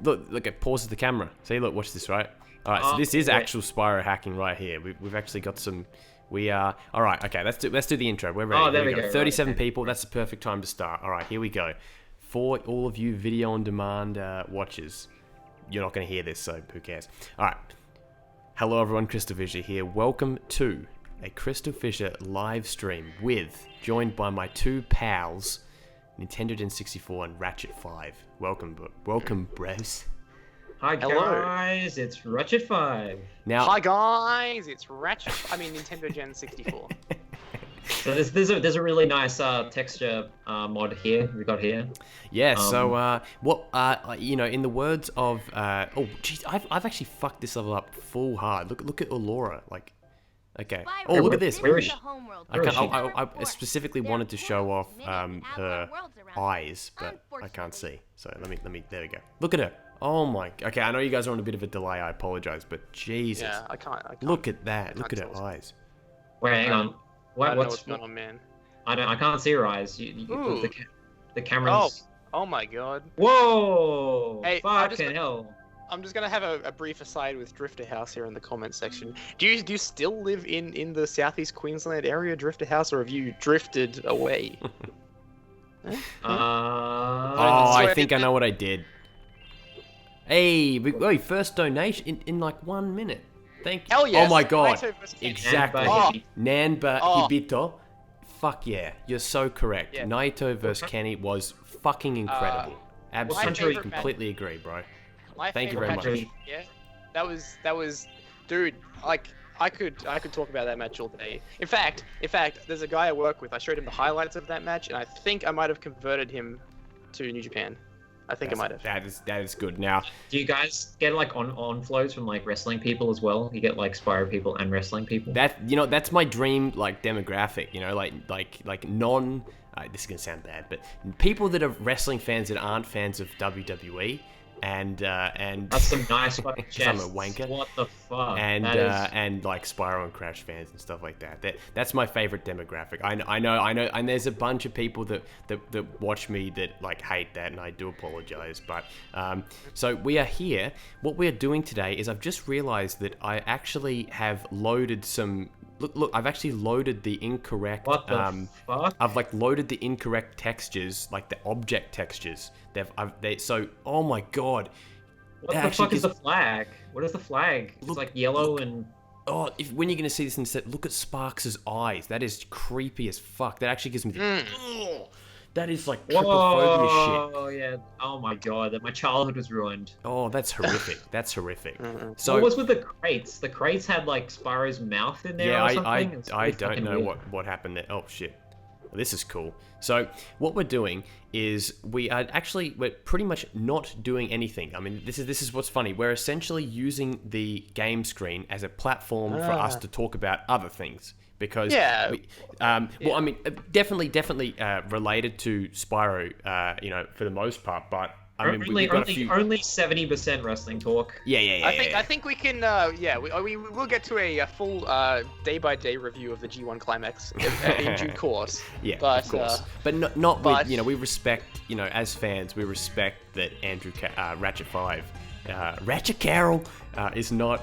Look, it pauses the camera. See, look, watch this, right? All right, so this is actual Spyro hacking right here. We've actually got some. We are all right. Okay, let's do the intro. We're ready. There we go. 37 people. That's the perfect time to start. All right, here we go. For all of you video on demand watchers, you're not going to hear this, so who cares? All right. Hello, everyone. CrystalFissure here. Welcome to a CrystalFissure live stream joined by my two pals, Nintendogen64 and Ratchet5. Welcome, bros. Hi guys, it's Ratchet5. Now, hi guys, it's Nintendogen64. So there's a really nice texture mod here we got here. Yeah. So in the words of oh geez, I've actually fucked this level up full hard. Look at Allura. Like, okay. Oh, look at this. I specifically wanted to show off her eyes, but I can't see. So let me. There we go. Look at her. Oh my. Okay, I know you guys are on a bit of a delay. I apologize, but Jesus. Yeah, I can't. Look at that. Look at her eyes. Wait, hang on. What's going on, man? I can't see her eyes. You put the camera's. Oh my god. Whoa! Hey, fucking hell. I'm just gonna have a brief aside with Drifter House here in the comment section. Do you still live in the southeast Queensland area, Drifter House, or have you drifted away? I think I know what I did. Hey, first donation in like 1 minute. Thank you. Hell yes. Oh my god. Exactly. Nanba Hibito. Fuck yeah. You're so correct. Yeah. Naito vs Kenny was fucking incredible. Absolutely, completely agree, bro. Thank you very much. Yeah. That was dude, like I could talk about that match all day. In fact, there's a guy I work with. I showed him the highlights of that match and I think I might have converted him to New Japan. I think I might have. That is good. Now, do you guys get like on flows from like wrestling people as well? You get like Spyro people and wrestling people. That's my dream like demographic. You know, like non. This is gonna sound bad, but people that are wrestling fans that aren't fans of WWE. And that's some nice fucking chests. I'm a wanker. What the fuck? And like Spyro and Crash fans and stuff like that. That's my favorite demographic. I know, and there's a bunch of people that watch me that like hate that, and I do apologize. But so we are here. What we are doing today is I've just realized that I actually have loaded some. Look, I've actually loaded the incorrect. What the fuck? I've like loaded the incorrect textures, like the object textures. Oh my god. What the fuck is the flag? What is the flag? It's like yellow and. Oh, when you're gonna see this instead, look at Sparks' eyes. That is creepy as fuck. That actually gives me the. That is like trypophobia shit. Oh yeah. Oh my god, my childhood was ruined. Oh, that's horrific. That's horrific. So what was with the crates? The crates had like Spyro's mouth in there or something? I don't know what happened there. Oh shit. This is cool. So what we're doing is we're pretty much not doing anything. I mean, this is what's funny. We're essentially using the game screen as a platform for us to talk about other things. Because, well, I mean, definitely related to Spyro, for the most part. But I mean, we've got a few. Only 70% wrestling talk. Yeah. I think we can. We will get to a full day-by-day review of the G1 Climax in due course. Yeah, but, of course. But we respect. As fans, we respect that Ratchet5, Ratchet Carroll, is not.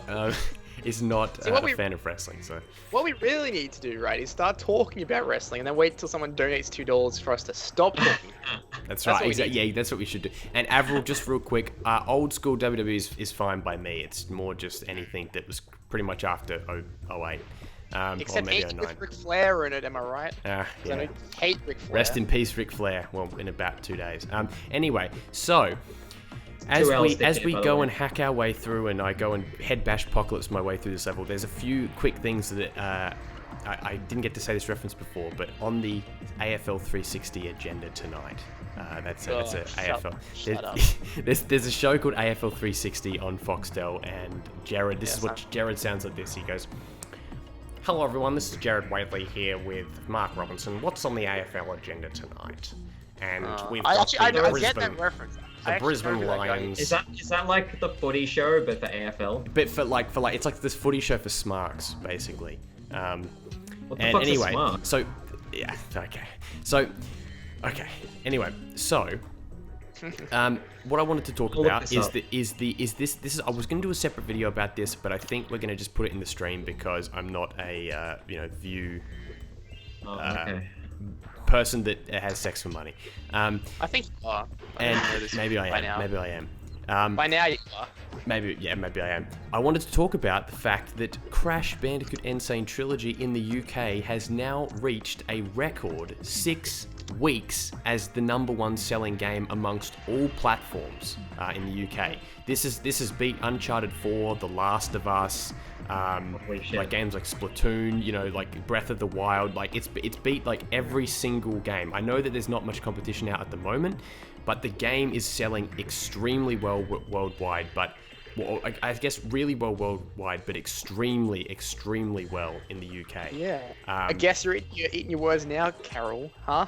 Is not a fan of wrestling, so... What we really need to do, right, is start talking about wrestling and then wait till someone donates $2 for us to stop talking. That's right, exactly. Yeah, that's what we should do. And Avril, just real quick, old school WWE is fine by me. It's more just anything that was pretty much after 08. Except anything with Ric Flair in it, am I right? Yeah. I don't hate Ric Flair. Rest in peace, Ric Flair. Well, in about 2 days. Anyway, so... As we go and hack our way through and I go and head bash apocalypse my way through this level, there's a few quick things that I didn't get to say this reference before, but on the AFL 360 agenda tonight, that's a AFL. There's a show called AFL 360 on Foxtel, and Jared, this is what Jared sounds like this. He goes, "Hello everyone, this is Jared Waitley here with Mark Robinson. What's on the AFL agenda tonight?" And we've got I get that reference. The Brisbane Lions. Is that like the footy show, but for AFL? But for like it's like this footy show for smarks, basically. What the fuck's anyway, a smart? so yeah, okay. So, okay. Anyway, so What I wanted to talk I'll look about this is I was going to do a separate video about this, but I think we're going to just put it in the stream because I'm not a view person that has sex for money. I think you are. And maybe I am. Maybe I am. By now you are. Maybe I am. I wanted to talk about the fact that Crash Bandicoot N. Sane Trilogy in the UK has now reached a record 6 weeks as the #1 selling game amongst all platforms in the UK. This has beat Uncharted 4, The Last of Us, like games like Splatoon, like Breath of the Wild. Like it's beat like every single game. I know that there's not much competition out at the moment, but the game is selling extremely well worldwide. But I guess really well worldwide, but extremely well in the UK. Yeah. I guess you're eating your words now, Carol, huh?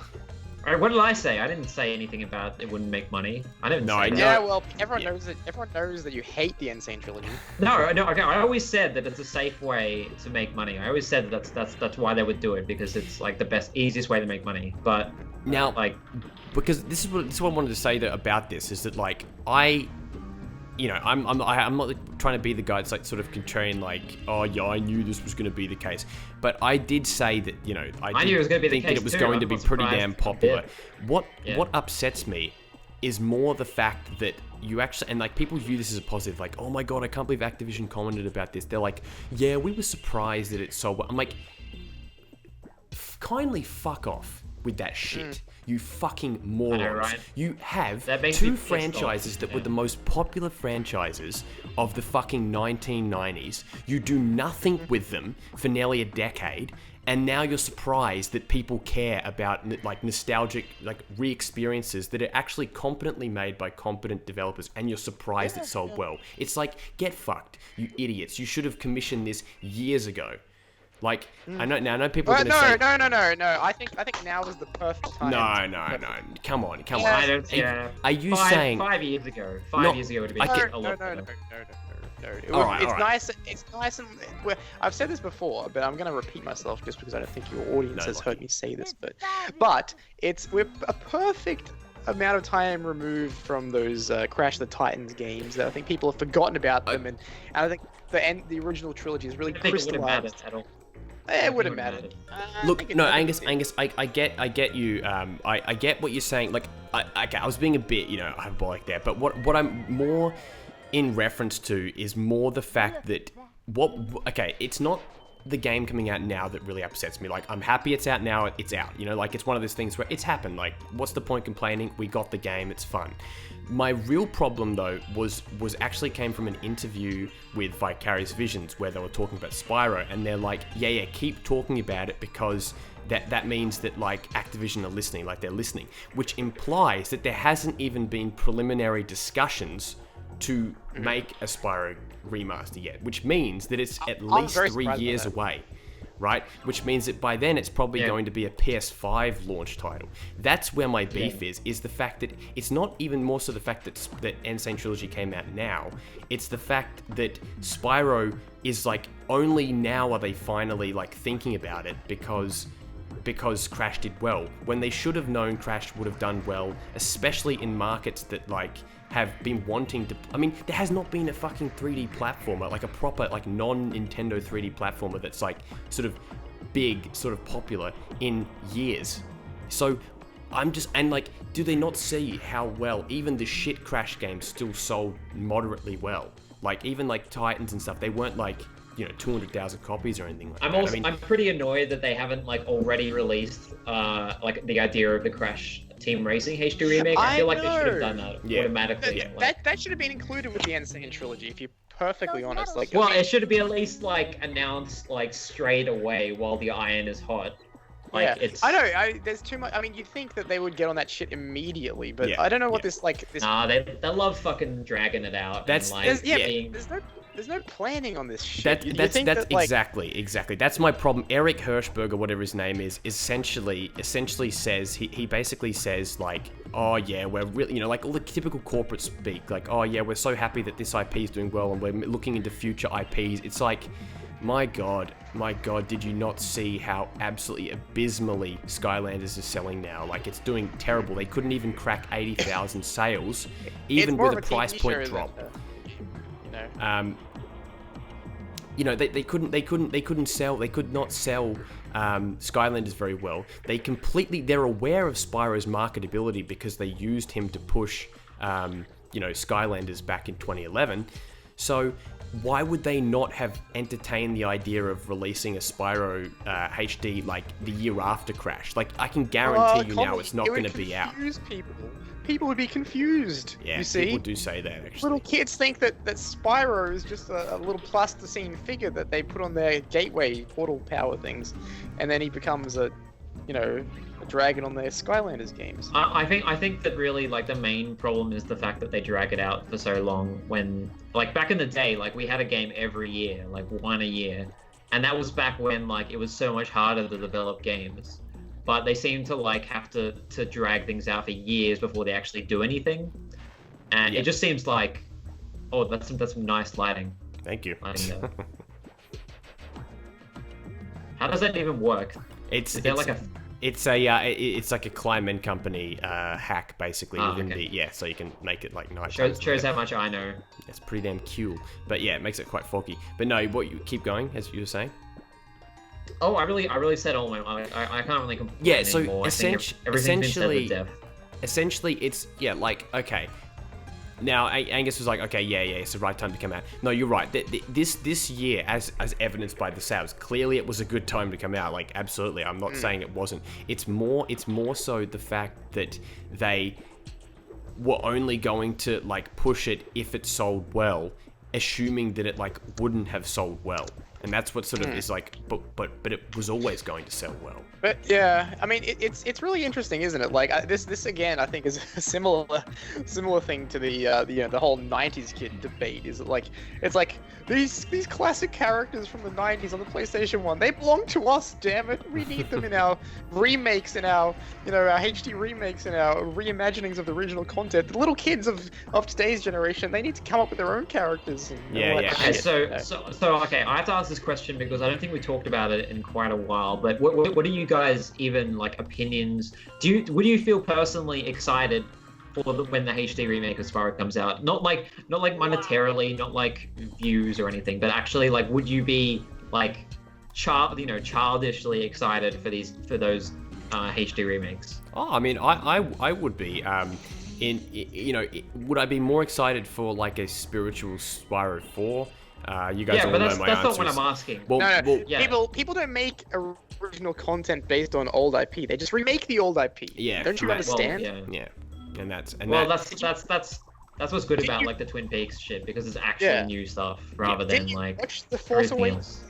Alright, what did I say? I didn't say anything about it wouldn't make money. I didn't say that. Yeah, well, everyone knows that you hate the Insane Trilogy. No, okay. I always said that it's a safe way to make money. I always said that that's why they would do it, because it's like the easiest way to make money. But now, because this is what I wanted to say about this is that like I'm not trying to be the guy that's like sort of contrarian, like, oh yeah, I knew this was going to be the case, but I did say that I knew it was going to be the case that it was going to be pretty damn popular. What upsets me is more the fact that you actually, and like people view this as a positive, like, oh my god, I can't believe Activision commented about this. They're like, yeah, we were surprised that it sold well. I'm like, kindly fuck off with that shit. You fucking morons. Know, right? You have 2 franchises that were the most popular franchises of the fucking 1990s. You do nothing with them for nearly a decade, and now you're surprised that people care about like nostalgic like re-experiences that are actually competently made by competent developers, and you're surprised it sold well. It's like, get fucked, you idiots. You should have commissioned this years ago. Like, I know people are going to say... No. I think now is the perfect time. No. Come on. I don't, Are you saying... 5 years ago. 5 years ago would have been a lot better. No. It's nice and... I've said this before, but I'm going to repeat myself just because I don't think your audience has heard me say this. But we're a perfect amount of time removed from those Crash the Titans games that I think people have forgotten about them, and I think the original trilogy is really crystallized. It wouldn't matter. Look, no, Angus, I get you. I get what you're saying. Like, I was being a bit, hyperbolic there. But what I'm more in reference to is more the fact that it's not the game coming out now that really upsets me. Like, I'm happy it's out now. It's out. Like it's one of those things where it's happened. Like, what's the point complaining? We got the game. It's fun. My real problem though was actually came from an interview with Vicarious Visions where they were talking about Spyro, and they're like, yeah, keep talking about it because that means that like Activision are listening, like they're listening, which implies that there hasn't even been preliminary discussions to make a Spyro remaster yet, which means that it's at least 3 years away. Right? Which means that by then it's probably going to be a PS5 launch title. That's where my beef is the fact that it's not even more so the fact that N. Sane Trilogy came out now. It's the fact that Spyro is like, only now are they finally like thinking about it because Crash did well, when they should have known Crash would have done well, especially in markets that like have been wanting to... I mean, there has not been a fucking 3D platformer, like a proper, like, non-Nintendo 3D platformer that's, like, sort of big, sort of popular in years. So, I'm just... And, like, do they not see how well even the shit Crash games still sold moderately well? Like, even, like, Titans and stuff, they weren't, like, 200,000 copies or anything like that. I'm pretty annoyed that they haven't, like, already released, like, the idea of the Crash Team Racing HD remake. I feel like they should have done that automatically. That should have been included with the Insane Trilogy, if you're perfectly honest. Like, well, it should be at least like announced like straight away while the iron is hot. Like, it's... I know. There's too much. I mean, you'd think that they would get on that shit immediately, but I don't know what this like. Nah, they love fucking dragging it out. That's and, like, there's no planning on this shit. That's exactly. That's my problem. Eric Hirschberg, or whatever his name is, essentially says he basically says like, oh yeah, we're really, like all the typical corporate speak, like, oh yeah, we're so happy that this IP is doing well and we're looking into future IPs. It's like, My God, did you not see how absolutely abysmally Skylanders is selling now? Like, it's doing terrible. They couldn't even crack 80,000 sales, even with a price point drop. You know, they could not sell Skylanders very well. They're aware of Spyro's marketability because they used him to push, Skylanders back in 2011. So why would they not have entertained the idea of releasing a Spyro HD like the year after Crash? Like, I can guarantee you now it's not going to be out. People would be confused. Yeah, you see? People do say that, actually. Little kids think that Spyro is just a little plasticine figure that they put on their gateway portal power things, and then he becomes a dragon on their Skylanders games. I think that really, like, the main problem is the fact that they drag it out for so long. When, like, back in the day, like, we had a game every year, like one a year, and that was back when, like, it was so much harder to develop games. But they seem to, like, have to drag things out for years before they actually do anything, and it just seems like, oh, that's some nice lighting. Thank you. How does that even work? It's like a Climbing Company hack, basically, so you can make it like night. Shows how much I know. It's pretty damn cool, but yeah, it makes it quite foggy. But no, you keep going as you were saying. Oh, I really said all my. I can't really complain anymore. Essentially, it's okay. Now Angus was like, okay, yeah, it's the right time to come out. No, you're right. This year, as evidenced by the sales, clearly it was a good time to come out. Like, absolutely, I'm not saying it wasn't. It's more so the fact that they were only going to like push it if it sold well, assuming that it like wouldn't have sold well. And that's what sort of is like, but it was always going to sell well. But yeah, I mean, it's really interesting, isn't it? Like this again, I think is a similar thing to the whole '90s kid debate. Is like it's like these classic characters from the '90s on the PlayStation 1, they belong to us. Damn it, we need them in our remakes, in our our HD remakes, and our reimaginings of the original content. The little kids of today's generation, they need to come up with their own characters. Okay, so okay, I have to ask this question because I don't think we talked about it in quite a while. But what do you guys even like opinions? Would you feel personally excited for when the HD remake of Spyro comes out? Not like monetarily, not like views or anything, but actually like would you be like childishly excited for those HD remakes? Oh, I mean, I would be. Would I be more excited for like a spiritual Spyro 4? You guys all know my answers. That's not what I'm asking. No. People don't make original content based on old IP. They just remake the old IP. Yeah. Don't you understand? Yeah. That's what's good about like the Twin Peaks shit, because it's actually new stuff rather than like watch The Force Awakens.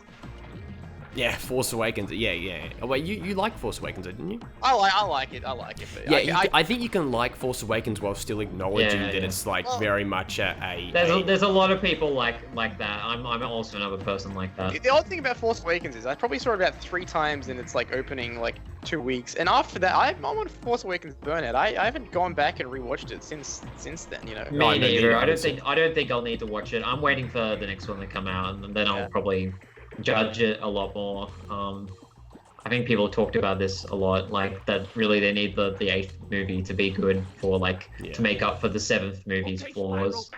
Yeah, Force Awakens. Yeah. Oh, wait, you like Force Awakens, didn't you? I like it. But yeah, I think you can like Force Awakens while still acknowledging that it's like very much There's a lot of people like that. I'm also another person like that. The odd thing about Force Awakens is I probably saw it about 3 times in its like opening like 2 weeks, and after that I'm on Force Awakens burnout. I haven't gone back and rewatched it since then. Me neither. I don't think I'll need to watch it. I'm waiting for the next one to come out, and then I'll probably judge it a lot more. I think people talked about this a lot, like that really they need the 8th movie to be good for to make up for the 7th movie's flaws.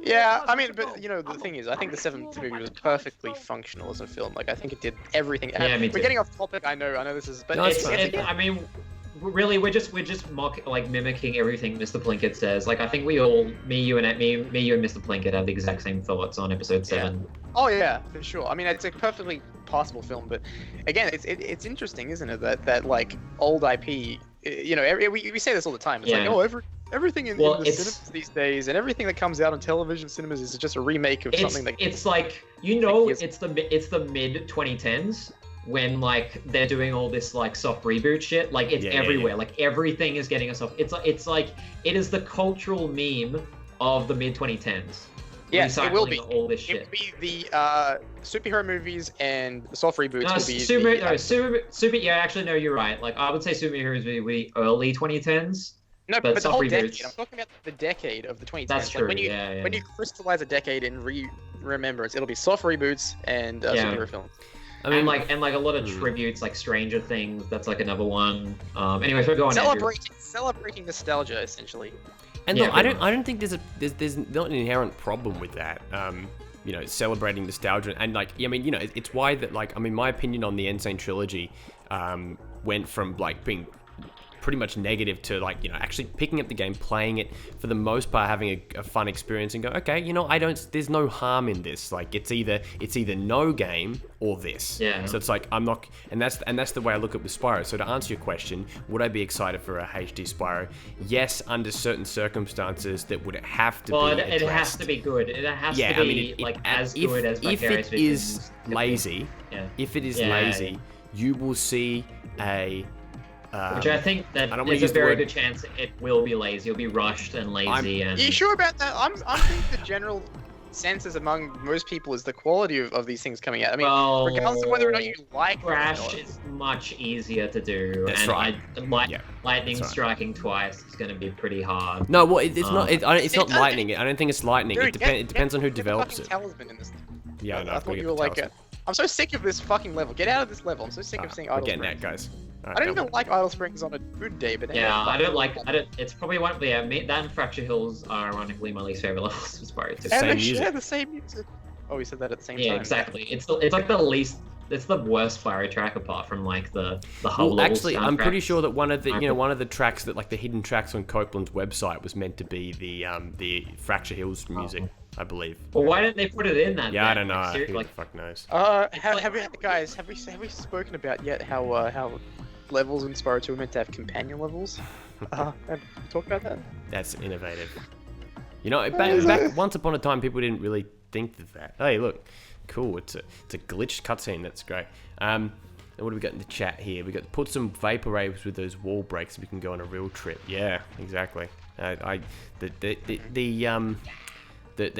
Yeah, I mean, but the thing is, I think the 7th movie was perfectally functional as a film. Like I think it did everything. Yeah, me too. We're getting off topic. I know this is, but I mean, really, we're just mimicking everything Mr. Plinkett says. Like I think me, you, and Mr. Plinkett have the exact same thoughts on episode 7. Yeah. Oh yeah, for sure. I mean, it's a perfectly passable film, but again, it's interesting, isn't it? That like old IP, we say this all the time. It's like everything in the cinemas these days, and everything that comes out on television cinemas is just a remake of something that. It's like it's the mid 2010s. When like they're doing all this like soft reboot shit, like it's everywhere. Like everything is getting a soft. It's like it is the cultural meme of the mid 2010s. Yes, it will be. All this shit. It will be the superhero movies and the soft reboots will be. Yeah, actually, no, you're right. Like I would say superheroes will be early 2010s. No, but the whole decade. I'm talking about the decade of the 2010s. That's true. When you crystallize a decade and remembrance. It'll be soft reboots and superhero films. I mean, and like a lot of tributes, like Stranger Things. That's like another one. Anyway, so go on. Celebrating nostalgia, essentially. And look, I don't think there's not an inherent problem with that. You know, celebrating nostalgia and like, I mean, you know, it's why that like, I mean, my opinion on the Insane trilogy went from like being pretty much negative to like, you know, actually picking up the game, playing it for the most part, having a fun experience and go, okay, you know, there's no harm in this. Like it's either no game or this. Yeah. So it's like, I'm not, and that's the way I look at with Spyro. So to answer your question, would I be excited for a HD Spyro? Yes, under certain circumstances that would have to be addressed. It has to be good. It has to be as good as Vicarious Visions. If it is lazy, lazy, you will see a which I think that there's a very good chance it will be lazy. It'll be rushed and lazy. Are you sure about that? I'm thinking the general consensus among most people is the quality of these things coming out. I mean, regardless of whether or not you like Crash is much easier to do. That's right. Lightning striking twice is going to be pretty hard. No, well, it's not. It's not lightning. I don't think it's lightning. Dude, it depends on who develops it. Yeah, I know. I thought you were like, I'm so sick of this fucking level. Get out of this level. I'm so sick of seeing Idle Springs. We're getting that, guys. I don't even like Idle Springs on a good day, but I don't like. It's probably one. Yeah, that and Fracture Hills are ironically my least favorite levels of Spyro 2. And they share the same music. Oh, we said that at the same time. Yeah, exactly. It's like the least. It's the worst Spyro track apart from like the whole. Well, actually, I'm pretty sure that one of the tracks that like the hidden tracks on Copeland's website was meant to be the Fracture Hills music. I believe. Well, why didn't they put it in that? Yeah, I don't know. Who the fuck knows? Have we spoken about yet how levels in Spyro 2 are meant to have companion levels? Have we talked about that? That's innovative. You know, back once upon a time, people didn't really think of that. Hey, look, cool. It's a glitched cutscene. That's great. And what do we got in the chat here? We got put some vapor waves with those wall breaks so we can go on a real trip. Yeah, exactly. The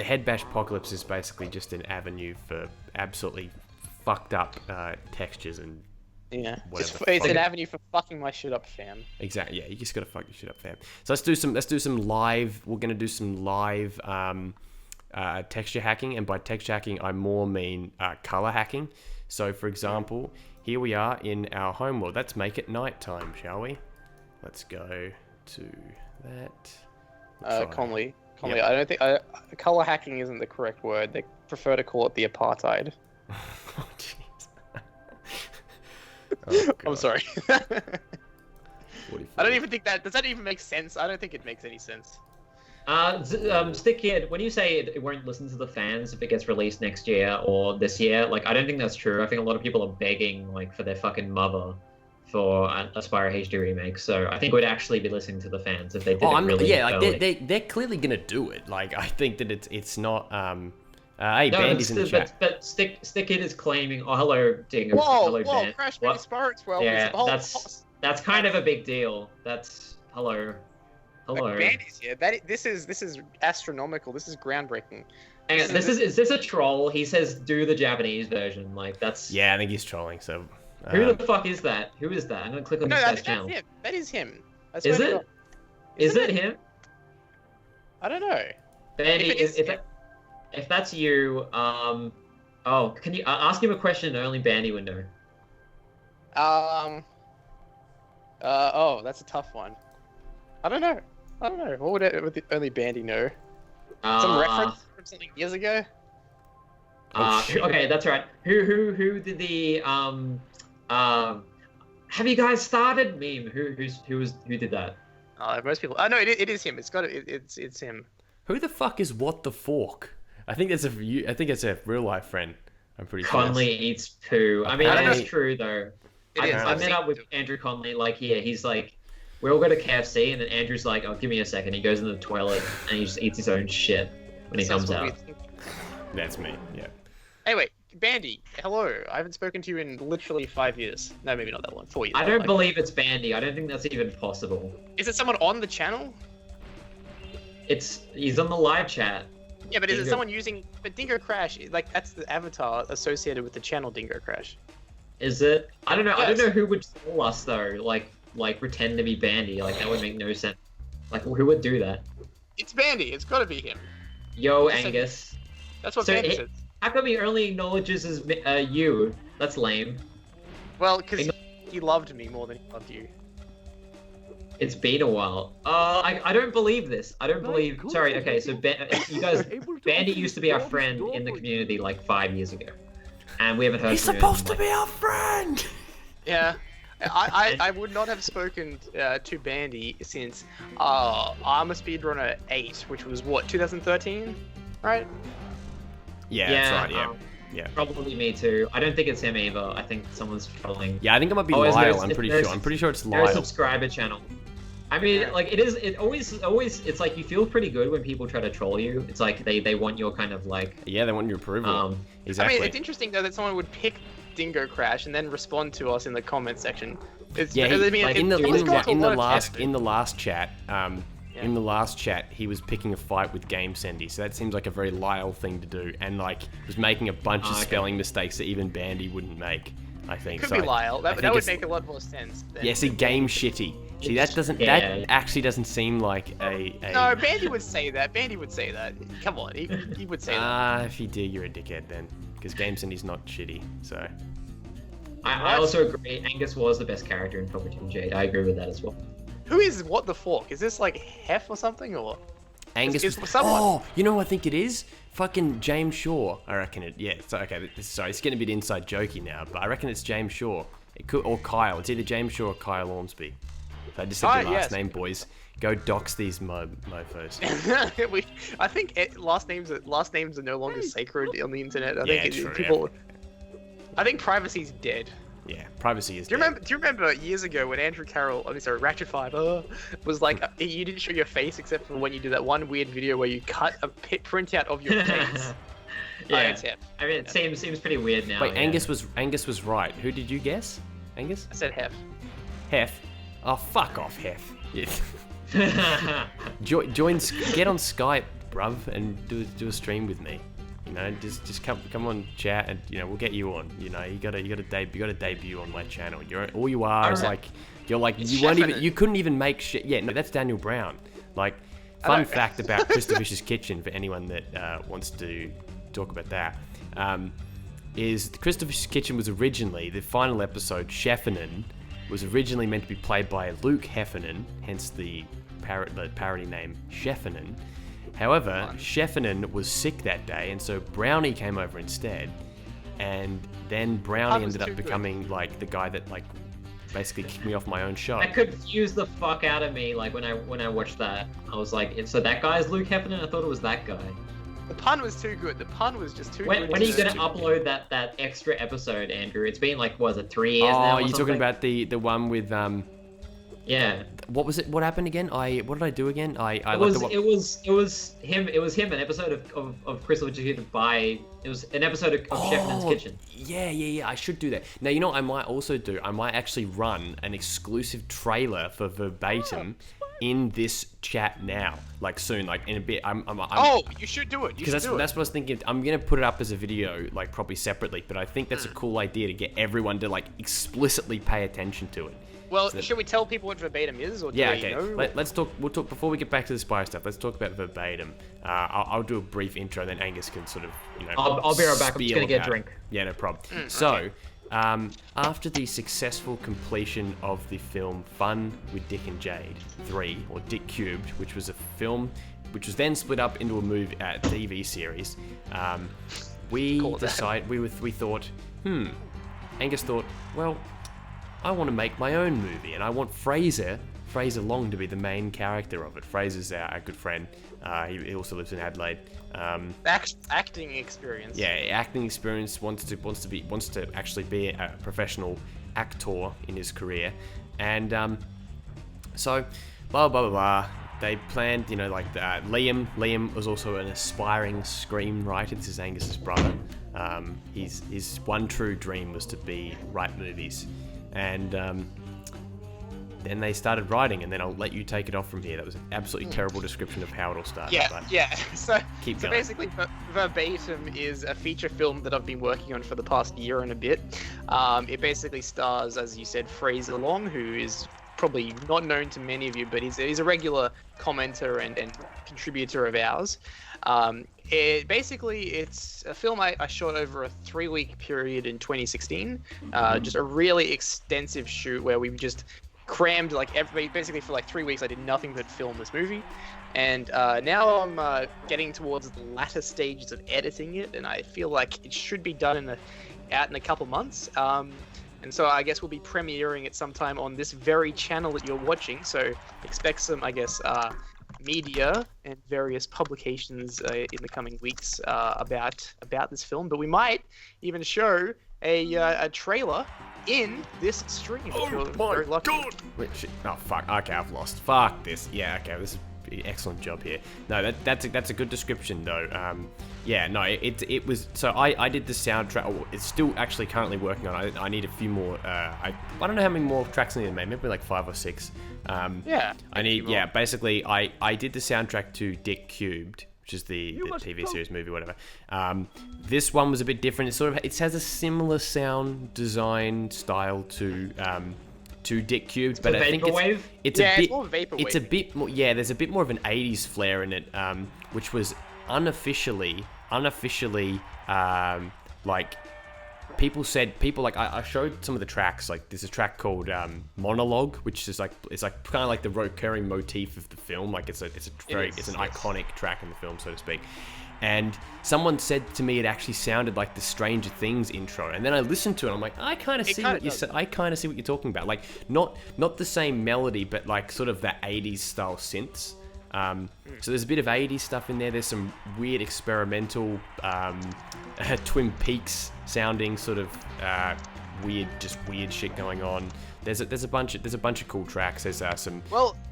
head bash apocalypse is basically just an avenue for absolutely fucked up textures and whatever. It's an avenue for fucking my shit up, fam. Exactly. Yeah, you just gotta fuck your shit up, fam. So let's do some live. We're gonna do some live texture hacking, and by texture hacking, I more mean color hacking. So, for example, here we are in our home world. Let's make it nighttime, shall we? Let's go to that. Conley. Yep. I don't think color hacking isn't the correct word. They prefer to call it the apartheid. Oh jeez. Oh, I'm sorry. I don't even think that does that even make sense. I don't think it makes any sense. Stick Kid, when you say it won't listen to the fans if it gets released next year or this year, like I don't think that's true. I think a lot of people are begging like for their fucking mother for a Spyro HD remake, so I think we'd actually be listening to the fans if they did it really early. They're clearly gonna do it. Like I think that it's not. Hey, Bandy's in the chat. But Stick Kid is claiming. Oh, hello, Dinger. Whoa, Crash Bandy Spyro 12. Yeah, that's kind of a big deal. That's hello. Bandy's here. This is astronomical. This is groundbreaking. And is this a troll? He says do the Japanese version. Like that's. Yeah, I think he's trolling. So. Who the fuck is that? Who is that? I'm gonna click on this guy's channel. Him. That is him. Is it? Is it him? I don't know. Bandy, if that's you, can you ask him a question that only Bandy would know? That's a tough one. I don't know. What would only Bandy know? Some reference from something years ago? Okay, that's right. Who did the have you guys started meme? Who did that? Most people. No, it is him. It's him. Who the fuck is What the Fork? I think that's a real life friend. I'm pretty sure. Conley eats poo. I mean, that's true though. I met up with Andrew Conley. Like, he's like, we all go to KFC, and then Andrew's like, "Oh, give me a second." He goes into the toilet and he just eats his own shit when he comes out. That's me. Yeah. Anyway, Bandy, hello. I haven't spoken to you in literally 5 years. No, maybe not that long. 4 years. I don't believe it's Bandy. I don't think that's even possible. Is it someone on the channel? He's on the live chat. Yeah, but is it someone using... But Dingo Crash, like, that's the avatar associated with the channel Dingo Crash. Is it? I don't know. Yes. I don't know who would troll us, though. Like pretend to be Bandy. Like, that would make no sense. Like, who would do that? It's Bandy. It's gotta be him. Yo, Angus. That's what So Bandy says. how come he only acknowledges as you? That's lame. Well, because he loved me more than he loved you. It's been a while. I don't believe this. I don't believe. Sorry. Okay. So you guys, Bandy used to be our friend in the community like 5 years ago, and we haven't heard. He's from him supposed in, to be our friend. Yeah. I would not have spoken to Bandy since I'm a speedrunner 8, which was what, 2013, right? Yeah, that's right. Yeah. Probably me too. I don't think it's him either. I think someone's trolling. Yeah, I think it might be Lyle. I'm pretty sure. I'm pretty sure it's Their Lyle. subscriber channel. I mean, like it always. It's like you feel pretty good when people try to troll you. It's like they want your kind of like. Yeah, they want your approval. Exactly. I mean, it's interesting though that someone would pick Dingo Crash and then respond to us in the comment section. Yeah, in the last chat, in the last chat, he was picking a fight with Game Sendy, so that seems like a very Lyle thing to do, and like was making a bunch of spelling mistakes that even Bandy wouldn't make. I think. Could be Lyle. That would make a lot more sense. Yeah, see, Game Shitty. See, that actually doesn't seem like a. No, Bandy would say that. Bandy would say that. Come on, he would say that. If you do, you're a dickhead then, because Game Sendy's not shitty, so. I also agree. Angus was the best character in Poverty Jade. I agree with that as well. Who is What the Fork? Is this like Hef or something, or? Angus is someone. Oh, you know what I think it is? Fucking James Shaw. I reckon it. Yeah. So okay. Sorry, it's getting a bit inside jokey now, but I reckon it's James Shaw. It could, or Kyle. It's either James Shaw or Kyle Ormsby. So I just said the last name, boys. Go dox these mofos. I think last names are no longer sacred on the internet. I think true, people. I think privacy's dead. Yeah, privacy is. Do you remember years ago when Andrew Carroll, Ratchet5, was like, you didn't show your face except for when you did that one weird video where you cut a printout of your face. Yeah, I mean, it seems pretty weird now. Wait, Angus was right. Who did you guess? Angus? I said Hef. Hef? Oh, fuck off, Hef. Yes. Get on Skype, bruv, and do a stream with me. You know, just come on, chat, and we'll get you on. You know, you gotta debut on my channel. All you are is like, you couldn't even make shit. Yeah, no, that's Daniel Brown. Like, fun fact about CrystalFissure's Kitchen for anyone that wants to talk about that, is the CrystalFissure's Kitchen was originally, the final episode, Sheffinen, was originally meant to be played by Luke Heffernan, hence the parody name Sheffinen. However, Sheffinen was sick that day, and so Brownie came over instead. And then Brownie ended up becoming like the guy that like basically kicked me off my own show. That confused the fuck out of me. Like when I watched that, I was like, so that guy's Luke Heffernan? I thought it was that guy. The pun was too good. The pun was just too good. When are you gonna upload that extra episode, Andrew? It's been like, was it 3 years now? Oh, you're talking about the one with Yeah. What was it? What happened again? What did I do again? It was him. It was him. An episode of CrystalFissure by. It was an episode of Sheffman's Kitchen. Yeah. I should do that. Now you know what I might also do. I might actually run an exclusive trailer for Verbatim in this chat now, like soon, like in a bit. You should do it. Because that's what I was thinking. I'm gonna put it up as a video, like probably separately. But I think that's a cool idea to get everyone to like explicitly pay attention to it. Well, should we tell people what Verbatim is, or do okay. know? Let's talk. We'll talk before we get back to the Spyro stuff. Let's talk about Verbatim. I'll do a brief intro, then Angus can sort of, I'll be right back. I'm just gonna get a drink. Yeah, no problem. So, after the successful completion of the film Fun with Dick and Jade 3, or Dick Cubed, which was a film which was then split up into a movie TV series, we thought, Angus thought, well, I want to make my own movie, and I want Fraser Long to be the main character of it. Fraser's our good friend. He also lives in Adelaide. Acting experience. Yeah, acting experience. Wants to actually be a professional actor in his career, and so blah blah blah blah. They planned, Liam was also an aspiring screenwriter. This is Angus's brother. His one true dream was to write movies. And then they started writing, and then I'll let you take it off from here. That was an absolutely terrible description of how it all started. Yeah. So keep going. Basically, Verbatim is a feature film that I've been working on for the past year and a bit. It basically stars, as you said, Fraser Long, who is probably not known to many of you, but he's a regular commenter and contributor of ours. It's a film I shot over a 3-week period in 2016. Just a really extensive shoot where we just crammed basically for 3 weeks. I did nothing but film this movie, and now I'm getting towards the latter stages of editing it, and I feel like it should be done out in a couple months. And so I guess we'll be premiering it sometime on this very channel that you're watching. So expect some, I guess, media and various publications in the coming weeks about this film. But we might even show a trailer in this stream. Oh my god! Wait, shit. Oh fuck. Okay, I've lost. Fuck this. Yeah. Okay, this is an excellent job here. No, that's a good description though. Yeah, no, it was. So I did the soundtrack. Oh, it's still actually currently working on it. I need a few more. I don't know how many more tracks I need to make. Maybe 5 or 6. Yeah. I need. Yeah, basically, I did the soundtrack to Dick Cubed, which is the TV series, movie, whatever. This one was a bit different. It has a similar sound design style to Dick Cubed, but I think it's a bit more vaporwave. It's a bit more. Yeah, there's a bit more of an 80s flair in it, which was unofficially people I showed some of the tracks. There's a track called Monologue, which is it's kind of like the recurring motif of the film. It's an iconic track in the film, so to speak. And someone said to me it actually sounded like the Stranger Things intro, and then I listened to it. I'm like, I kind of see what you said. I kind of see what you're talking about. Not the same melody, but sort of that 80s style synths. So there's a bit of 80s stuff in there. There's some weird experimental Twin Peaks sounding sort of weird shit going on. There's a bunch of cool tracks. There's some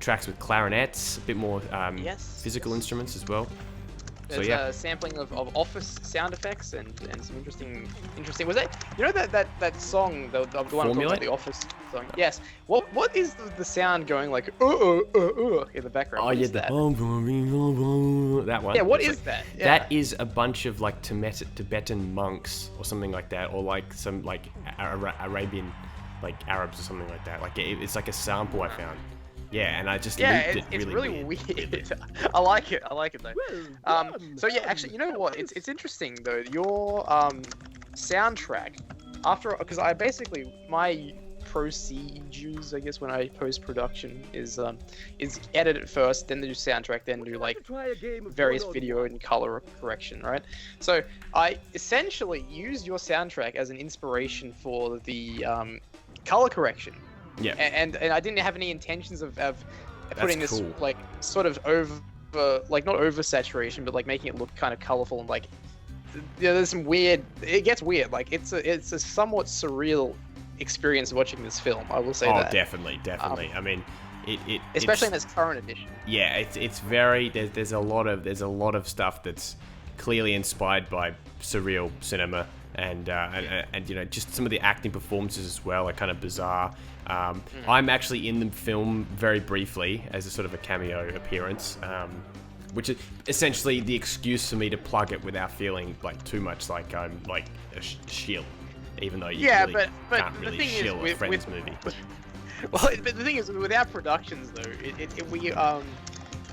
tracks with clarinets, a bit more physical instruments as well. There's a sampling of office sound effects and some interesting. Was that that song the one I'm talking about, the office song? Yes. What is the sound going in the background? Oh yeah, that one. Yeah, what is that? Yeah. That is a bunch of Tibetan monks or something like that, or some Arabian Arabs or something like that. It's a sample I found. Yeah, and I just looped it's really weird. I like it though. So yeah, actually, you know what? It's interesting though. Your soundtrack, because I basically my procedures, I guess, when I post production is edit it first, then do soundtrack, then do various video and color correction, right? So I essentially use your soundtrack as an inspiration for the color correction. Yeah, and I didn't have any intentions of putting this sort of over, not oversaturation, but making it look kind of colorful and there's some weird. It gets weird. It's a somewhat surreal experience watching this film. I will say that. Oh, definitely. I mean, it especially in this current edition. Yeah, it's very. There's a lot of stuff that's clearly inspired by surreal cinema. And just some of the acting performances as well are kind of bizarre. I'm actually in the film very briefly as a sort of a cameo appearance, which is essentially the excuse for me to plug it without feeling too much like I'm a shill, even though you can't really shill a Friends movie. Well, but the thing is, with our productions though,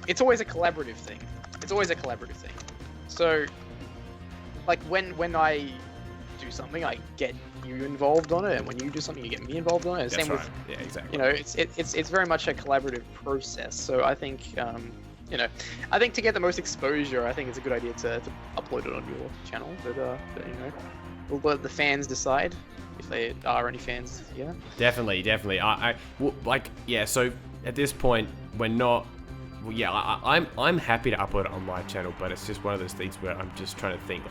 it's always a collaborative thing. So, when I do something, I get you involved on it, and when you do something, you get me involved on it. Same with, yeah, exactly. It's very much a collaborative process. So I think, I think to get the most exposure, I think it's a good idea to upload it on your channel. But we'll let the fans decide if they are any fans. Yeah. Definitely. So at this point, we're not. Well, yeah, I'm happy to upload it on my channel, but it's just one of those things where I'm just trying to think.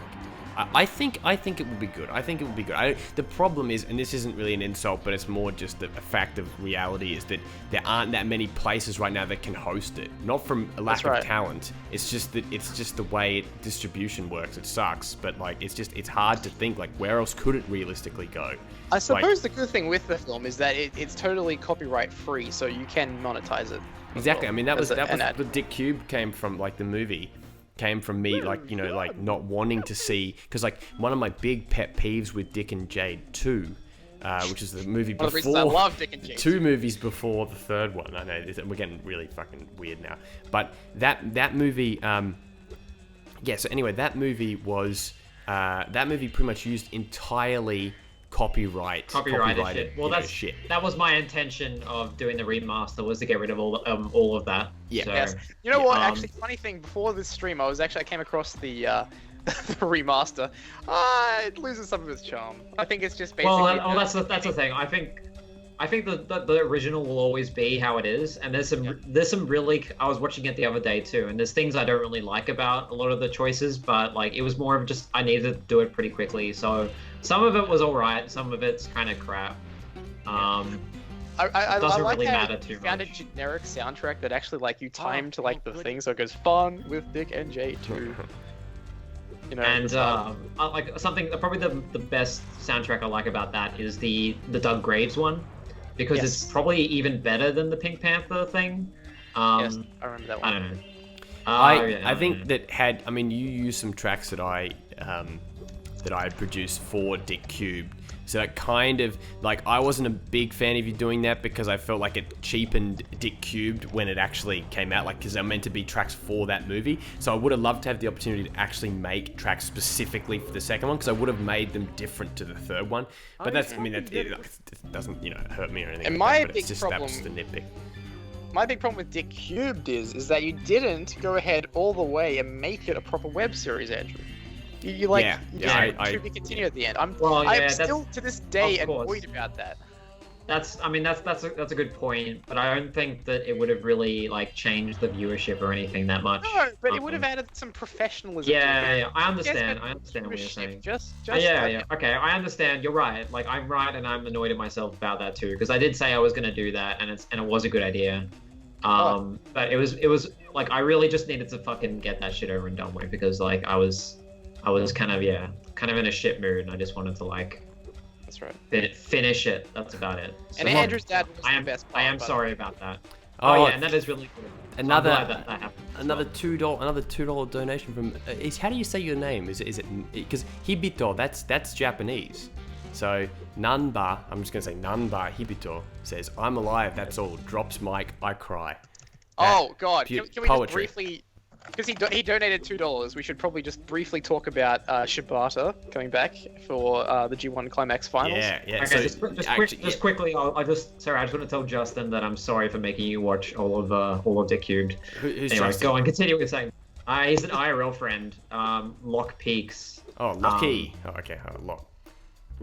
I think it would be good. The problem is, and this isn't really an insult, but it's more just a fact of reality, is that there aren't that many places right now that can host it. Not from a lack of talent. It's just the way distribution works. It sucks, but it's hard to think where else could it realistically go. I suppose the good thing with the film is that it's totally copyright free, so you can monetize it. Exactly. I mean, that was the Dick Cube came from the movie. Came from me, not wanting to see, because one of my big pet peeves with Dick and Jade 2 which is the movie One of the reasons I before. love Dick and Jane. 2 movies before the third one. I know we're getting really fucking weird now, but that movie. So anyway, that movie was pretty much used entirely copyrighted shit. Well, that's shit. That was my intention of doing the remaster, was to get rid of all of that. Yeah. So, Yes. You know what? Actually, funny thing. Before this stream, I came across the the remaster. It loses some of its charm. I think it's just basically. Well, that's the thing. I think the original will always be how it is, and there's some really. I was watching it the other day too, and there's things I don't really like about a lot of the choices, but like it was more of just I needed to do it pretty quickly. So some of it was alright, some of it's kind of crap. I doesn't like really how matter you too found much. a generic soundtrack that actually like you timed to like the thing, so it goes fun with Dick and Jay too. You know, And like something probably the best soundtrack I like about that is the Doug Graves one, because it's probably even better than the Pink Panther thing. yes, I remember that one. I don't know. I think that you used some tracks that I produced for Dick Cubed. So that kind of, like, I wasn't a big fan of you doing that because I felt like it cheapened Dick Cubed when it actually came out, like, because they're meant to be tracks for that movie. So I would have loved to have the opportunity to actually make tracks specifically for the second one, because I would have made them different to the third one. But it doesn't, hurt me or anything. And like my that, but big it's just, problem- that was the nitpick. My big problem with Dick Cubed is that you didn't go ahead all the way and make it a proper web series, Andrew. You to be continued at the end. I'm still to this day annoyed about that. That's a good point, but I don't think that it would have really like changed the viewership or anything that much. No, but it would have added some professionalism. Yeah, I understand. I understand what you're saying. Okay, I understand. You're right. Like I'm right, and I'm annoyed at myself about that too, because I did say I was gonna do that, and it was a good idea. But it was like I really just needed to fucking get that shit over and done with, because like I was kind of in a shit mood, and I just wanted to like. That's right. Finish it. That's about it. So, and Andrew's dad was the best part. I am sorry about that. Oh, yeah, and that is really cool. Another that happened. Another $2 donation from. How do you say your name? Is it because Hibito? That's Japanese. So Nanba, I'm just gonna say Nanba Hibito says, "I'm alive. That's all." Drops mic. I cry. Oh God! Can we just poetry. briefly? Because he donated $2, we should probably just briefly talk about Shibata coming back for the G1 Climax Finals. Yeah. Okay, So, quickly, I just want to tell Justin that I'm sorry for making you watch all of Dick Cubed. Who's anyway, Justin? go on, continue with saying. He's an IRL friend, Lock Peaks. Oh, Lucky. Okay, Lock.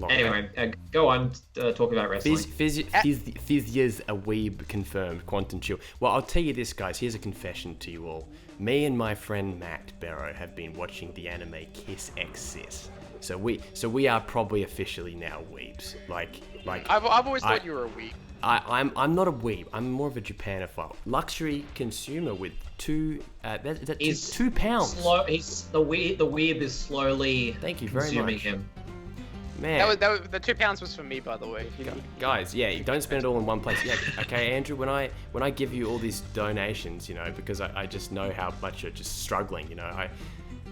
Anyway, go on, talk about wrestling. Physia's a weeb confirmed. Quantum chill. Well, I'll tell you this, guys. Here's a confession to you all. Me and my friend Matt Barrow have been watching the anime Kiss X Sis. So we are probably officially now weebs. Like I've always thought you were a weeb. I'm not a weeb. I'm more of a Japanophile. Luxury consumer with £2 The weeb is slowly. Thank you very consuming much. him. Man. That was, the £2 was for me, by the way. Guys, yeah, don't spend it all in one place. Yeah, okay, Andrew, when I give you all these donations, because I just know how much you're just struggling,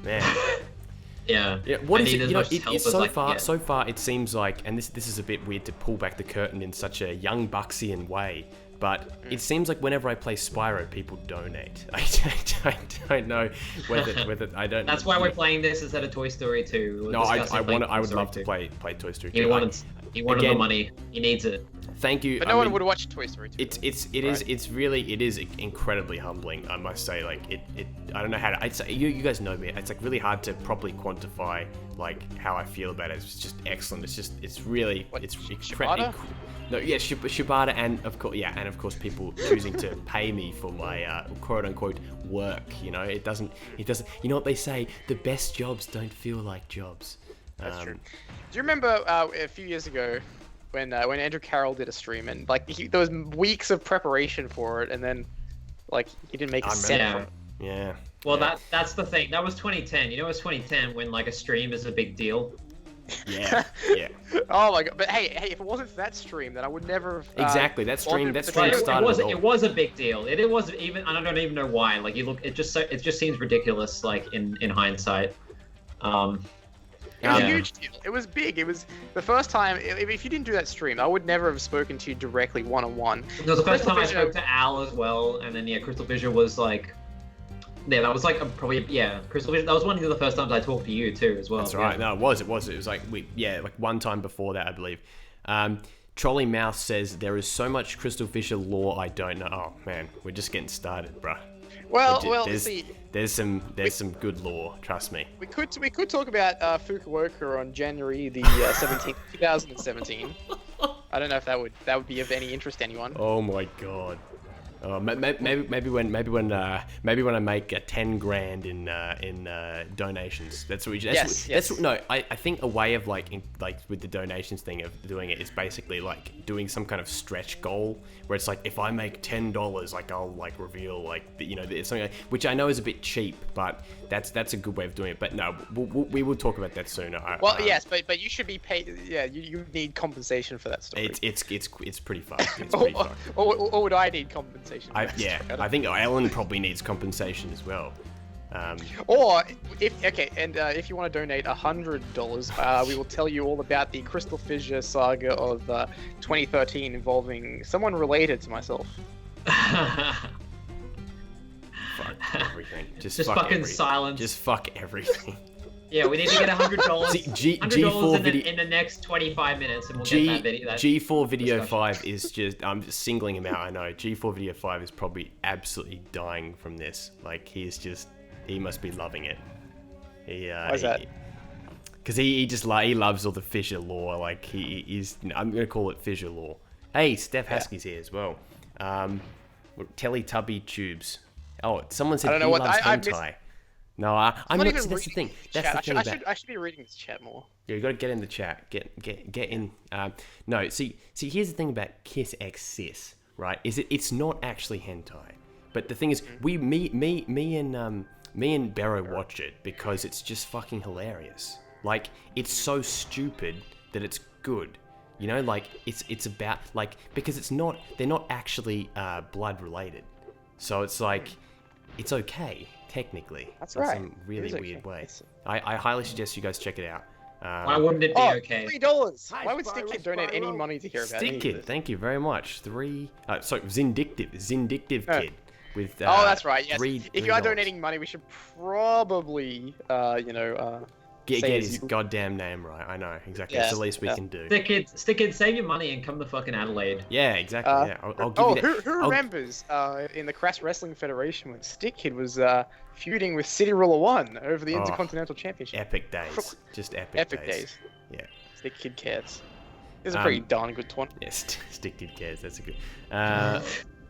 Yeah. What is it? So far, it seems like, and this is a bit weird to pull back the curtain in such a young Buxian way, but it seems like whenever I play Spyro, people donate. I don't know whether I don't. That's why we're playing this instead of Toy Story 2. No, I would love to play Toy Story 2. He wanted the money. He needs it. Thank you. But no one would watch Toy Story 2. It is incredibly humbling, I must say. Like it I don't know how to. You guys know me. It's like really hard to properly quantify like how I feel about it. It's just excellent. It's really Shibata? No, yeah, Shibata, and of course people choosing to pay me for my quote unquote work. It doesn't. You know what they say? The best jobs don't feel like jobs. That's true. Do you remember a few years ago when Andrew Carroll did a stream and like there was weeks of preparation for it, and then like he didn't make a cent from it. Yeah. Well, that's the thing. That was 2010. It was 2010 when like a stream is a big deal. Yeah. Oh my god! But hey, if it wasn't for that stream, then I would never have. Exactly, that stream started. It was a big deal. It was even. I don't even know why. Like it just seems ridiculous. Like in hindsight. It was a huge deal. It was big. It was the first time. If you didn't do that stream, I would never have spoken to you directly one-on-one. It was the first time I spoke to Al as well, and then CrystalFissure was like, yeah, that was like probably CrystalFissure. That was one of the first times I talked to you too as well. That's right. No, it was like like one time before that, I believe. Trolley Mouse says there is so much CrystalFissure lore I don't know. Oh man, we're just getting started, bruh. Well, see, there's some good lore. Trust me. We could talk about Fukuoka on January the 17th, 2017. I don't know if that would be of any interest to anyone. Oh my god. Maybe when I make 10 grand in donations. That's what we. I think a way of like with the donations thing of doing it is basically like doing some kind of stretch goal where it's like if I make $10, like I'll like reveal like something like, which I know is a bit cheap, but that's a good way of doing it. But no, we will talk about that soon. Yes, but you should be paid. Yeah, you need compensation for that story. It's pretty fun. It's pretty fun. Or would I need compensation? I think Ellen probably needs compensation as well. Or if you want to donate $100, we will tell you all about the CrystalFissure saga of 2013 involving someone related to myself. Fuck everything. Just fuck fucking everything. silence. Just fuck everything. Yeah, we need to get $100. G4 in the next 25 minutes, and we'll get that video. G4 Video 5 is just. I'm just singling him out. I know. G4 Video 5 is probably absolutely dying from this. Like he must be loving it. Why is that? Because he loves all the Fissure lore. Like he's. I'm gonna call it Fissure lore. Hey, Steph Haskey's here as well. Teletubby tubes. Oh, someone said he loves hentai. No, I'm not. That's the thing. That's the thing. I should be reading this chat more. Yeah, you got to get in the chat. Get in. No, see. Here's the thing about Kiss X Sis, right? It's not actually hentai, but the thing is, me and Barrow watch it because it's just fucking hilarious. Like it's so stupid that it's good. You know, like it's about like because they're not actually blood related, so it's like it's okay. Technically, that's right. Some really weird way. I highly suggest you guys check it out. Why wouldn't it be okay? $3. Why would Stick Kid donate any money to hear about Stick Kid? Thank you very much. Zindictive Kid with. That's right. Yes. If you are $3. donating money, we should probably, Get his goddamn name right. I know exactly. That's the least we can do. Stick Kid, save your money and come to fucking Adelaide. Yeah, exactly. I'll give you that. Who remembers in the Crass Wrestling Federation when Stick Kid was feuding with City Ruler 1 over the Intercontinental Championship? Epic days. Just epic days. Yeah. Stick Kid cares. It was a pretty darn good one. Yes, Stick Kid cares. That's a good.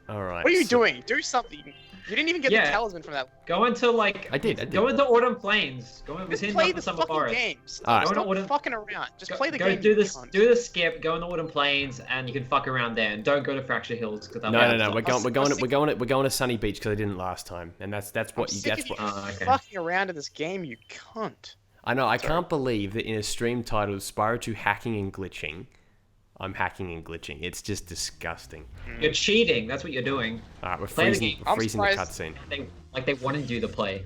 All right. What are you doing? Do something. You didn't even get the talisman from that. Go into like. I did. Go into Autumn Plains. Just play the fucking game. Stop fucking around. Just play the game. Do the skip. Go in the Autumn Plains, and you can fuck around there. And don't go to Fracture Hills. No. We're going to Sunny Beach because I didn't last time, and that's what you. That's what. Fucking around in this game, you cunt. I know. I can't believe that in a stream titled Spyro 2 Hacking and Glitching. I'm hacking and glitching. It's just disgusting. You're cheating. That's what you're doing. Alright, we're freezing the cutscene. They want to do the play.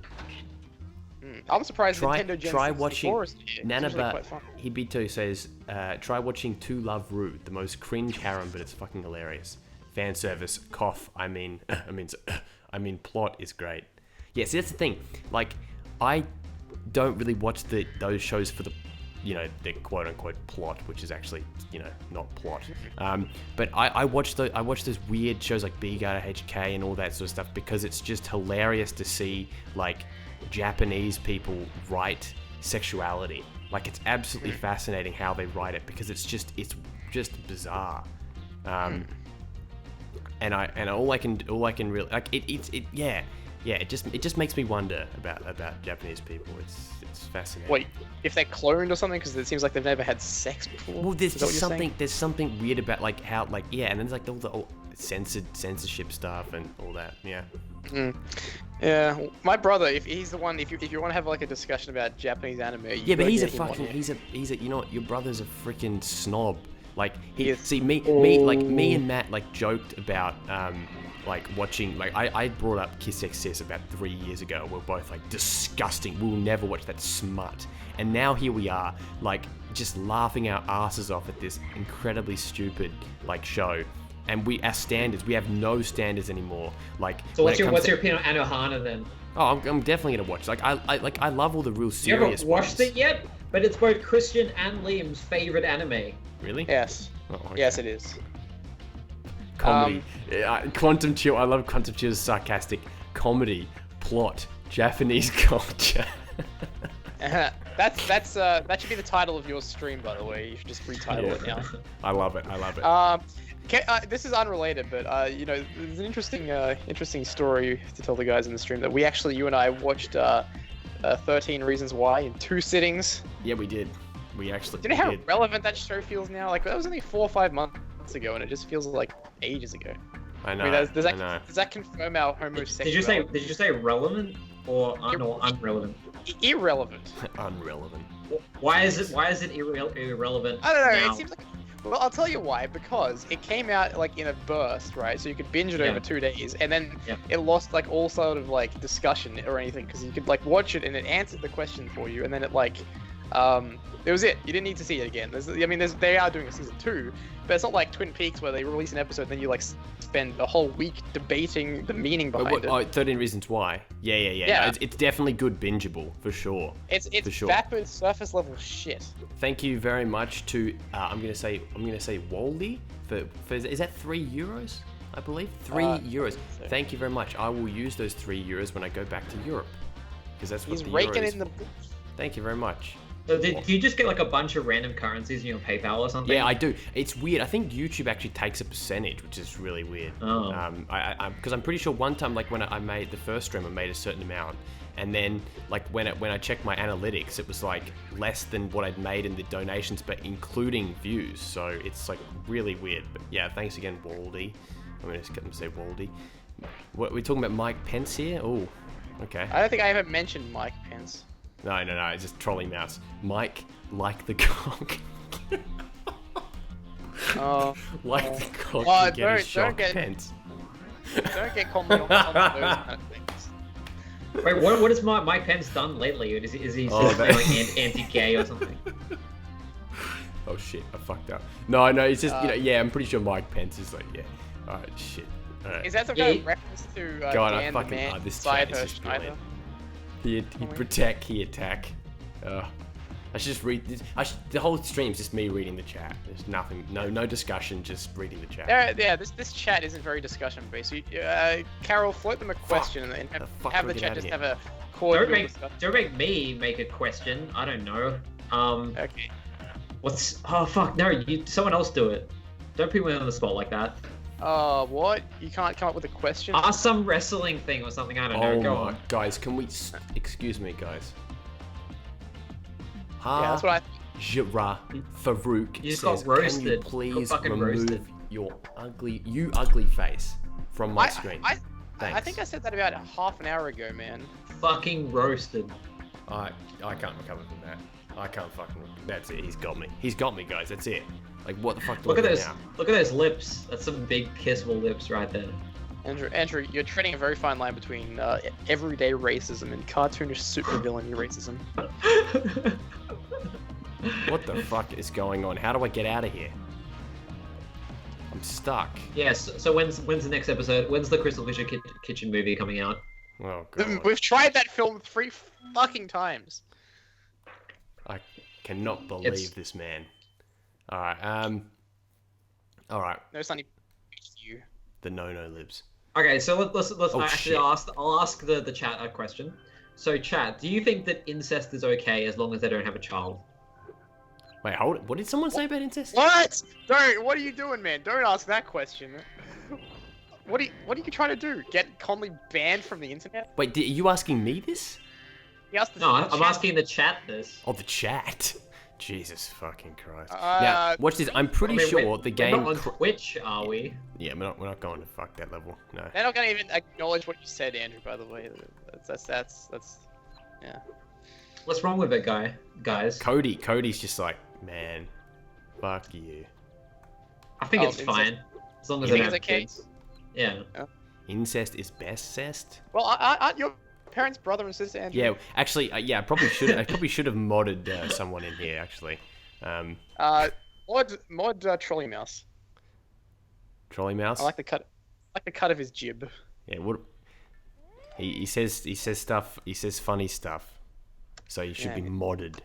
I'm surprised Nintendo Try watching Nanaba Hibito says, try watching To Love Ru, the most cringe harem, but it's fucking hilarious. Fan service, cough, I mean plot is great. Yeah, see that's the thing. Like, I don't really watch those shows for the the quote-unquote plot, which is actually, not plot. But I watch those weird shows like B-Guard HK and all that sort of stuff because it's just hilarious to see, like, Japanese people write sexuality. Like, it's absolutely fascinating how they write it because it's just bizarre. And all I can really, like, it just makes me wonder about Japanese people. It's fascinating. Wait, if they're cloned or something, because it seems like they've never had sex before. Well, there's something weird about like how and then there's like all the censorship stuff and all that. Yeah. Yeah, my brother, if he's the one, if you want to have like a discussion about Japanese anime, but he's a your brother's a freaking snob. Like me and Matt like joked about like watching, like I brought up Kiss X Sis about 3 years ago. We're both like, disgusting. We'll never watch that smut. And now here we are, like just laughing our asses off at this incredibly stupid like show. And our standards, we have no standards anymore. Like, so what's your opinion on Anohana then? Oh, I'm definitely gonna watch. Like I love all the real serious. You haven't watched it yet? But it's both Christian and Liam's favorite anime. Really? Yes. Oh, okay. Yes, it is. Comedy. Quantum Chill. I love Quantum Chill's sarcastic comedy plot. Japanese culture. That should be the title of your stream, by the way. You should just retitle it now. I love it. This is unrelated, but there's an interesting story to tell the guys in the stream that you and I watched 13 Reasons Why in 2 sittings. Yeah, we did. We actually. Do you know how relevant that show feels now? Like that was only 4 or 5 months ago, and it just feels like ages ago. I know. I mean, does know. that confirm our homosexuality? Did you say relevant or unrelevant? Irrelevant. Unrelevant. Why is it irrelevant? I don't know. Now? It seems like. Well, I'll tell you why. Because it came out like in a burst, right? So you could binge it over 2 days, and then it lost like all sort of like discussion or anything, because you could like watch it and it answered the question for you, and then it like, it was it. You didn't need to see it again. They are doing a season 2, but it's not like Twin Peaks where they release an episode and then you like spend a whole week debating the meaning behind it. Oh, 13 Reasons Why. Yeah. No, it's definitely good bingeable for sure. It's vapid surface level shit. Thank you very much to I'm gonna say Waldy for is that €3? I believe €3. So. Thank you very much. I will use those €3 when I go back to Europe, because that's what he's raking in the. Thank you very much. So do you just get like a bunch of random currencies in your PayPal or something? Yeah, I do. It's weird. I think YouTube actually takes a percentage, which is really weird. Oh. Because I'm pretty sure one time, like when I made the first stream, I made a certain amount, and then like when I checked my analytics, it was like less than what I'd made in the donations, but including views. So it's like really weird. But yeah, thanks again, Waldy. I'm gonna just get them to say Waldy. What we're talking about, Mike Pence here? Oh, okay. I don't think I ever mentioned Mike Pence. No, it's just trolley mouse. Mike, like the cock. Like the cock, you get a shock Pence. Don't get comment on those kind of things. Wait, what has Mike Pence done lately? Is he like anti-gay or something? Oh shit, I fucked up. No, it's just, I'm pretty sure Mike Pence is like, alright, shit. All right. Is that some kind of reference to Dan the Man inside her Schneider? He protect, he attack. I should just read this. The whole stream's just me reading the chat. There's nothing, no discussion, just reading the chat. This chat isn't very discussion based. Carol, float them a question and have the chat just have a cordial discussion. Don't make me make a question. I don't know. Okay. Oh fuck! No, someone else do it. Don't put me on the spot like that. What? You can't come up with a question? Ask some wrestling thing or something. I don't know. Go on. Guys, can we... Excuse me, guys. Yeah, that's what I... Jira Farouk you just says, got roasted. Can you please remove roasted. your ugly face from my screen? Thanks. I think I said that about half an hour ago, man. Fucking roasted. I can't recover from that. I can't fucking... That's it. He's got me. He's got me, guys. That's it. Like, what the fuck do I do now? Look at those lips. That's some big kissable lips right there. Andrew, you're treading a very fine line between everyday racism and cartoonish supervillain racism. What the fuck is going on? How do I get out of here? I'm stuck. Yes. So when's the next episode? When's the CrystalFissure kitchen movie coming out? Oh god. We've tried that film 3 fucking times. I cannot believe this man. Alright, Alright. No, Sonny, you. The no libs. Okay, so let's actually I'll ask the chat a question. So chat, do you think that incest is okay as long as they don't have a child? Wait, hold it. What did someone say about incest? What? Don't. What are you doing, man? Don't ask that question. What are you trying to do? Get Conley banned from the internet? Wait, are you asking me this? I'm asking the chat this. Oh, the chat. Jesus fucking Christ. Now, watch this. I'm pretty sure the game... We're not on Twitch, are we? Yeah, we're not going to fuck that level. No. They're not going to even acknowledge what you said, Andrew, by the way. That's yeah. What's wrong with it, guys? Cody's just like, man, fuck you. I think it's fine. As long as they have kids. Yeah. Incest is best cest. Well, aren't your parents brother and sister, Andrew? Yeah, actually, I probably should have modded someone in here actually. Mod trolley mouse. Trolley mouse. I like the cut of his jib. Yeah, what? He says stuff. He says funny stuff. So you should be modded.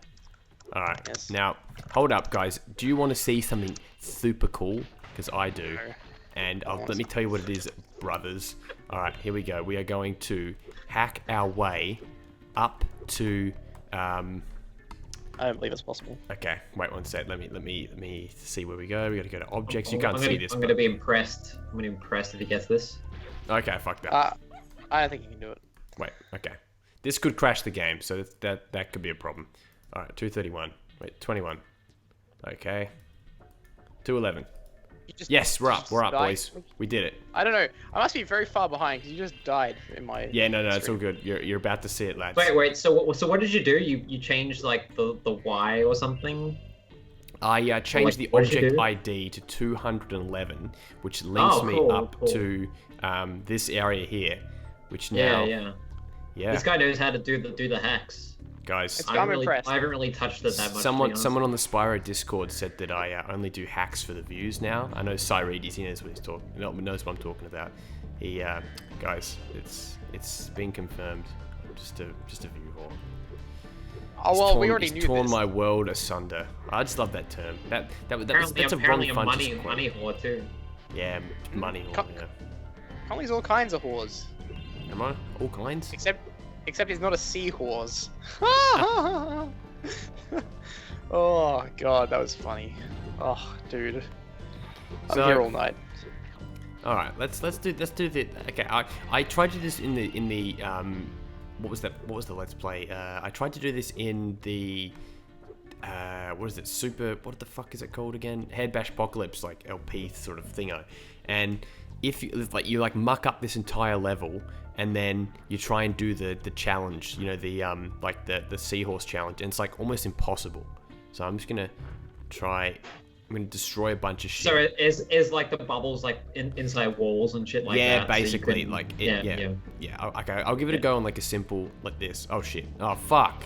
All right. Yes. Now, hold up, guys. Do you want to see something super cool? Because I do. No. And let me tell you what it is, brothers. All right, here we go. We are going to hack our way up to. I don't believe it's possible. Okay, wait one sec. Let me see where we go. We got to go to objects. You can't see this. I'm going to be impressed. I'm going to be impressed if he gets this. Okay, fuck that. I don't think you can do it. Wait, okay. This could crash the game, so that could be a problem. All right, 231. Wait, 21. Okay. 211. Yes, we're up, boys. We did it. I don't know. I must be very far behind because you just died in my. Yeah, no, it's all good. You're about to see it, lads. Wait. So what did you do? You changed like the Y or something? I changed the object ID to 211, which links me up to this area here, which now. Yeah. This guy knows how to do the hacks. Guys, I'm impressed. I haven't really touched it that much. Someone on the Spyro Discord said that I only do hacks for the views now. I know Cyredes, he knows what he's talking. Knows what I'm talking about. He, guys, it's been confirmed. Just a view whore. Oh well, we already knew this. Torn this. my world asunder. I just love that term. That's apparently a a wrong money whore too. Yeah, money whore. Apparently he's all kinds of whores. Am I? All kinds? Except he's not a seahorse. Oh god, that was funny. Oh, dude. I'm here all night. All right, let's do the. Okay, I tried to do this in the what was the let's play? I tried to do this in the what is it? What the fuck is it called again? Head Bash Apocalypse, like LP sort of thingo. And if you muck up this entire level and then you try and do the challenge, the seahorse challenge, and it's like almost impossible. So I'm just gonna try. I'm gonna destroy a bunch of shit. So is like the bubbles like inside walls and shit like that? Yeah, basically, so Okay, I'll give it a go on like a simple like this. Oh shit! Oh fuck!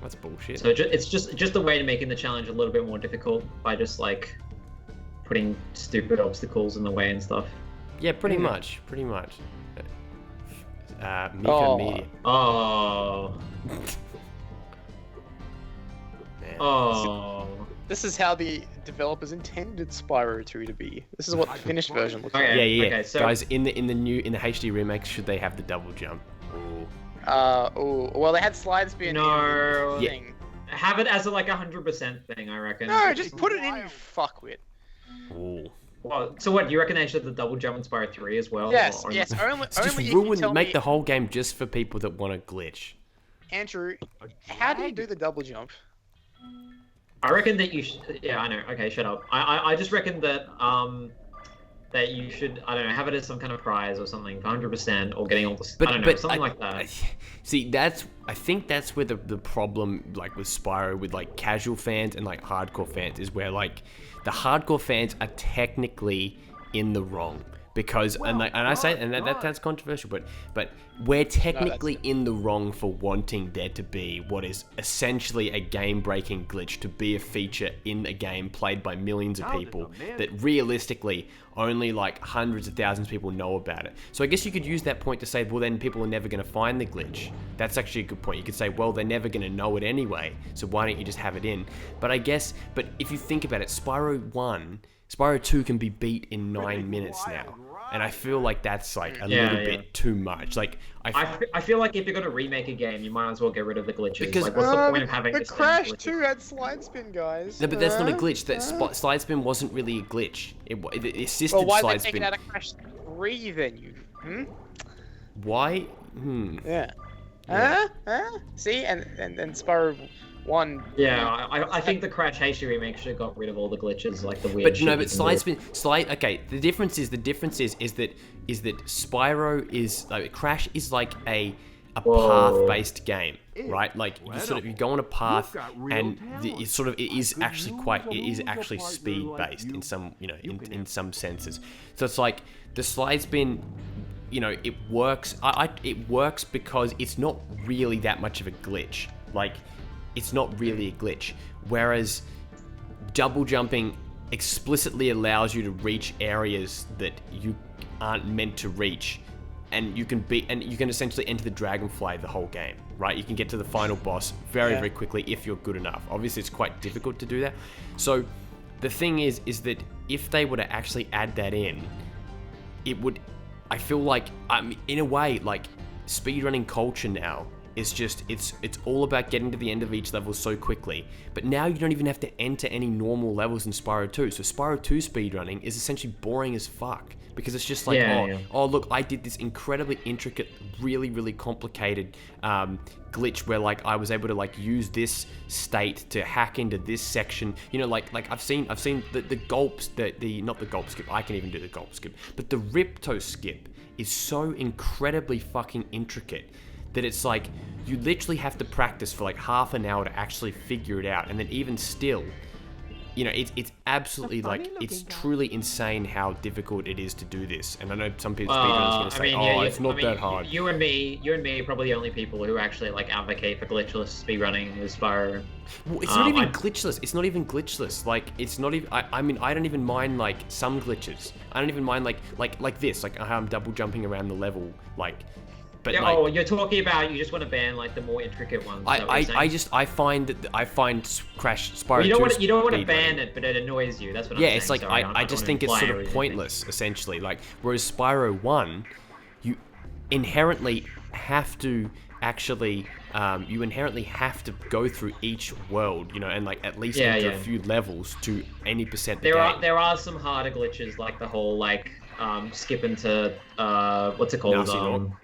That's bullshit. So it's just a way to making the challenge a little bit more difficult by just like putting stupid obstacles in the way and stuff. Yeah, pretty much. Mika Media. Oh. Oh. This is how the developers intended Spyro 2 to be. This is what the finished version looks like. Yeah. Okay, so guys, in the HD remake, should they have the double jump? Well, they had slide spin. No. In the thing. Have it as a 100% thing, I reckon. No, just put it in, you fuckwit. Ooh. Well, so what, do you reckon they should have the double jump in Spyro 3 as well? Yes. So Only just make the whole game just for people that want to glitch. Andrew, how do you do the double jump? I reckon that you should. Yeah, I know. Okay, shut up. I just reckon that that you should, I don't know, have it as some kind of prize or something, 100%, or getting all the. I don't know, something like that. See, I think that's where the problem, like with Spyro, with like casual fans and like hardcore fans, is where like the hardcore fans are technically in the wrong. Because that sounds controversial, but we're technically in the wrong for wanting there to be what is essentially a game-breaking glitch, to be a feature in a game played by millions of people that realistically only like hundreds of thousands of people know about it. So I guess you could use that point to say, well, then people are never going to find the glitch. That's actually a good point. You could say, well, they're never going to know it anyway, so why don't you just have it in? But if you think about it, Spyro 2 can be beat in 9 minutes now. And I feel like that's like a little bit too much. Like I feel like if you're gonna remake a game, you might as well get rid of the glitches. Because like, what's the point of having this? Crash 2 had slide spin, guys. No, but that's not a glitch. That slide spin wasn't really a glitch. It assisted well, why slide they take spin. it out of Crash 3 then? You Why? Yeah. See, and Spyro 1. Yeah, I think the Crash HD remake should have got rid of all the glitches, like the weird. But slide. Okay, the difference is that Spyro is like Crash is like a a path-based game, right? Like you go on a path, and it is actually speed-based in some in some senses. So it's like the slide's been, it works. It works because it's not really that much of a glitch. Like, it's not really a glitch. Whereas double jumping explicitly allows you to reach areas that you aren't meant to reach, and you can essentially enter the dragonfly the whole game, right? You can get to the final boss very quickly if you're good enough. Obviously, it's quite difficult to do that. So the thing is that if they were to actually add that in, it would, I feel like, in a way, like, speedrunning culture now is just, it's all about getting to the end of each level so quickly. But now you don't even have to enter any normal levels in Spyro 2. So Spyro 2 speedrunning is essentially boring as fuck, because it's just like, oh look, I did this incredibly intricate, really complicated glitch where, like, I was able to, like, use this state to hack into this section. Like I've seen the gulps, not the gulp skip, I can even do the gulp skip, but the Ripto skip is so incredibly fucking intricate that it's like, you literally have to practice for like half an hour to actually figure it out. And then even still, it's absolutely, like, it's truly insane how difficult it is to do this. And I know some people speedrunners are going to say, it's not that hard. You and me are probably the only people who actually, like, advocate for glitchless speedrunning with Spyro. Well, it's not even glitchless. It's not even glitchless. Like, it's not even. I mean, I don't even mind, like, some glitches. I don't even mind like this, like how I'm double jumping around the level, like. But you're talking about, you just want to ban, like, the more intricate ones. I find Crash Spyro. You don't want to ban it, but it annoys you. That's what I'm saying. Yeah, it's like, I just think it's sort of pointless, essentially. Like, whereas Spyro 1, you inherently have to actually go through each world, and, like, at least enter a few levels to any percent the game. There are some harder glitches, like the whole, like, skip into what's it called?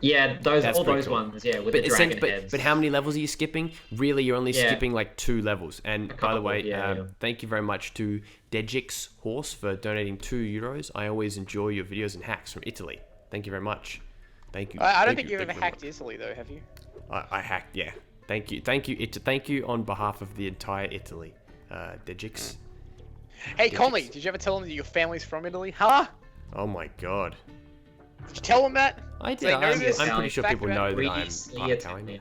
Yeah, those cool. ones, with the dragon heads. But how many levels are you skipping? Really, you're only skipping like 2 levels. And by the way, thank you very much to Dejix Horse for donating €2. I always enjoy your videos and hacks from Italy. Thank you very much. Thank you. I don't think you've ever hacked Italy, though, have you? I hacked, yeah. Thank you. Thank you on behalf of the entire Italy, Dejix. Hey, Conley, did you ever tell them that your family's from Italy? Huh? Oh my god. Did you tell them that? I did. I'm pretty sure people know that I'm part Italian.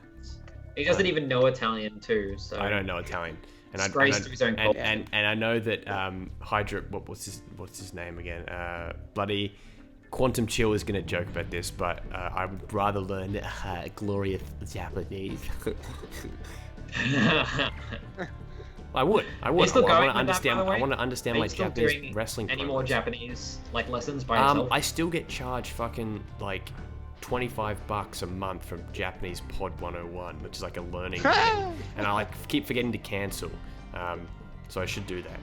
He doesn't even know Italian too, so. I don't know Italian. And I know that Hydra, what's his name again? Bloody Quantum Chill is gonna joke about this, but I would rather learn glorious Japanese. I would. I want to understand like Japanese wrestling. Any more Japanese like lessons by yourself? I still get charged fucking like $25 a month from Japanese Pod 101, which is like a learning thing, and I like keep forgetting to cancel. So I should do that.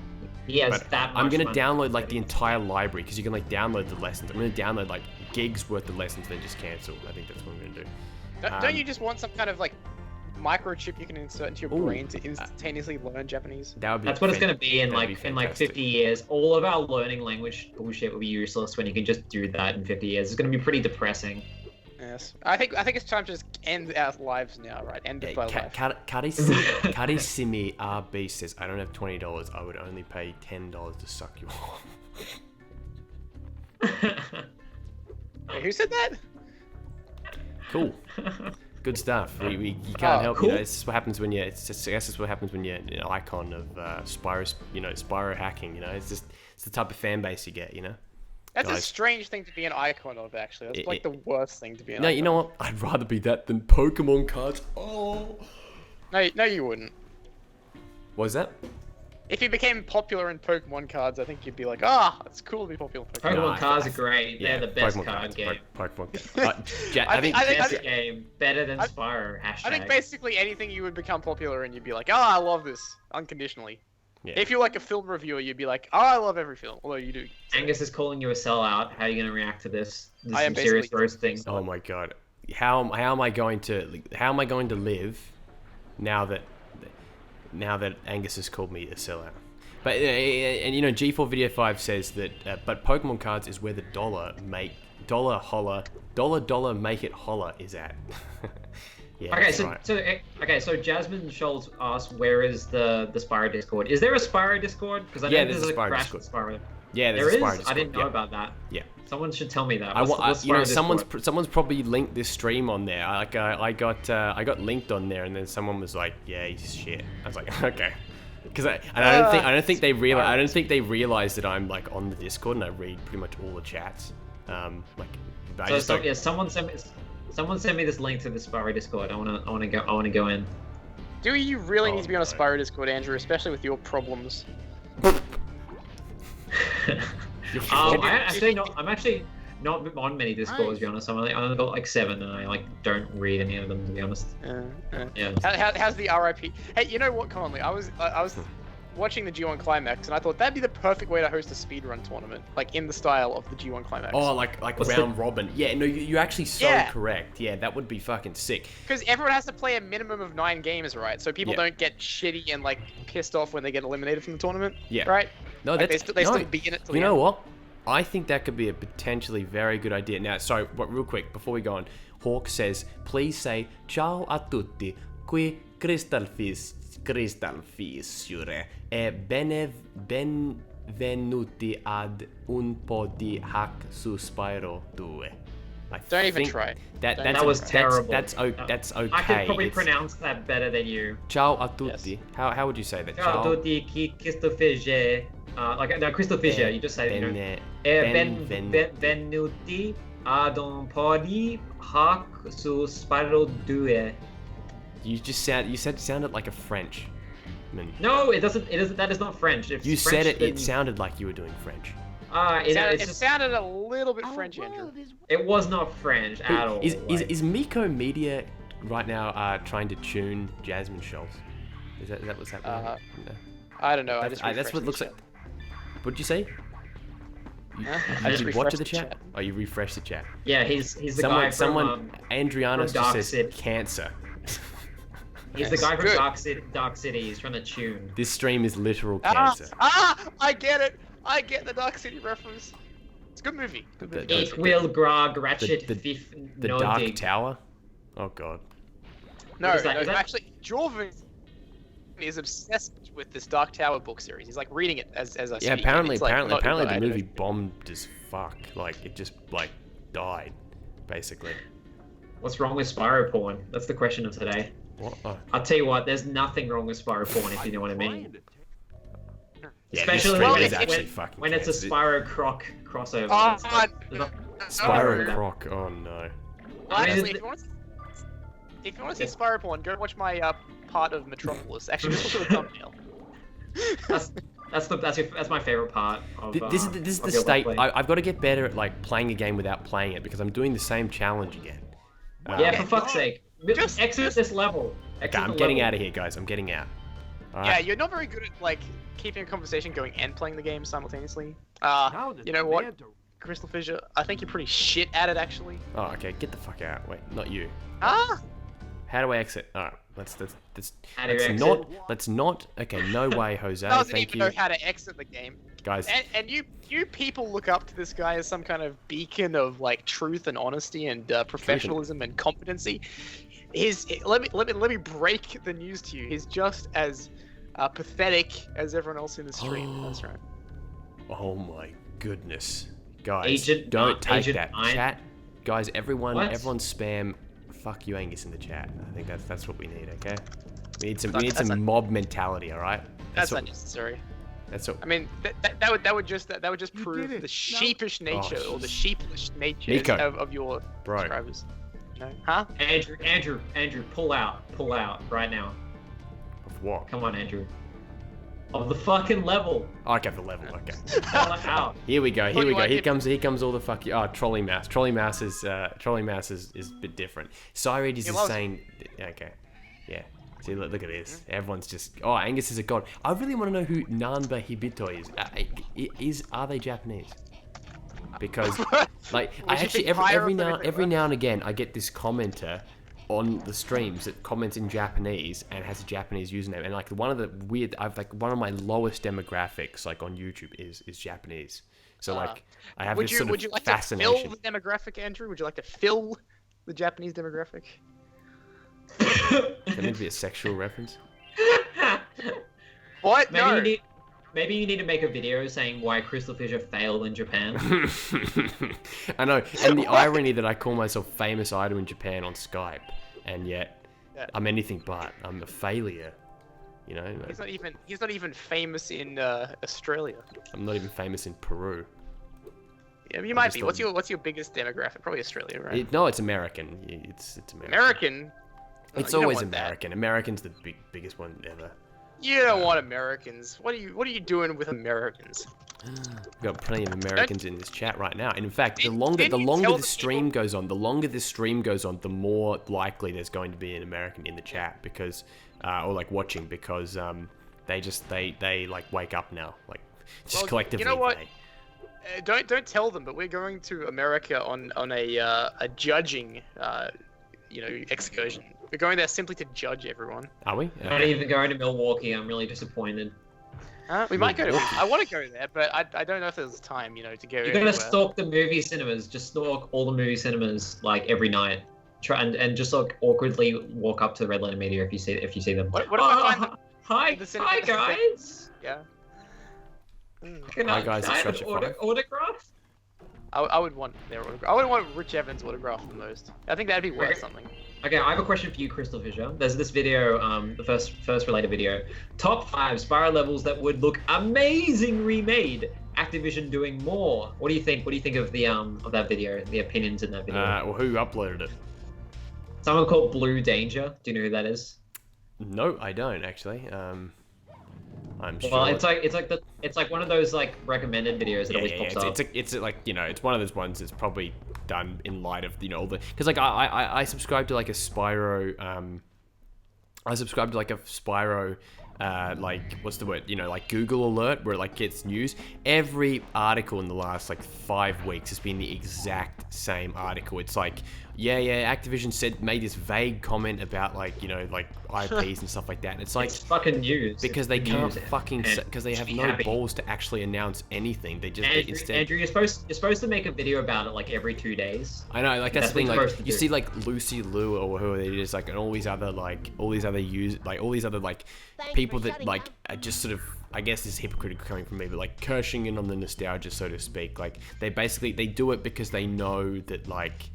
Yes, I'm gonna download like the entire library, because you can like download the lessons. I'm gonna download like gigs worth of lessons, then just cancel. I think that's what I'm gonna do. Don't you just want some kind of like microchip you can insert into your brain to instantaneously learn Japanese? That's what it's going to be in like 50 years. All of our learning language bullshit will be useless when you can just do that in 50 years. It's going to be pretty depressing. Yes, I think it's time to just end our lives now, right? End of our life. Karisimi RB says, I don't have $20. I would only pay $10 to suck you off. Wait, who said that? Cool. Good stuff. You can't help. Cool. It's just what happens when you. I guess it's what happens when you're an icon of Spyro. Spyro hacking. It's the type of fan base you get. That's a strange thing to be an icon of. Actually, that's like the worst thing to be an icon. No, you know what? I'd rather be that than Pokemon cards. Oh. No, you wouldn't. What was that? If you became popular in Pokemon cards, I think you'd be like, it's cool to be popular in Pokemon cards are great. They're the best card game. Pokemon. I think best game, better than Spyro. Hashtag. I think basically anything you would become popular in, you'd be like, I love this unconditionally. Yeah. If you're like a film reviewer, you'd be like, I love every film. Although you do. Angus is calling you a sellout. How are you going to react to this? This is some serious roasting. Oh my god. How am I going to live now that Angus has called me a sellout? But and G4 Video 5 says that but Pokemon cards is where the dollar dollar holler, dollar make it holler is at. Yeah, Okay, so Jasmine Schultz asked, where is the Spyro Discord? Is there a Spyro Discord? Because I know there's there's a a Spyro crash Discord. Spyro. Yeah, There there's a is? Spyro Discord. I didn't know about that. Yeah. Someone should tell me that. What's someone's probably linked this stream on there. I got linked on there, and then someone was like, "Yeah, he's shit." I was like, "Okay," because I don't think they realize that I'm like on the Discord and I read pretty much all the chats. Someone send me this link to the Spyro Discord. I wanna go in. Do you really need to be on a Spyro Discord, Andrew, especially with your problems? I'm actually not on many Discords, to be honest. I've only got like 7, and I like don't read any of them, to be honest. Yeah. How's the RIP? Hey, you know what, Conley? I was watching the G1 Climax, and I thought that'd be the perfect way to host a speedrun tournament, like in the style of the G1 Climax. Oh, like round robin. Yeah, no, you're actually so correct. Yeah, that would be fucking sick. Because everyone has to play a minimum of 9 games, right? So people don't get shitty and like pissed off when they get eliminated from the tournament. Yeah. Right? No, like, they still be in it till you the know end. what? I think that could be a potentially very good idea. Now, sorry, but real quick, before we go on, Hawk says, please say, ciao a tutti, qui CrystalFissure e benvenuti ad un po' di hack su Spyro 2. Don't even try. That was terrible. That's okay. I could probably pronounce that better than you. Ciao a tutti. Yes. How would you say that? Ciao a tutti, CrystalFissure. CrystalFissure. You just say benvenuti ad un po' di hack su Spyro 2. You sounded like a French. No, it doesn't. That is not French. If you French, said it. Then... It sounded like you were doing French. It sounded a little bit French, Andrew. It was not French at all. Is Miko Media right now trying to tune Jasmine Schultz? Is that what's happening? No. I don't know. That's what it looks like. What did you say? Did you watch the chat? Oh, you refreshed the chat. Yeah, he's the guy from someone. Adriana just says cancer. He's the guy from Dark City. He's from the tune. This stream is literal cancer. I get it. I get the Dark City reference. It's a good movie. Ich will grog Ratchet5 Nintendogen64. The Dark Tower? Oh god. No, actually, Jorvin is obsessed with this Dark Tower book series. He's like reading it as I speak. Yeah, apparently the movie bombed as fuck. Like, it just, like, died, basically. What's wrong with Spyro porn? That's the question of today. What? Oh. I'll tell you what, there's nothing wrong with Spyro porn, if you know what I mean. Yeah, especially when it's a cancer. Spyro Croc crossover. Spyro Croc, oh no. Honestly, if you want to see Spyro porn, go watch my part of Metropolis. Actually, just look at the thumbnail. That's my favorite part of this is the state. I've got to get better at like playing a game without playing it, because I'm doing the same challenge again. Yeah, for fuck's sake. Just exit this level. I'm getting out of here, guys. I'm getting out. Right. Yeah, you're not very good at like keeping a conversation going and playing the game simultaneously. You know what, CrystalFissure? I think you're pretty shit at it, actually. Oh, okay. Get the fuck out. Wait, not you. How do I exit? All right, let's not. Okay, no way, Jose. Doesn't Thank even you. know how to exit the game, guys. And you people look up to this guy as some kind of beacon of like truth and honesty and professionalism and competency. Let me break the news to you. He's just as pathetic as everyone else in the stream. That's right. Oh my goodness, guys! Don't take that chat, guys. Everyone spam. Fuck you, Angus, in the chat. I think that's what we need. Okay, we need some mob mentality. All right. That's unnecessary. That's what. I mean, that would just prove the sheepish nature or the sheepish nature of your subscribers. No? Huh? Andrew, pull out right now. Of what? Come on, Andrew. Of the fucking level. Oh, okay, the level. Okay. Out. Here we go. Here comes all the fuck. Oh, trolley mouse. Trolley mouse is a bit different. Cyreed is saying. Okay. Yeah. See, look at this. Everyone's just. Oh, Angus is a god. I really want to know who Nanba Hibito is. Are they Japanese? Because, like, I actually every now and again I get this commenter on the streams that comments in Japanese and has a Japanese username, and like one of my lowest demographics like on YouTube is Japanese. So like, I have would this you sort would of you like fascination. to fill the demographic, Andrew? Would you like to fill the Japanese demographic? That meant to be a sexual reference. What? Maybe you need to make a video saying why CrystalFissure failed in Japan. I know, and the irony that I call myself famous idol in Japan on Skype, and yet I'm anything but. I'm a failure. You know. Like, he's not even famous in Australia. I'm not even famous in Peru. Yeah, you might be. What's your biggest demographic? Probably Australia, right? No, it's American. It's American. American. It's always American. American's the biggest one ever. You don't want Americans. What are you doing with Americans? We've got plenty of Americans in this chat right now. And in fact, the longer the stream goes on, the more likely there's going to be an American in the chat because, or like watching because they like wake up now, like just collectively. You know what? Don't tell them, but we're going to America on a judging excursion. We're going there simply to judge everyone. Are we? I'm not even going to Milwaukee. I'm really disappointed. We might go to. I want to go there, but I don't know if there's time, to go. You're gonna stalk the movie cinemas. Just stalk all the movie cinemas like every night. Try and just like awkwardly walk up to Red Letter Media if you see them. What if I find hi guys. Yeah. Hi guys, I have an autograph? I would want their autograph. I would want Rich Evans' autograph the most. I think that'd be worth something. Okay, I have a question for you, CrystalFissure. There's this video, the first related video. Top 5 Spyro levels that would look amazing remade. Activision doing more. What do you think? What do you think of the of that video? The opinions in that video? Well, who uploaded it? Someone called Blue Danger. Do you know who that is? No, I don't actually. I'm sure. Well, it's like one of those like recommended videos that always pops up. It's like it's one of those ones that's probably done in light of all the because like I subscribe to like a Spyro like what's the word like Google alert where it like gets news. Every article in the last like 5 weeks has been the exact same article. It's like Activision made this vague comment about like like IPs and stuff like that. And it's like it's fucking news because they can't because they have no balls to actually announce anything. They just instead. Andrew, you're supposed to make a video about it like every 2 days. I know, like that's the thing. Like you see like Lucy Liu or who it is, like and all these other people that like are just sort of. I guess this is hypocritical coming from me, but like cashing in on the nostalgia, so to speak. Like they do it because they know that like.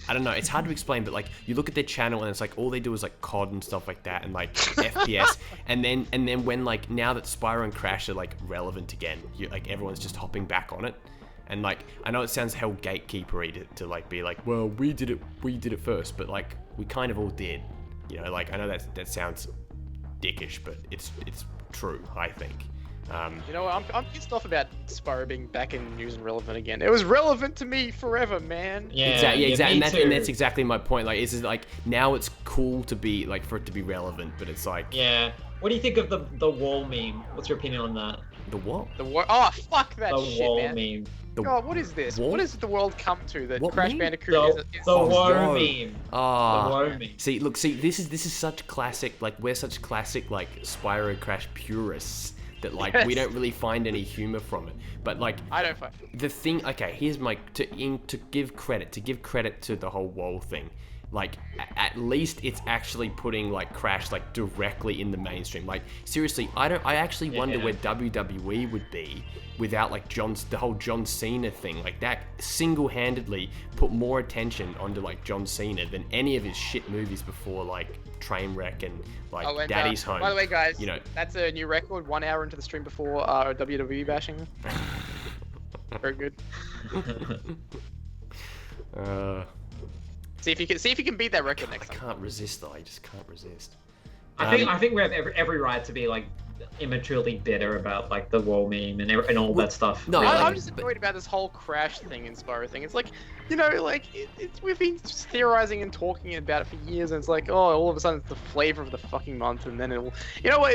I don't know, it's hard to explain, but like you look at their channel and it's like all they do is like COD and stuff like that and like FPS and then when like now that Spyro and Crash are like relevant again, like everyone's just hopping back on it. And like I know it sounds hell gatekeepery to like be like, well, we did it first, but like we kind of all did. Like I know that sounds dickish, but it's true, I think. I'm pissed off about Spyro being back in news and relevant again. It was relevant to me forever, man. Exactly. And that's exactly my point. Like, it's like now it's cool to be like for it to be relevant, but it's like. Yeah. What do you think of the wall meme? What's your opinion on that? The what? Oh, fuck that shit, man. The wall meme. God, what is this? What? What has the world come to that What Crash meme? Bandicoot is? The woe meme. Oh. The woe meme. See, this is such classic. Like we're such classic like Spyro Crash purists. That like we don't really find any humor from it, but like I don't find the thing. Okay, here's my to give credit to the whole wall thing. Like at least it's actually putting like Crash like directly in the mainstream. Like seriously, I actually wonder where WWE would be without like the whole John Cena thing. Like that single-handedly put more attention onto like John Cena than any of his shit movies before, like Trainwreck and like Daddy's Home. By the way, guys, that's a new record. 1 hour into the stream before WWE bashing. Very good. See if you can beat that record next time. I can't resist though. I just can't resist. I think we have every right to be like immaturely bitter about like the wall meme and all that stuff. No, really. I'm just annoyed about this whole Crash thing and Spyro thing. It's like, we've been theorizing and talking about it for years, and it's like, oh, all of a sudden it's the flavor of the fucking month, and then it'll,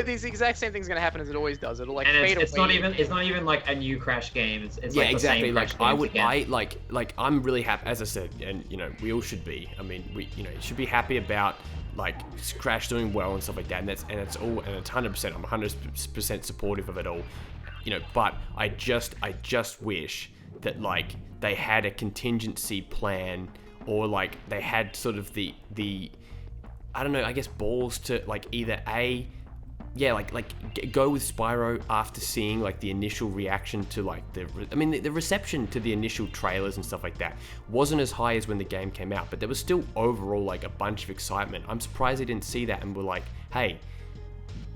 these exact same thing's gonna happen as it always does. It'll like fade away. It's not even like a new Crash game. It's yeah, like exactly. The same Like I'm really happy, as I said, and we all should be. I mean, we should be happy about like Crash doing well and stuff like that, and it's all, and it's 100%. I'm 100% supportive of it all, but I just wish that like they had a contingency plan, or like they had sort of the I don't know, I guess balls to like either go with Spyro after seeing like the initial reaction to like the reception to the initial trailers and stuff like that wasn't as high as when the game came out, but there was still overall like a bunch of excitement. I'm surprised they didn't see that and were like, hey,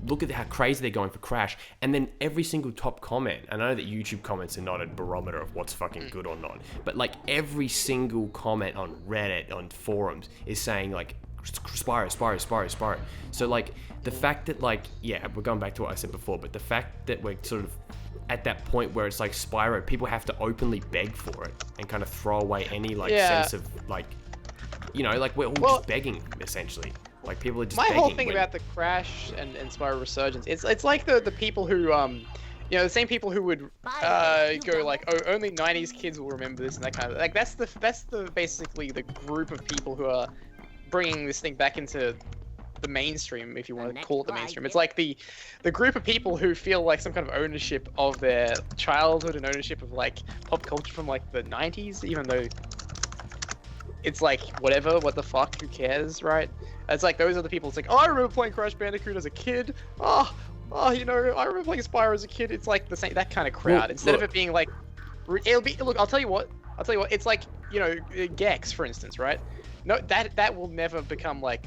look at how crazy they're going for Crash. And then every single top comment, and I know that YouTube comments are not a barometer of what's fucking good or not, but like every single comment on Reddit, on forums, is saying like Spyro. So like the fact that like, yeah, we're going back to what I said before, but the fact that we're sort of at that point where it's like Spyro, people have to openly beg for it and kind of throw away any like sense of like, you know, like we're all just begging essentially. Like people are just my begging. whole thing about the Crash and Spyro Resurgence, it's like the people who you know, the same people who would go like, oh, only 90s kids will remember this and that kind of, like that's the basically the group of people who are bringing this thing back into the mainstream, if you want to call it the mainstream. It's like the group of people who feel like some kind of ownership of their childhood and ownership of like pop culture from like the 90s, even though it's like whatever, what the fuck, who cares, right? It's like those are the people. It's like, oh, I remember playing Crash Bandicoot as a kid. Oh, you know, I remember playing Spyro as a kid. It's like the same, that kind of crowd. Instead of it being like, it'll be, look, I'll tell you what, it's like, you know, Gex, for instance, right? No, that will never become like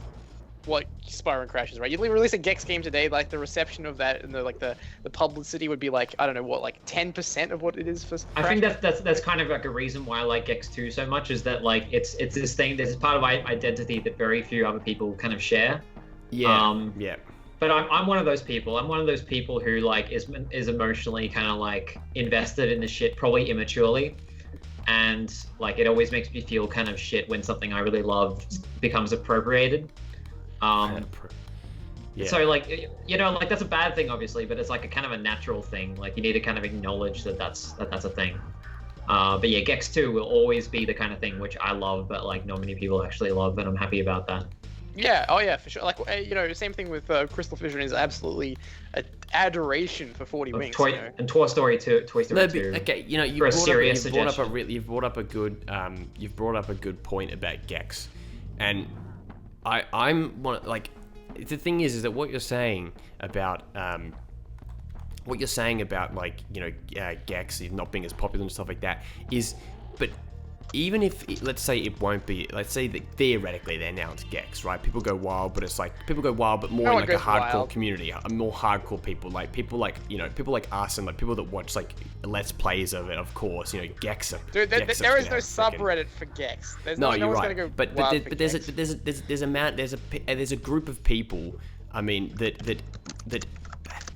what Spyro and Crash is, right? You release a Gex game today, like the reception of that and the publicity would be like, I don't know what, like 10% of what it is for Crash. I think that's kind of like a reason why I like Gex 2 so much, is that like it's this thing, this is part of my identity that very few other people kind of share. Yeah. But I'm one of those people. I'm one of those people who like is emotionally kind of like invested in the shit, probably immaturely. And like it always makes me feel kind of shit when something I really love becomes appropriated. So like, you know, like that's a bad thing obviously, but it's like a kind of a natural thing. Like you need to kind of acknowledge that that's a thing. But yeah, Gex 2 will always be the kind of thing which I love, but like not many people actually love, and I'm happy about that. Yeah, oh yeah, for sure. Like, you know, same thing with CrystalFissure is absolutely an adoration for 40 Wings. And Toy Story 2. Okay, you know, you've brought up a good point about Gex, and I'm one, like, the thing is that what you're saying about like, you know, Gex not being as popular and stuff like that is, but even if, let's say it won't be, let's say that theoretically they're now it's Gex, right? People go wild, but it's like, people go wild, but more in like a hardcore community, more hardcore people, like people like, you know, people like us and like people that watch like Let's Plays of it, of course, you know, Gex. Dude, there is no subreddit for Gex. You're right. But there's a group of people, I mean, that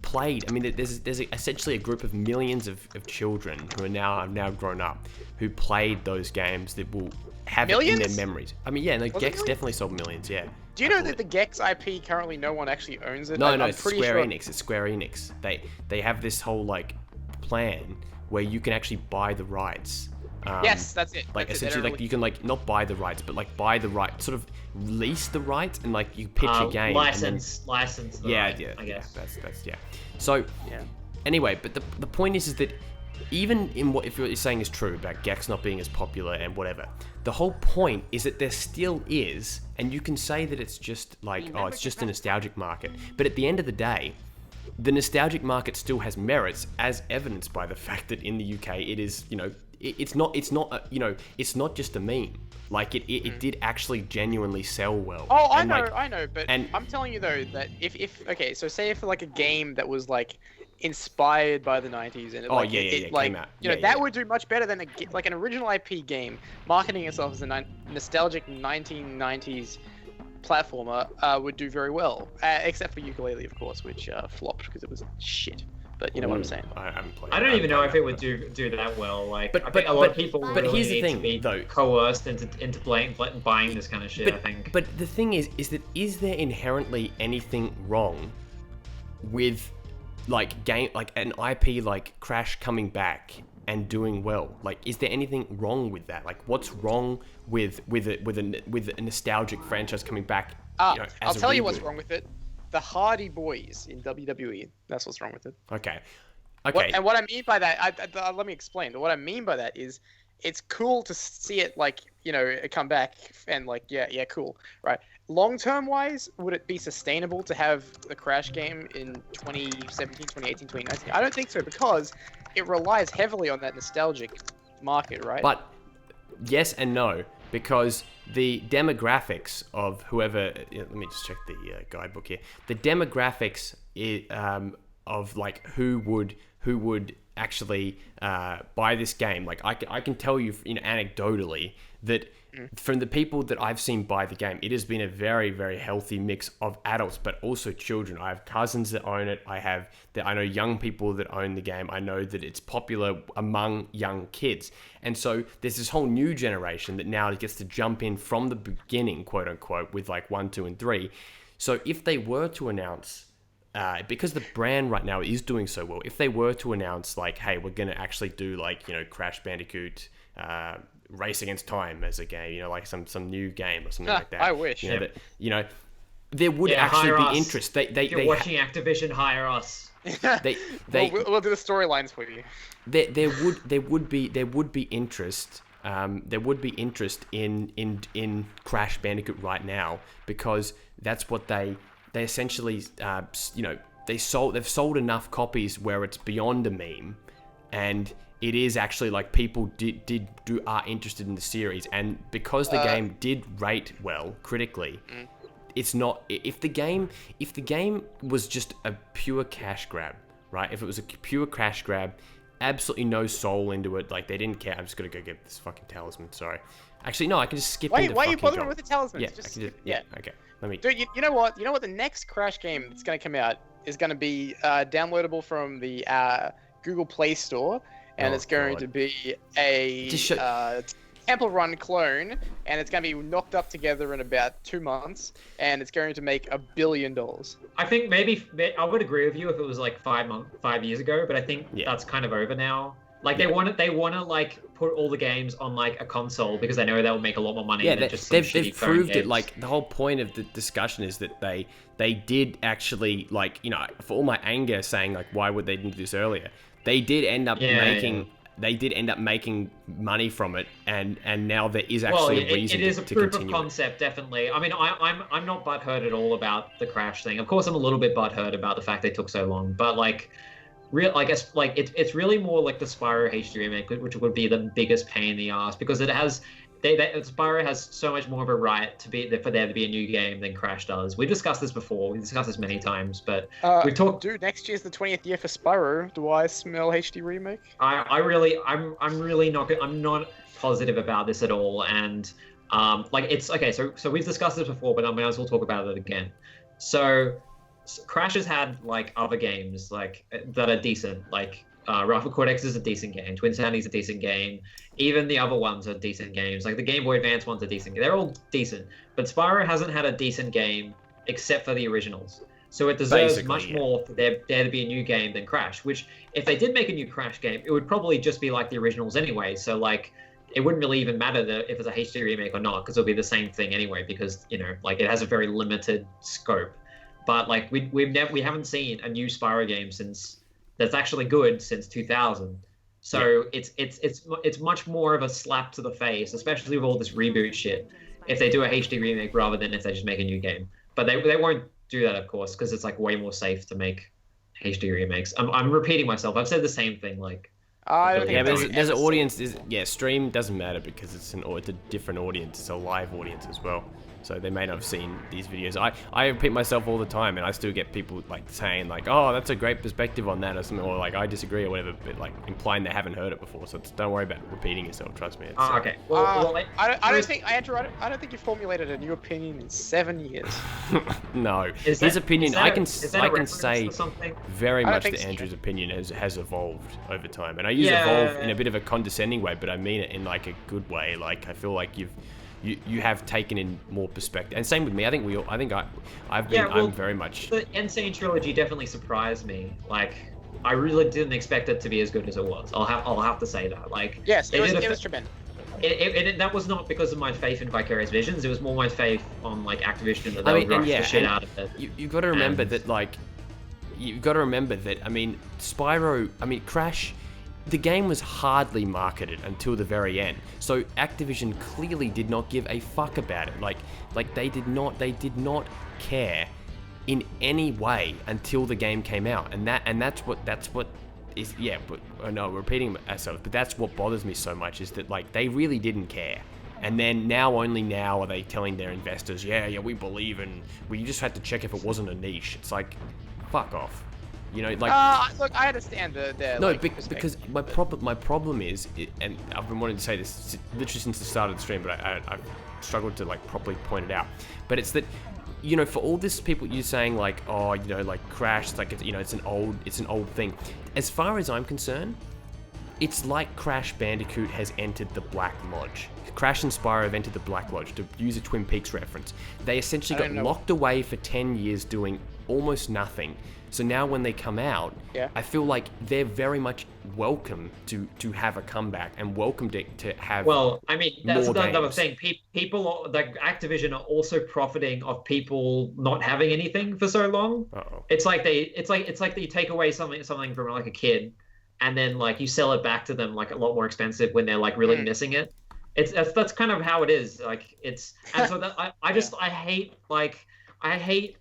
played. I mean, there's essentially a group of millions of children who are now grown up, who played those games that will have millions? It in their memories. I mean, yeah, like Gex definitely sold millions. Yeah. Do you know that the Gex IP currently no one actually owns it? No, it's Square Enix. It's Square Enix. They have this whole like plan where you can actually buy the rights. Yes, that's it. Like essentially, like you can like not buy the rights, but like buy the right, sort of lease the rights, and like you pitch a game. License. I guess. Yeah, that's yeah. So anyway, but the point is that even in what, if what you're saying is true about Gex not being as popular and whatever, the whole point is that there still is, and you can say that it's just like, it's just a nostalgic market, but at the end of the day, the nostalgic market still has merits, as evidenced by the fact that in the UK it is, you know, it's not you know, it's not just a meme. Like it did actually genuinely sell well. Oh, I know, but I'm telling you though that if okay, so say if like a game that was like inspired by the 90s and it came out. You know, that would do much better than like an original IP game marketing itself as a nostalgic 1990s platformer would do very well, except for Ukulele, of course, which flopped because it was shit. But you know what I'm saying. I haven't played. I don't even know if it would do that well. Like, I think a lot of people really here's the thing, need to be though, coerced into buying this kind of shit. I think. But the thing is there inherently anything wrong with like an IP like Crash coming back and doing well? Like, is there anything wrong with that? Like, what's wrong with a nostalgic franchise coming back? You know, I'll tell you what's wrong with it. The Hardy Boys in WWE. That's what's wrong with it. Okay. Okay. And what I mean by that, let me explain. What I mean by that is, it's cool to see it like, come back and like, yeah, cool, right? Long-term wise, would it be sustainable to have the Crash game in 2017, 2018, 2019? I don't think so, because it relies heavily on that nostalgic market, right? But yes and no, because the demographics of whoever, let me just check the guidebook here. The demographics of like who would actually buy this game. Like I can tell you, anecdotally that from the people that I've seen buy the game, it has been a very, very healthy mix of adults, but also children. I have cousins that own it. I know young people that own the game. I know that it's popular among young kids. And so there's this whole new generation that now gets to jump in from the beginning, quote unquote, with like 1, 2, and 3. So if they were to announce, because the brand right now is doing so well, if they were to announce like, hey, we're going to actually do like, Crash Bandicoot, Race Against Time as a game, like some new game or something like that. I wish. There would actually be interest. If you're watching Activision, hire us. We'll do the storylines for you. There would be interest. There would be interest in Crash Bandicoot right now, because that's what they essentially they've sold enough copies where it's beyond a meme, and it is actually like people are interested in the series. And because the game did rate well critically, it's not, if the game was just a pure cash grab, right? If it was a pure cash grab, absolutely no soul into it, like they didn't care. I'm just gonna go get this fucking talisman. Sorry, actually no, I can just skip. Why are you bothering with the talisman? Yeah, okay. Let me. Dude, you know what? The next Crash game that's gonna come out is gonna be downloadable from the Google Play Store, and it's going to be a Temple Run clone, and it's going to be knocked up together in about 2 months, and it's going to make $1 billion. I think maybe I would agree with you if it was like 5 years ago, but I think that's kind of over now. Like they want to like put all the games on like a console because they know they'll make a lot more money. Than just they've proved it. Like the whole point of the discussion is that they did actually, like, for all my anger saying like why would they do this earlier, they did end up making money from it, and now there is actually a reason to continue. It is a proof of concept, definitely. I mean, I'm not butthurt at all about the Crash thing. Of course, I'm a little bit butthurt about the fact they took so long, but like, I guess like it's really more like the Spyro HD remake, which would be the biggest pain in the ass, because it has. Spyro has so much more of a right for there to be a new game than Crash does. We've discussed this before. We've discussed this many times, but we've talked. Dude, next year's the 20th year for Spyro. Do I smell HD remake? I'm not positive about this at all, and like it's okay. So we've discussed this before, but I might as well talk about it again. So Crash has had like other games like that are decent, like. Rifle Cortex is a decent game. Twin Sandy's a decent game. Even the other ones are decent games. Like the Game Boy Advance one's a decent game. They're all decent. But Spyro hasn't had a decent game except for the originals. So it deserves much more for there to be a new game than Crash. Which, if they did make a new Crash game, it would probably just be like the originals anyway. So like, it wouldn't really even matter if it's a HD remake or not, because it'll be the same thing anyway. Because like it has a very limited scope. But like we haven't seen a new Spyro game that's actually good since 2000. So it's much more of a slap to the face, especially with all this reboot shit, if they do a HD remake rather than if they just make a new game. But they won't do that, of course, because it's like way more safe to make HD remakes. I'm repeating myself. I've said the same thing like. There's an audience. Stream doesn't matter because it's a different audience. It's a live audience as well. So they may not have seen these videos. I repeat myself all the time, and I still get people like saying like, "Oh, that's a great perspective on that," or something, or like, "I disagree," or whatever, but like implying they haven't heard it before. So don't worry about repeating yourself. Trust me. Okay. Well, I don't think you formulated a new opinion in 7 years. No, his opinion. I can say very much that so. Andrew's opinion has evolved over time, and I use evolve in a bit of a condescending way, but I mean it in like a good way. Like I feel like you have taken in more perspective, and same with me. I'm very much. The Insane trilogy definitely surprised me. Like, I really didn't expect it to be as good as it was. I'll have to say that. Like, yes, it was tremendous. That was not because of my faith in Vicarious Visions. It was more my faith on like Activision that they'll rush the shit out of it. You've got to remember that like, you've got to remember that, I mean, Crash, the game was hardly marketed until the very end. So Activision clearly did not give a fuck about it. Like they did not care in any way until the game came out. And that's what is, yeah, but I know we're repeating ourselves, but that's what bothers me so much, is that like they really didn't care. And then only now are they telling their investors, yeah, we believe in, we just had to check if it wasn't a niche. It's like, fuck off. You know, like... look, I understand the no, like, because my problem is, and I've been wanting to say this literally since the start of the stream, but I've struggled to like properly point it out. But it's that, you know, for all this people, you're saying like, oh, you know, like Crash, like, you know, it's an old thing. As far as I'm concerned, it's like Crash Bandicoot has entered the Black Lodge. Crash and Spyro have entered the Black Lodge, to use a Twin Peaks reference. They essentially got locked away for 10 years doing almost nothing. So now when they come out, I feel like they're very much welcome to have a comeback and welcome to have. Well, I mean, that's another thing. People, like Activision, are also profiting of people not having anything for so long. Uh-oh. It's like you take away something from like a kid, and then like you sell it back to them like a lot more expensive when they're like really missing it. That's kind of how it is. Like it's, and so that I hate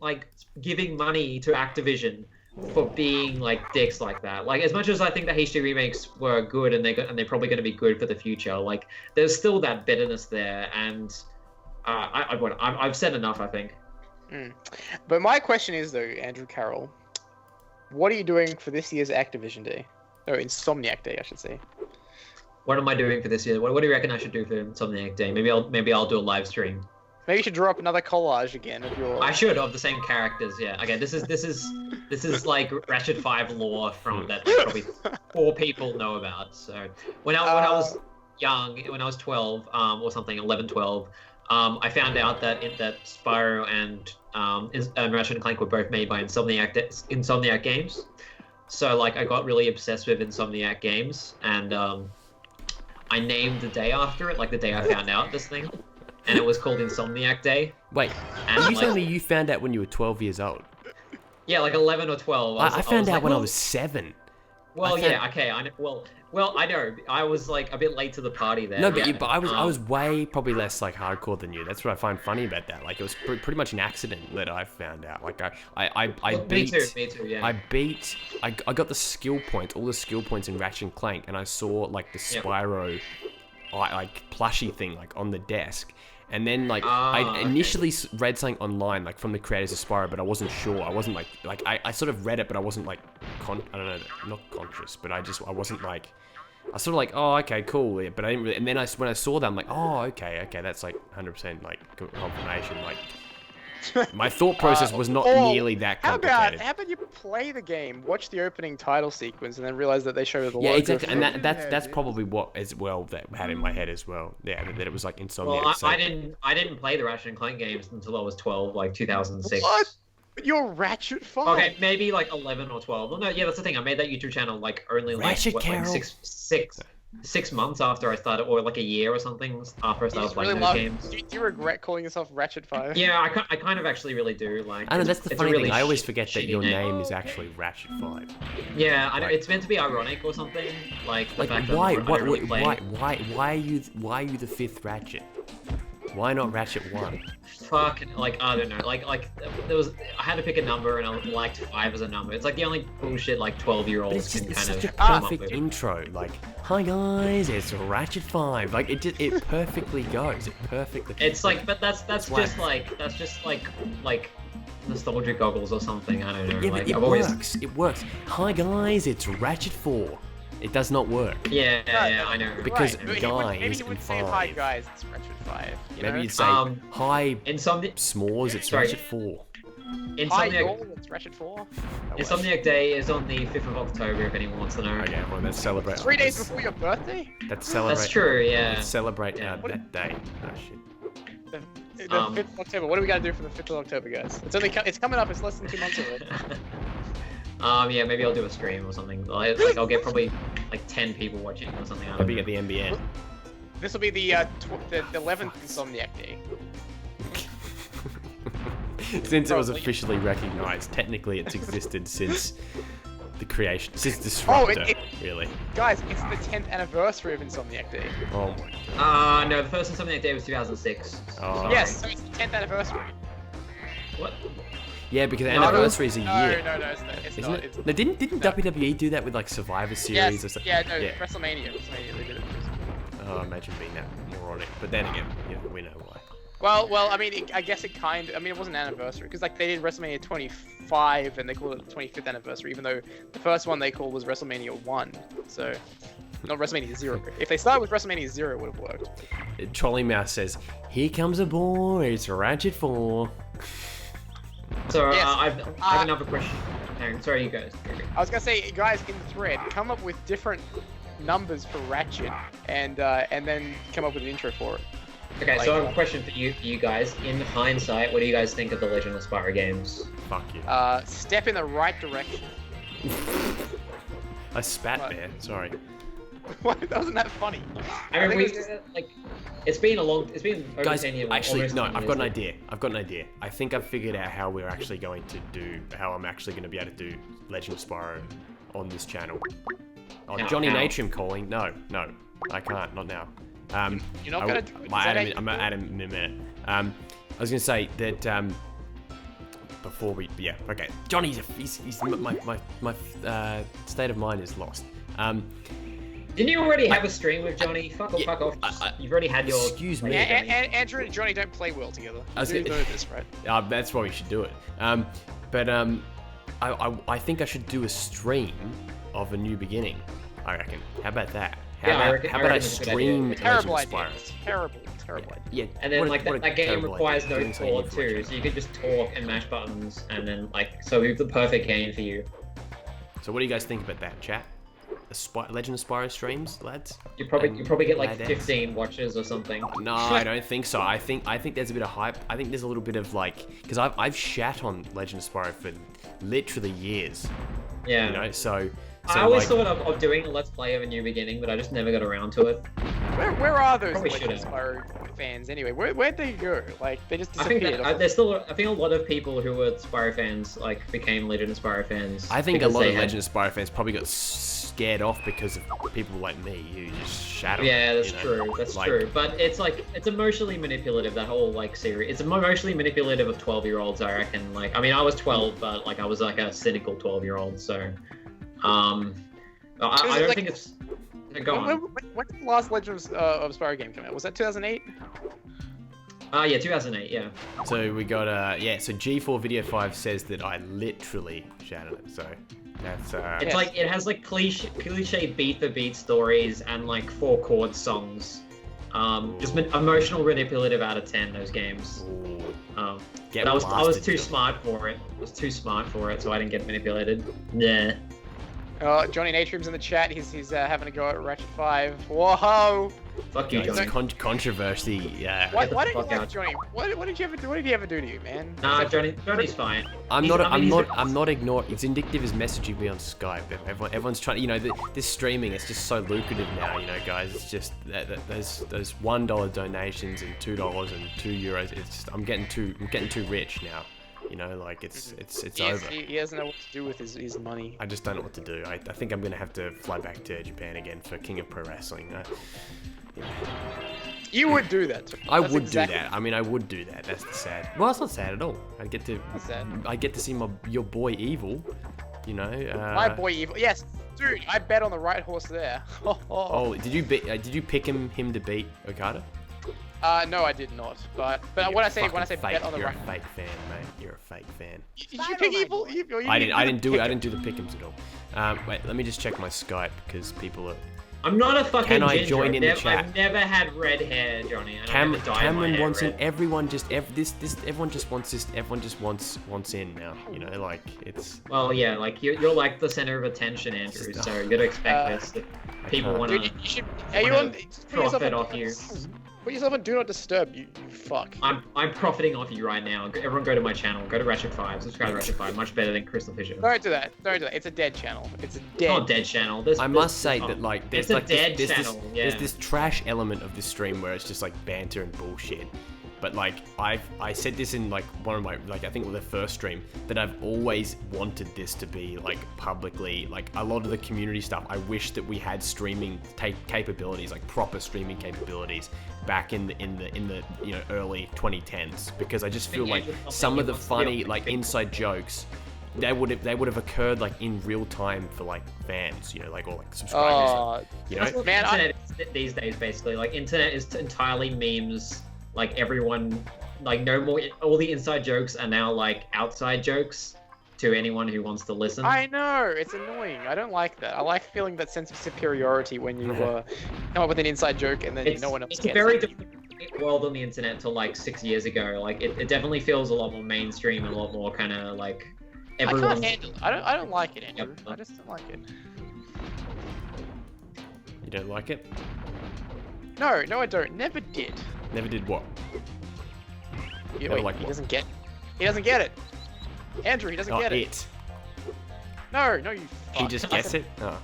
giving money to Activision for being like dicks like that. Like, as much as I think the HD remakes were good and they're probably going to be good for the future, like there's still that bitterness there, and I've said enough, I think. But my question is though, Andrew Carroll, what are you doing for this year's Activision Day? Or Insomniac Day, I should say. What am I doing for this year? What do you reckon I should do for Insomniac Day? Maybe I'll do a live stream. Maybe you should draw up another collage again of your. I should, of the same characters. Yeah. Again, this is like Ratchet5 lore from that like, probably 4 people know about. So when I was young, when I was 12 or something, 11, 12, I found out that Spyro and Ratchet and Clank were both made by Insomniac Games. So like I got really obsessed with Insomniac Games, and I named the day after it, like the day I found out this thing, and it was called Insomniac Day. Wait, and you telling me you found out when you were 12 years old? Yeah, like 11 or 12. I found out when I was 7. Well, yeah, okay. Well, I know. I was like a bit late to the party there. No, but I was way probably less like hardcore than you. That's what I find funny about that. Like it was pretty much an accident that I found out. Like I beat. Me too. Yeah. I got the skill points, all the skill points in Ratchet and Clank, and I saw like the Spyro, like plushie thing like on the desk. And then, like, I initially read something online, like, from the creators of Spyro, but I wasn't sure. I wasn't, like, I sort of read it, but I wasn't, like, I don't know, not conscious, but I wasn't, like, I was sort of like, oh, okay, cool, yeah, but I didn't really, and then when I saw that, I'm like, oh, okay, that's, like, 100%, like, confirmation, like, my thought process was not nearly that complicated. How about you play the game, watch the opening title sequence, and then realize that they show the logo? Yeah, exactly, and that's probably what as well that had in my head as well. Yeah, that it was like Insomniac. Well, I didn't play the Ratchet and Clank games until I was 12, like 2006. What? But you're Ratchet5. Okay, maybe like 11 or 12. Well, no, yeah, that's the thing. I made that YouTube channel like only like, six months after I started, or like a year or something after I started playing those games. Do you regret calling yourself Ratchet5? Yeah, I kind of actually really do. Like, I know, that's the funny thing. I always forget that your name is actually Ratchet5. Yeah, I know, it's meant to be ironic or something. Like the fact why are you the 5th Ratchet? Why not Ratchet 1? Fucking, like, I don't know, like I had to pick a number and I liked 5 as a number. It's like the only bullshit like 12-year-olds can kind of come up with. Perfect intro, like, hi guys, it's Ratchet5. Like it perfectly goes. It perfectly. It's like, but that's just like nostalgia goggles or something. I don't know. Yeah, like, but it works. Hi guys, it's Ratchet4. It does not work. Yeah, I know. Because right. guys maybe you would say hi guys, it's Ratchet5. Maybe you'd say hi s'mores, it's Ratchet4. It's Ratchet4. Insomniac Day is on the 5th of October if anyone wants to know. Okay, well let's celebrate. 3 days before your birthday? That's true, yeah. Let's celebrate that day. Oh shit. The 5th of October. What do we gotta do for the 5th of October, guys? It's coming up. It's less than 2 months away. Yeah, maybe I'll do a stream or something. Like I'll get probably like 10 people watching or something. Maybe at the NBN. This will be the 11th Insomniac Day. Since it was officially recognized. Technically, it's existed since the creation, since Disruptor, really. Guys, it's the 10th anniversary of Insomniac Day. Oh my god. No, the first Insomniac Day was 2006. Oh. Yes, so it's the 10th anniversary. What? Yeah, because anniversary is a year. No, it's Isn't not. it? No, didn't WWE do that with like Survivor Series or something? Yeah, WrestleMania they did it. Oh, imagine being that moronic. But then again, we know why. Well, I mean, I guess it it wasn't an anniversary, because like they did WrestleMania 25 and they called it the 25th anniversary, even though the first one they called was WrestleMania 1, so not WrestleMania 0. If they started with WrestleMania 0, it would have worked. Trolley Mouse says, "Here comes a boy, it's Ratchet5." So Yes. I have another question. Sorry, you guys. I was gonna say, guys, in the thread, come up with different numbers for Ratchet, and then come up with an intro for it. Okay, so I have a question for you guys. In hindsight, what do you guys think of the Legend of Spyro games? Fuck you. Step in the right direction. I spat there. Sorry. What? Wasn't that funny? I mean, it's been over Guys, 10 years. actually, almost no, 10 I've got an years. idea. I think I've figured out how we're actually going to do, how I'm actually going to be able to do Legend of Spyro on this channel. Oh, Johnny How? Natrium calling. No, I can't, not now. You're not gonna do it. I'm gonna add him in a minute. I was gonna say that, before we, okay. Johnny's, my state of mind is lost. Didn't you already have a stream with Johnny? Fuck off. You've already had your... Excuse me. Andrew and Johnny don't play well together. You know this, right? That's why we should do it. I think I should do a stream of a new beginning. I reckon. How about that? How about I stream Terrible Legend of idea. Spyro? Terrible. Yeah. And then what a that game terrible requires idea. no Doing something talk for a too, channel. so you can just talk and mash buttons, and then so it's the perfect game for you. So what do you guys think about that, chat? Legend of Spyro streams, lads? You probably get like Lads? 15 watches or something. No, I don't think so. I think there's a bit of hype. I think there's a little bit of because I've shat on Legend of Spyro for literally years. Yeah. You know, so I always thought of doing a Let's Play of a New Beginning, but I just never got around to it. Where are those Probably Legend of should've. Spyro fans anyway? Where'd they go? Like, they just I think disappeared. there's still. I think a lot of people who were Spyro fans became Legend of Spyro fans. I think a because lot they of had- Legend of Spyro fans probably got scared off because of people like me who just shat on Yeah, it, that's you know? true. That's true. But it's emotionally manipulative. That whole series. It's emotionally manipulative of 12-year-olds. I reckon. I mean, I was 12, but I was a cynical 12-year-old. So, I don't think it's. Go on. When did the last Legend of Spyro game come out? Was that 2008? Yeah, 2008. Yeah. So we got so G4 Video 5 says that I literally shattered it. So that's It's it has cliche beat for beat stories and 4-chord songs. Just emotional manipulative out of 10. Those games. Get But I was blasted, too Johnny. smart for it. I was too smart for it, so I didn't get manipulated. Yeah. Johnny Natrium's in the chat. He's having a go at Ratchet5. Whoa! Fuck you, Guys, Johnny. controversy. Yeah. Why the did you fuck like out. Johnny? What did he ever do to you, man? Nah, Johnny's fine. I'm He's- not. I mean, I'm not ignoring. It's Indictive is messaging me on Skype. Everyone's trying. You know, this streaming is just so lucrative now. You know, guys. It's just those $1 donations and $2 and €2. It's just I'm getting too rich now. You know, it's over. He doesn't know what to do with his money. I just don't know what to do. I think I'm gonna have to fly back to Japan again for King of Pro Wrestling. You would do that. I would do that. I mean, I would do that. That's the sad. Well, it's not sad at all. I get to see your boy Evil. You know. My boy Evil. Yes, dude. I bet on the right horse there. Oh, did you pick him to beat Okada? No, I did not. But when I say fake, bet on the you're right, a fake fan, mate. You're a fake fan. did you pick Evil? I didn't do the pick'ems at all. Wait, let me just check my Skype because people are. I'm not a fucking Can I ginger. join in the chat? I've never had red hair, Johnny. I don't have to dye my Cameron hair wants in. red. Everyone just everyone just wants this. Everyone just wants in now. You know, it's. Well, yeah, you're like the center of attention, Andrew. So you gotta expect this. That people can't. want Dude, to you should. Are you on? profit off you. Put yourself on Do Not Disturb. You fuck. I'm profiting off you right now. Everyone go to my channel. Go to Ratchet5. Subscribe to Ratchet5. Much better than CrystalFissure. Don't do that. Don't do that. It's a dead channel. It's a It's dead. not a dead channel. I must say that it's a dead channel. There's this trash element of this stream where it's just banter and bullshit. but like I said this in like one of my like I think the first stream that I've always wanted this to be like publicly like a lot of the community stuff. I wish that we had streaming capabilities, like proper streaming capabilities back in the you know early 2010s, because I just feel like some of the funny like inside jokes they would have occurred like in real time for like fans, you know, like or like subscribers. You know, that's what the internet is these days basically. Like internet is entirely memes. Like everyone, like no more. All the inside jokes are now like outside jokes to anyone who wants to listen. I know, it's annoying. I don't like that. I like feeling that sense of superiority when you come up with an inside joke and then no one else gets it. It's a very different world on the internet to like 6 years ago. Like it definitely feels a lot more mainstream and a lot more kind of like everyone. I can't handle it. I don't like it, Andrew. I just don't like it. You don't like it? No, I don't. Never did. Never did what? He doesn't get it. Andrew, he doesn't get it. No, you fuck. He just gets it? Oh.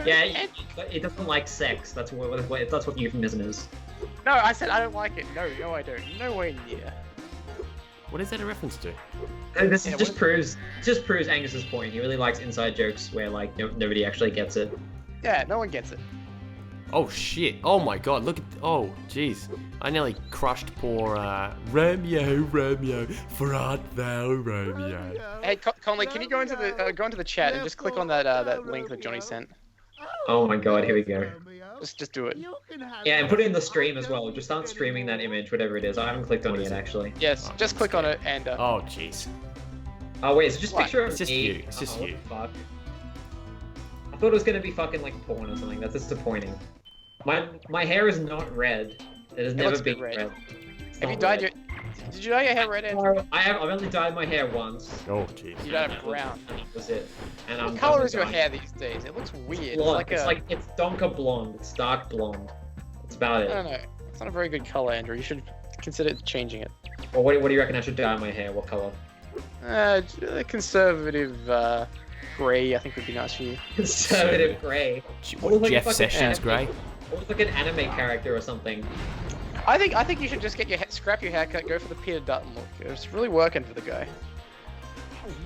Yeah, it doesn't like sex. That's what euphemism is. No, I said I don't like it. No, I don't. No way near. What is that a reference to? This just proves Angus's point. He really likes inside jokes where like nobody actually gets it. Yeah, no one gets it. Oh shit! Oh my god! Look at oh jeez! I nearly crushed poor Romeo, for art thou Romeo. Hey Conley, can you go into the chat and just click on that link that Johnny sent? Oh my god! Here we go. Just do it. Yeah, and put it in the stream as well. Just start streaming that image, whatever it is. I haven't clicked on it yet, actually. Yes, just click on it and. Oh jeez. Oh wait, it's just a picture of It's just me. you. It's just you. Fuck. I thought it was gonna be fucking like porn or something. That's disappointing. My hair is not red. It has never been red. Have you dyed your? Did you dye your hair red, Andrew? I've only dyed my hair once. Oh jeez. You dyed it brown. That's it. And what color is your hair these days? It looks weird. Blonde. It's donker blonde. It's dark blonde. That's about it. I don't know. It's not a very good color, Andrew. You should consider changing it. Well, what do you reckon I should dye my hair? What color? Conservative gray. I think would be nice for you. Conservative gray. What, Jeff Sessions gray? It looks like an anime character or something. I think you should just scrap your haircut, go for the Peter Dutton look. It's really working for the guy.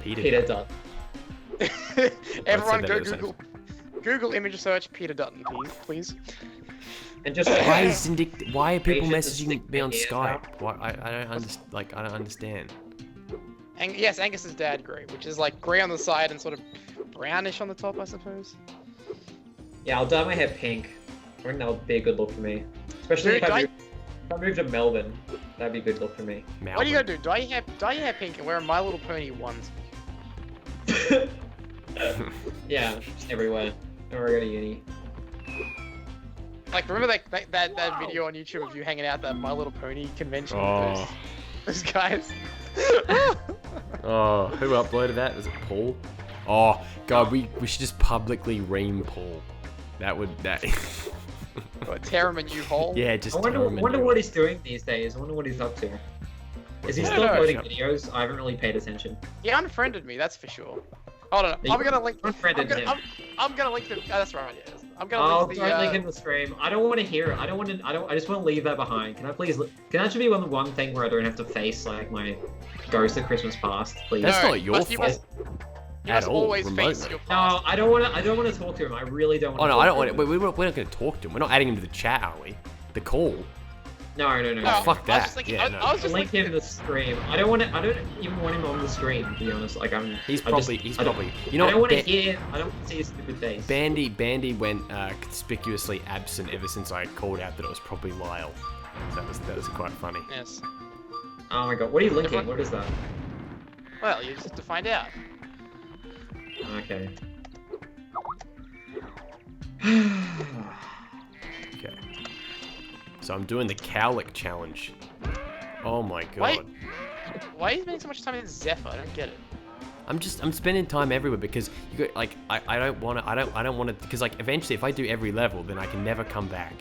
Peter Dutton. Everyone go Google image search Peter Dutton, please. And just why are people messaging me on Skype? Why I don't understand. Yes, Angus's dad gray, which is like gray on the side and sort of brownish on the top, I suppose. Yeah, I'll dye my hair pink. I think that would be a good look for me. Especially if I move to Melbourne, that'd be a good look for me. Melbourne. What are you gonna do? Dye your hair pink and wear a My Little Pony onesie. Yeah, just everywhere. Or go to uni. Like, remember that video on YouTube of you hanging out at that My Little Pony convention with those guys? Oh, who uploaded that? Was it Paul? Oh god, we should just publicly ream Paul. What, tear him a new hole? Yeah, just I wonder what he's doing these days. I wonder what he's up to. Is he still uploading videos? I haven't really paid attention. He unfriended me, that's for sure. Hold on, I'm gonna link. I'm gonna link the. Oh, that's right. Yeah. I'm gonna link the. Don't link in the stream. I don't want to hear it. I just want to leave that behind. Can I please? Can that actually be one thing where I don't have to face like my ghost of Christmas past, please? That's not your fault. You must always face your past. No, I don't want to talk to him. I really don't want to. Oh no, I don't want to. We're not going to talk to him. We're not adding him to the chat, are we? The call. No. Oh, fuck that. I was just link him in the stream. I don't even want him on the stream, to be honest. Like He's probably. You know. I don't want to see his stupid face. Bandy went conspicuously absent ever since I called out that it was probably Lyle. So that was quite funny. Yes. Oh my god, what are you linking? What is that? Well, you just have to find out. Okay. Okay. So I'm doing the cowlick challenge. Oh my god. Why are you spending so much time in Zephyr? I don't get it. I'm spending time everywhere because you got like I don't want to because like eventually if I do every level then I can never come back.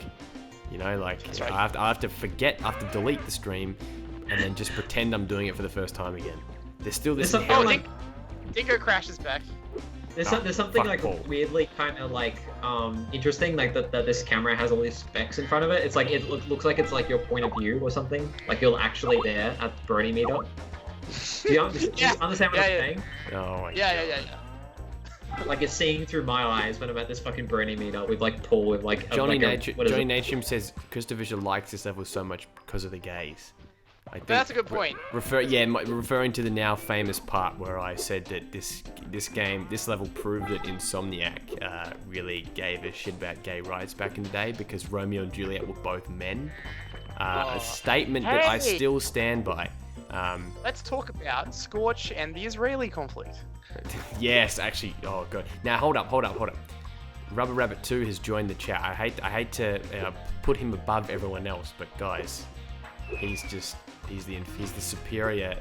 You know, like That's right. I have to forget, I have to delete the stream and then just pretend I'm doing it for the first time again. There's still this. Oh, Dingo Crash is back. There's something like weirdly kind of like interesting, like that this camera has all these specs in front of it. It's like it looks like it's like your point of view or something. Like you're actually there at the Brody meetup. Do you understand what I'm saying? Oh my God. Yeah. Like it's seeing through my eyes when I'm at this fucking Brony meetup with like Paul with like Johnny Natrium says CrystalFissure likes this level so much because of the gays. I think That's a good point. Referring to the now famous part where I said that this level proved that Insomniac really gave a shit about gay rights back in the day because Romeo and Juliet were both men. A statement that I still stand by. Let's talk about Scorch and the Israeli conflict. Yes, actually. Oh god. Now hold up. Rubber Rabbit 2 has joined the chat. I hate to put him above everyone else, but guys, he's the superior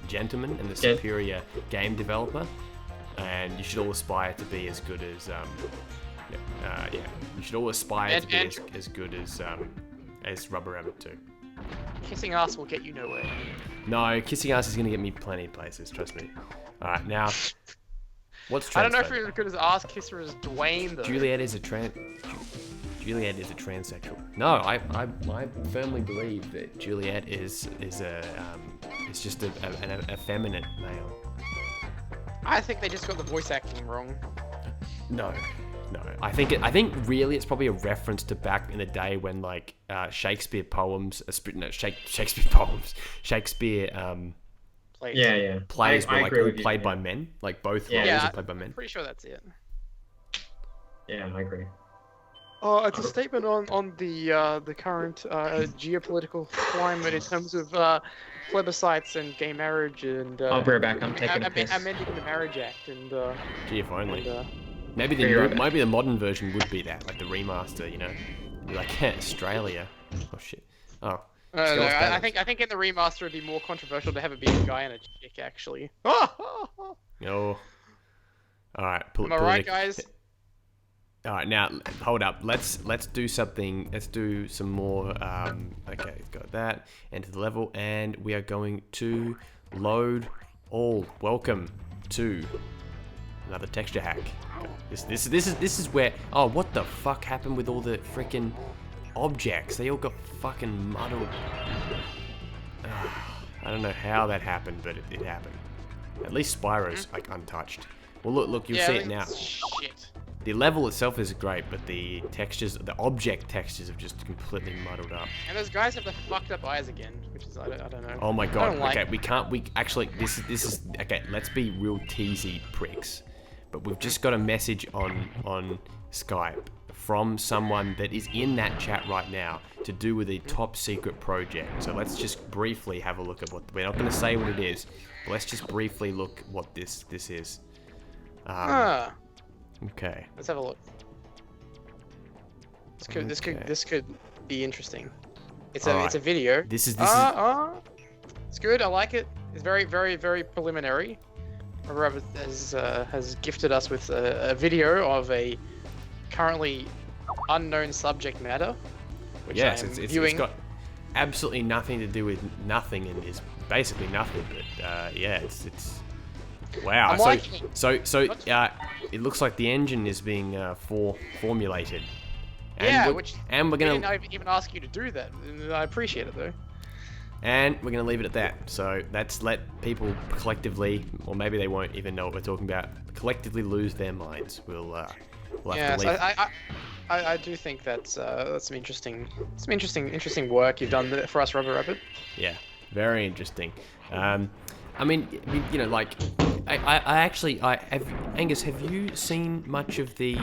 gentleman and the superior game developer, and you should all aspire to be as good as you should all aspire to be as good as Rubber Rabbit 2. Kissing ass will get you nowhere. No, kissing ass is going to get me plenty of places, trust me. Alright, now, what's I don't know if you're as good as ass kisser as Dwayne, though. Juliet is a transsexual. No, I firmly believe that Juliet is just a effeminate male. I think they just got the voice acting wrong. No. I think really it's probably a reference to back in the day when like Shakespeare plays were played by men, like both roles are played by men. Pretty sure that's it. Yeah, I agree. Oh, it's a statement on the current geopolitical climate in terms of plebiscites and gay marriage and. I'll be right back. I'm taking a piss. Amending the Marriage Act and. Gee, if only. Maybe the modern version would be that, like the remaster, you know, be like Australia. Oh shit. Oh. No, I think in the remaster it'd be more controversial to have it be a guy and a chick actually. Oh. All right. Am I right, guys? All right, now hold up. Let's do something. Let's do some more. Okay, got that. Enter the level, and we are going to load all. Welcome to another texture hack. This is where. Oh, what the fuck happened with all the freaking objects? They all got fucking muddled. I don't know how that happened, but it happened. At least Spyro's like untouched. Well, look, you'll see it now. Shit. The level itself is great, but the textures, the object textures, have just completely muddled up. And those guys have the fucked up eyes again, which is I don't know. Oh my god. Okay, we actually this is okay. Let's be real teasy pricks, but we've just got a message on Skype from someone that is in that chat right now to do with a top secret project. So let's just briefly have a look at what we're not going to say what it is, but let's just briefly look what this is. Okay. Let's have a look. This could be interesting. It's a video. This is. It's good. I like it. It's very, very, very preliminary. Rabbit has gifted us with a video of a currently unknown subject matter. Which yes, it's got absolutely nothing to do with nothing, and is basically nothing. But yeah, it's. Wow. So it looks like the engine is being formulated. And we're gonna even ask you to do that. I appreciate it though. And we're gonna leave it at that. So let's let people collectively, or maybe they won't even know what we're talking about, collectively lose their minds. We'll have to leave. I do think that's some interesting work you've done for us, Rubber Rabbit. Yeah, very interesting. I mean, you know, like, Angus, have you seen much of the,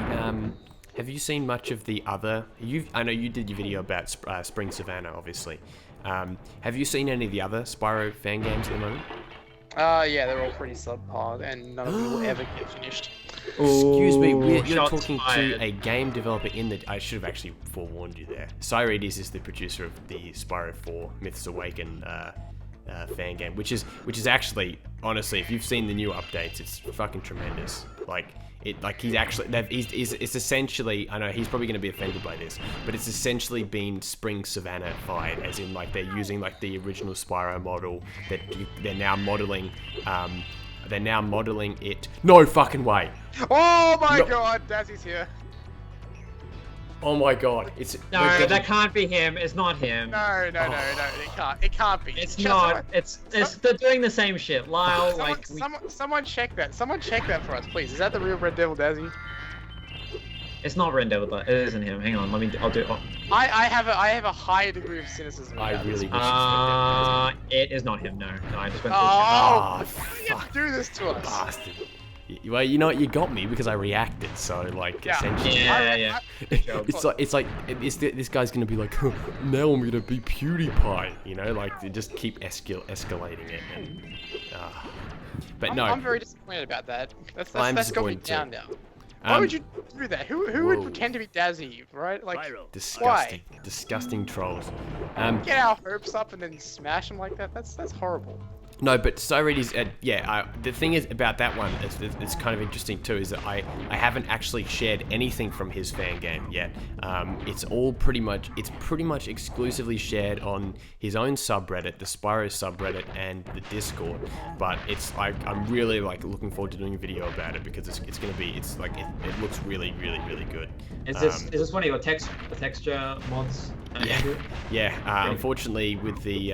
other, I know you did your video about Spring Savannah, obviously. Have you seen any of the other Spyro fan games at the moment? Yeah, they're all pretty subpar, and none of them will ever get finished. Excuse me, you're talking to a game developer I should have actually forewarned you there. Cyrides is the producer of the Spyro 4 Myths Awaken, fan game, which is actually, honestly, if you've seen the new updates, it's fucking tremendous. It's essentially, I know he's probably going to be offended by this, but it's essentially been Spring Savannah-fied, as in like they're using like the original Spyro model that they're now modeling they're now modeling it. No fucking way. Oh my god, Dazzy's here. Oh my god, it's no, that can't be him. It's not him. No, it can't be. It's not. It's they're doing the same shit. Lyle, someone check that. Someone check that for us, please. Is that the real Red Devil Dazzy? It's not Red Devil, but it isn't him. Hang on, I'll do it. I have a high degree of cynicism. I really wish it is not him. No, I just went. Why do you have to do this to us? Bastard. Well, you know what? You got me because I reacted. So, like, essentially, yeah. It's like this guy's gonna be like, now I'm gonna be PewDiePie. You know, like they just keep escalating it. And, but no, I'm very disappointed about that. That's got me down now. Why would you do that? Who would pretend to be Dazzy, right? Like, disgusting trolls. Get our hopes up and then smash them like that. That's horrible. No, but Cyredes, the thing is about that one, it's kind of interesting too, is that I haven't actually shared anything from his fan game yet. It's pretty much exclusively shared on his own subreddit, the Spyro subreddit, and the Discord. But I'm really like looking forward to doing a video about it because it looks really, really, really good. Is this one of your texture mods? Yeah. Unfortunately, with the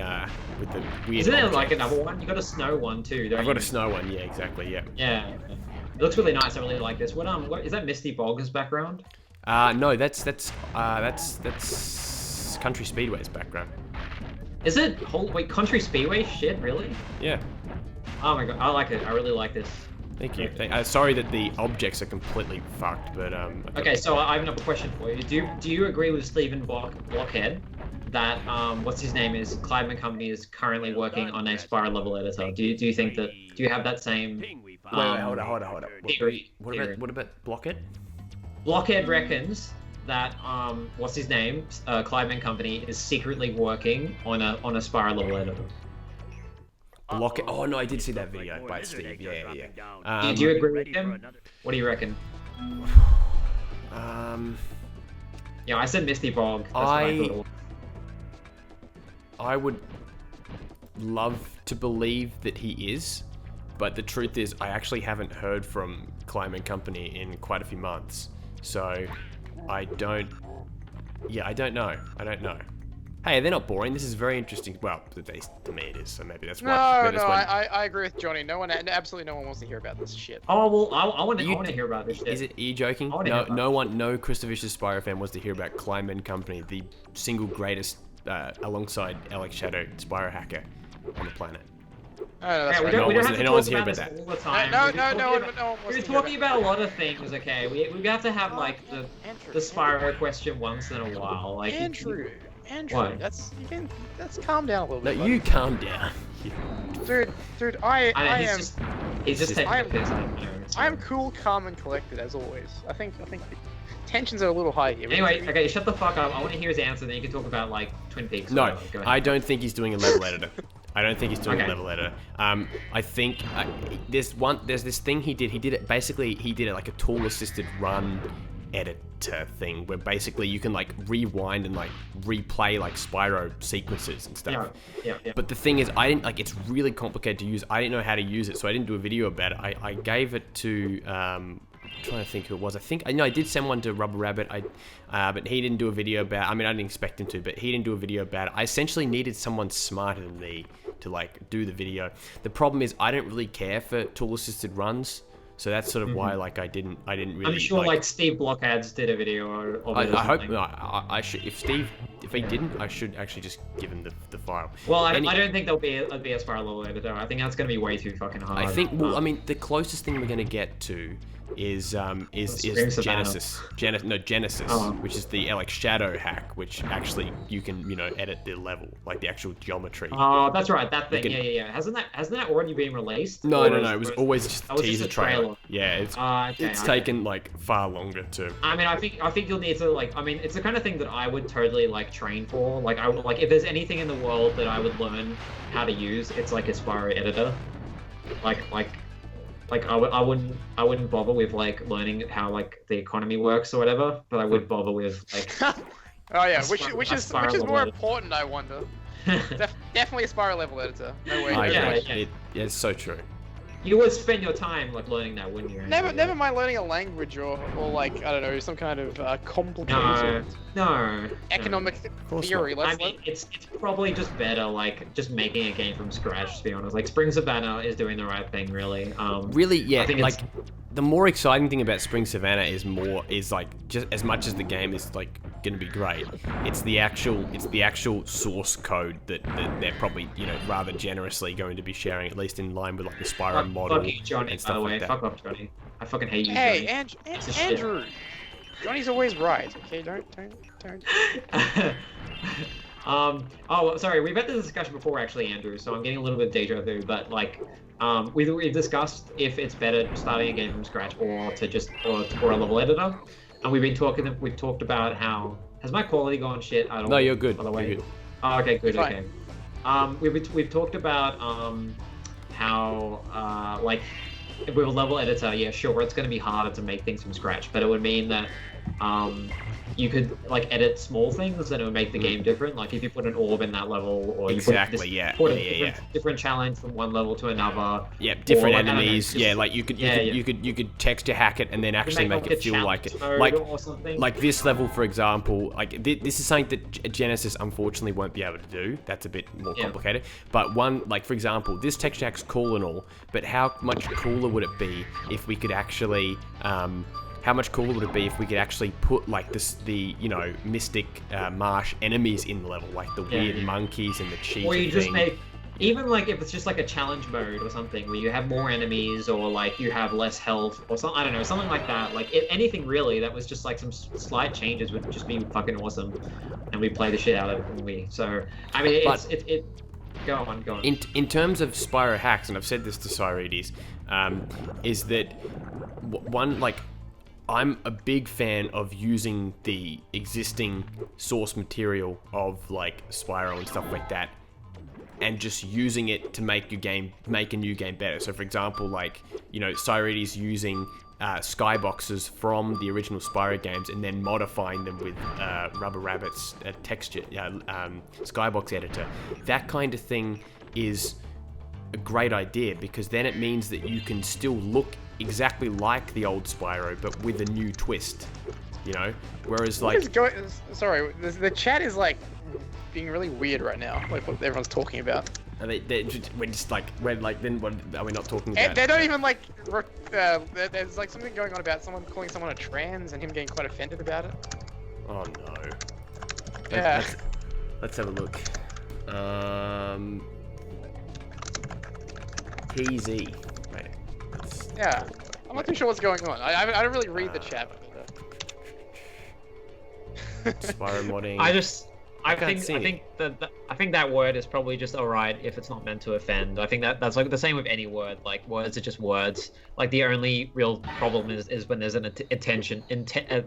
weird. Isn't there like another one? You got a snow one too, don't you? I've got a snow one. Yeah, exactly. Yeah. Yeah. It looks really nice. I really like this. What is that? Misty Bog's background? No, that's Country Speedway's background. Is it? Wait, Country Speedway? Shit, really? Yeah. Oh my god, I like it. I really like this. Thank you. Sorry that the objects are completely fucked, but Okay, so I have another question for you. Do you agree with Stephen Blockhead that what's his name is Clydeman Company is currently working on a Spyro level editor? Do you think that? Do you have that same? Wait, hold on. Theory. What about Blockhead? Blockhead reckons that what's his name? Clydeman Company is secretly working on a Spyro level editor. Blockhead. Oh no, I did see that video by Steve. Yeah. Do you agree with him? What do you reckon? Yeah, I said Misty Bog. That's what I thought it was. I would love to believe that he is, but the truth is I actually haven't heard from Clydeman Company in quite a few months, so I don't know. Hey, they're not boring. This is very interesting. Well, to me it is, so maybe that's why. I agree with Johnny. Absolutely no one wants to hear about this shit. Oh, well, I want to hear about this shit. Are you joking? No CrystalFissure Spyro fan wants to hear about Clydeman Company, the single greatest, alongside Alex Shadow, Spyro hacker on the planet. We don't have to talk about this all the time. No. We're talking about a lot of things, okay? We have to have, like, the Spyro question once in a while. Like, Andrew, that's calm down a little bit. No, you calm down. Dude, I am. He's just taking a piss. I am cool, calm, and collected as always. I think the tensions are a little high here. Anyway, okay, shut the fuck up. I want to hear his answer. Then you can talk about like Twin Peaks. No, I don't think he's doing a level editor. I don't think he's doing a level editor. I think there's this thing he did. He did it like a tool-assisted run editor thing where basically you can like rewind and like replay like Spyro sequences and stuff. Yeah. But the thing is, I didn't like. It's really complicated to use. I didn't know how to use it, so I didn't do a video about it. I gave it to. I'm trying to think who it was. I did send one to Rubber Rabbit. But he didn't do a video about. I mean, I didn't expect him to, but he didn't do a video about it. I essentially needed someone smarter than me to like do the video. The problem is I don't really care for tool-assisted runs. So that's sort of why, like, I didn't really. I'm sure, like Steve Blockheads did a video of it. I hope. No, I should. If he didn't, I should actually just give him the file. Well, I don't think there'll be a Spyro level editor. I think that's gonna be way too fucking hard. I think. Well, I mean, the closest thing we're gonna get to is Genesis. Genesis, which is the Alex Shadow hack, which actually you can edit the level, like the actual geometry. Oh, that's right, that thing. Yeah. Hasn't that already been released? No. It was always just a teaser trailer. Yeah, it's taken like far longer to. I mean, I think you'll need to like. I mean, it's the kind of thing that I would totally like train for. Like if there's anything in the world that I would learn how to use, it's like a Spyro editor. Like I wouldn't bother with like learning how like the economy works or whatever, but I would bother with like. Oh yeah, which is more important, I wonder. Definitely a Spyro level editor. No way. Yeah, it's so true. You would spend your time like learning that, wouldn't you? Never mind learning a language or like I don't know some kind of complicated No. economic theory. I mean, it's probably just better like just making a game from scratch. To be honest, like Spring Savannah is doing the right thing, really. Really, yeah. I think like the more exciting thing about Spring Savannah is like just as much as the game is like going to be great. It's the actual source code that they're probably rather generously going to be sharing, at least in line with like the Spyro model. Fuck you, Johnny, and stuff by the way. like that. Fuck off, Johnny. I fucking hate you. Hey, Johnny. Andrew. Johnny's always right. Okay, don't. Oh, sorry. We've had this discussion before, actually, Andrew. So I'm getting a little bit deja vu. But like, we've discussed if it's better starting a game from scratch or to just or a level editor. And we've talked about how has my quality gone shit? I don't. No, you're good. By the way. You're good. Oh, okay, good. Fine. Okay. We've talked about how like with a level editor, yeah, sure, it's going to be harder to make things from scratch, but it would mean that you could like edit small things and it would make the game different. Like if you put an orb in that level, or you put a different challenge from one level to another. Yeah, different like, enemies. Yeah, like you could texture hack it and then actually make it feel like it. Like this level, for example, like this is something that Genesis unfortunately won't be able to do. That's a bit more complicated. But like for example, this texture hack's cool and all, but how much cooler would it be if we could actually how much cooler would it be if we could actually put like the mystic marsh enemies in the level, like the weird monkeys and the cheetah or you just thing. make even like if it's just like a challenge mode or something where you have more enemies or like you have less health or something, I don't know, something like that. Like anything really that was just like some slight changes would just be fucking awesome, and we play the shit out of it when we. So I mean, it. Go on. In terms of Spyro hacks, and I've said this to Cyrides, is that one like. I'm a big fan of using the existing source material of like Spyro and stuff like that, and just using it to make a new game better. So for example, like Cyrides using skyboxes from the original Spyro games and then modifying them with Rubber Rabbit's texture skybox editor. That kind of thing is a great idea because then it means that you can still look exactly like the old Spyro, but with a new twist, Whereas like, sorry, the chat is like being really weird right now. Like what everyone's talking about. we're just like, then what are we not talking about? They don't even like. There's like something going on about someone calling someone a trans and him getting quite offended about it. Oh no. Yeah. Let's have a look. PZ. Wait. Yeah, I'm not too sure what's going on. I don't really read the chat. Spyro modding. I think that word is probably just alright if it's not meant to offend. I think that's like the same with any word. Like words are just words. Like the only real problem is when there's an attention to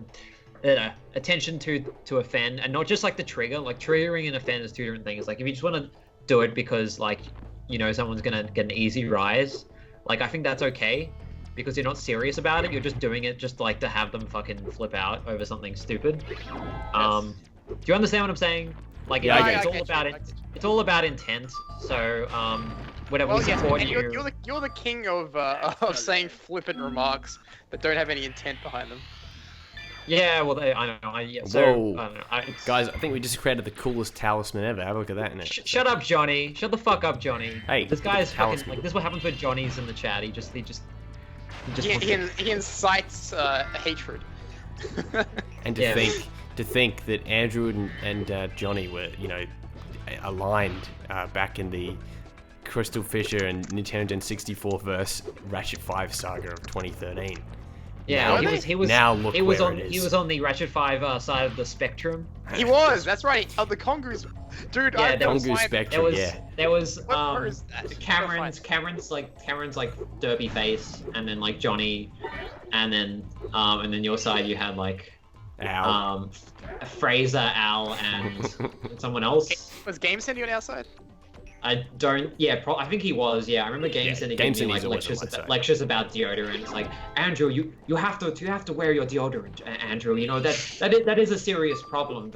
offend, and not just like the trigger. Like triggering and offend is two different things. Like if you just want to do it because like someone's gonna get an easy rise, like I think that's okay because you're not serious about it. You're just doing it just like to have them fucking flip out over something stupid. Yes. Do you understand what I'm saying? Like it's all about intent. So whatever we support you. You're the king of saying flippant remarks that don't have any intent behind them. Yeah, well, I know. Whoa. I don't know. Guys, I think we just created the coolest talisman ever. Have a look at that in it. Shut up, Johnny. Shut the fuck up, Johnny. Hey, this guy is fucking like this. Is what happens when Johnny's in the chat? He incites hatred. And to think that Andrew and Johnny were aligned back in the CrystalFissure and Nintendogen64 verse Ratchet5 saga of 2013. Yeah, he was. Now look where it is. He was on the Ratchet5 side of the spectrum. He was. That's right. Oh, the Kongus, dude. Yeah, the Kongu spectrum. There was Cameron's like derpy face, and then like Johnny, and then your side you had like Al. Fraser, Al, and someone else. Was Game sending you on our side? I don't. Yeah, I think he was. Yeah, I remember Game sending me like lectures about deodorant. It's like, Andrew, you have to wear your deodorant, Andrew. That is a serious problem.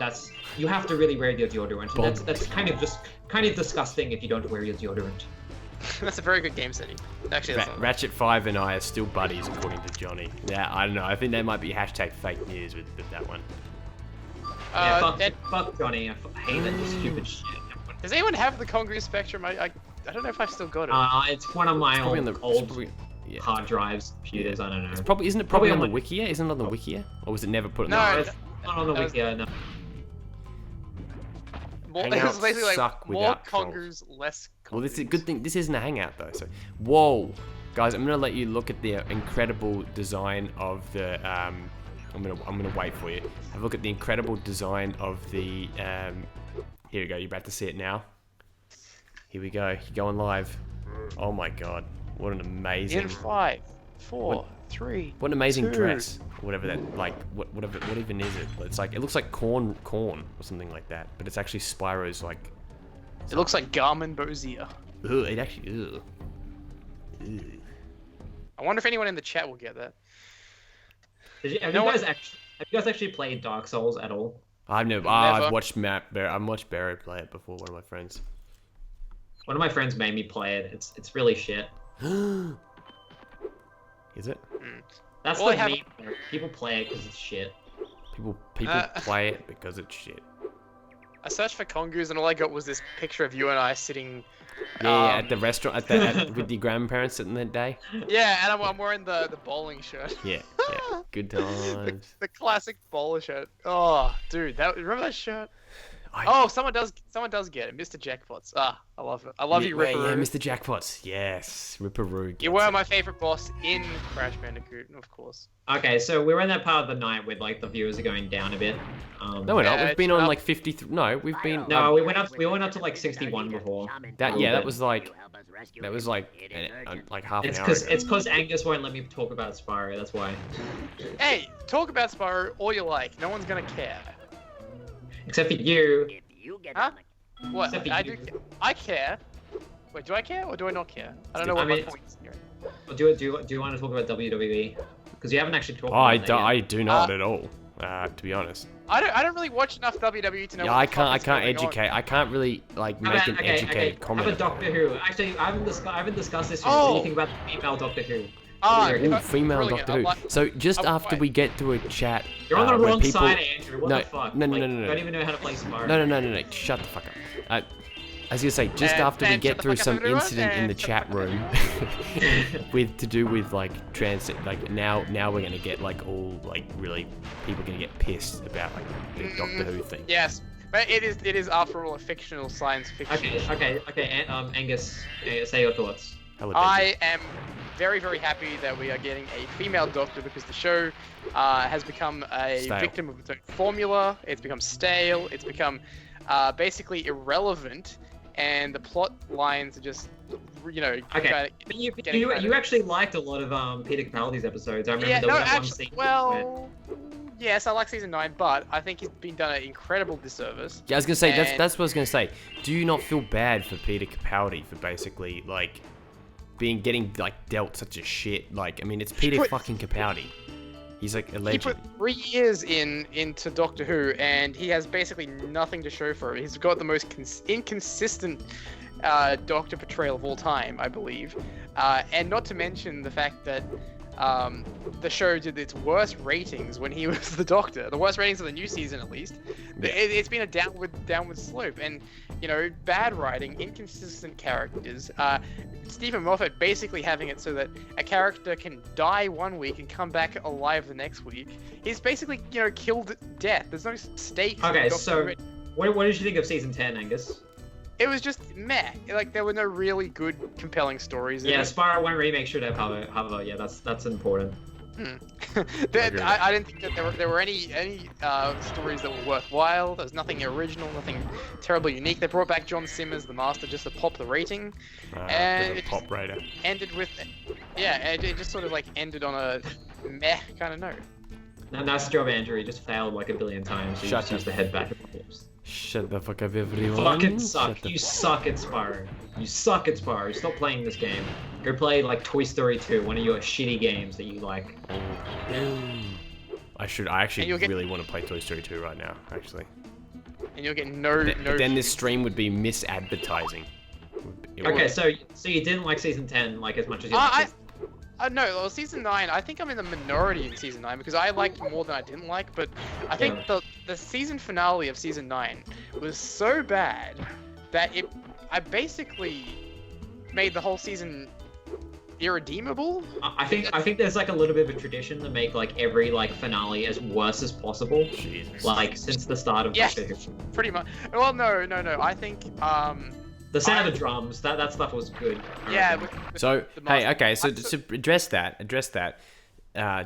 That's you have to really wear your deodorant. That's kind of disgusting if you don't wear your deodorant. That's a very good game setting. Actually, that's Ratchet5 and I are still buddies, according to Johnny. Yeah, I don't know. I think there might be hashtag fake news with that one. Yeah, fuck Johnny. I hate that stupid shit. Does anyone have the Congress Spectrum? I don't know if I've still got it. It's one of my old yeah. hard drives, computers. I don't know. Isn't it probably on the Wikia? Isn't it on the Wikia? Or was it never put on the Wikia? Not on the Wikia, no. It's basically like more Congers, less Congers. Well, this is a good thing. This isn't a hangout though. So, whoa, guys, I'm gonna let you look at the incredible design of the. I'm gonna wait for you. Have a look at the incredible design of the. Here we go. You're about to see it now. Here we go. You're going live. Oh my god, what an amazing. In 5, 4, 3. What an amazing 2. dress. Whatever that, like, what even is it? It's like, it looks like corn or something like that, but it's actually Spyro's, like... It looks like Garmin Bozier. Ugh, it actually, ugh. I wonder if anyone in the chat will get that. Have you guys actually played Dark Souls at all? I've watched Barry play it before, one of my friends. One of my friends made me play it. It's really shit. Is it? That's the meme. People play it because it's shit. People play it because it's shit. I searched for Congoos and all I got was this picture of you and I sitting. Yeah, at the restaurant, with your grandparents sitting that day. Yeah, and I'm wearing the bowling shirt. Yeah, good times. the classic bowler shirt. Oh, dude, remember that shirt? Someone does get it. Mr. Jackpots. I love it. I love you, Ripperoo. Yeah, Mr. Jackpots. Yes, Ripperoo. You were my favorite boss in Crash Bandicoot, of course. Okay, so we're in that part of the night where like the viewers are going down a bit. No, we're not. We've been on like 53. No, we've been. No, we went up to like 61 before. That was like half an hour ago. It's because Angus won't let me talk about Spyro. That's why. Hey, talk about Spyro all you like. No one's gonna care. Except for you. Huh? What? I care. Wait, do I care or do I not care? I don't know what my point is here. Do you want to talk about WWE? Because you haven't actually talked about it. I do not at all. To be honest. I don't really watch enough WWE to know. Yeah, I can't educate. I can't really like make an educated comment. How about Doctor Who? Actually, I haven't discussed this with anything about the female Doctor Who. Female Doctor Who. So just after we get to a chat, you're on the wrong side, Andrew. What the fuck? No. Don't even know how to play Spyro. No. Shut the fuck up. I was gonna say, just after we get through some incident in the chat room, to do with like transit, like now we're gonna get like all like really people gonna get pissed about like the Doctor Who thing. Yes. But it is after all a fictional science fiction. Okay. Angus, say your thoughts. I am very, very happy that we are getting a female Doctor because the show has become a victim of its own formula. It's become stale. It's become basically irrelevant, and the plot lines are just, Okay. But you actually liked a lot of Peter Capaldi's episodes. I remember there was that one scene. Well, yes, I like season 9, but I think he's been done an incredible disservice. Yeah, I was gonna say that's what I was gonna say. Do you not feel bad for Peter Capaldi for basically like getting like dealt such a shit? Like, I mean, it's Peter fucking Capaldi. He's like a legend. He put 3 years into Doctor Who, and he has basically nothing to show for it. He's got the most inconsistent Doctor portrayal of all time, I believe. And not to mention the fact that the show did its worst ratings when he was the Doctor. The worst ratings of the new season, at least. Yeah. It's been a downward slope, and bad writing, inconsistent characters. Stephen Moffat basically having it so that a character can die one week and come back alive the next week. He's basically killed death. There's no stakes. Okay, so what did you think of season 10, Angus? It was just meh. Like, there were no really good, compelling stories. Yeah, Spyro 1 remake should have Hover. Yeah, that's important. I didn't think that there were any stories that were worthwhile. There was nothing original, nothing terribly unique. They brought back John Simmers, the Master, just to pop the rating, and it pop rater. Ended with, it just sort of like ended on a meh kind of note. No, that's the job, Andrew. He just failed like a billion times. So you just used to head back. Shut the fuck up, everyone. Fucking suck. You suck at Spyro. You suck at Spyro. Stop playing this game. Go play like Toy Story 2, one of your shitty games that you like. I actually really want to play Toy Story 2 right now, actually. And you'll get no. Then this stream would be misadvertising. Okay, so you didn't like season 10 like as much as you liked season. No, well, season 9, I think I'm in the minority in season 9 because I liked more than I didn't like, but I think the season finale of season 9 was so bad that I basically made the whole season irredeemable. I think there's like a little bit of a tradition to make like every like finale as worse as possible. Jesus. Like since the start of Doctor Who. Pretty much. Well, no. I think the sound of drums, that stuff was good. Yeah. So hey, okay. So to address that.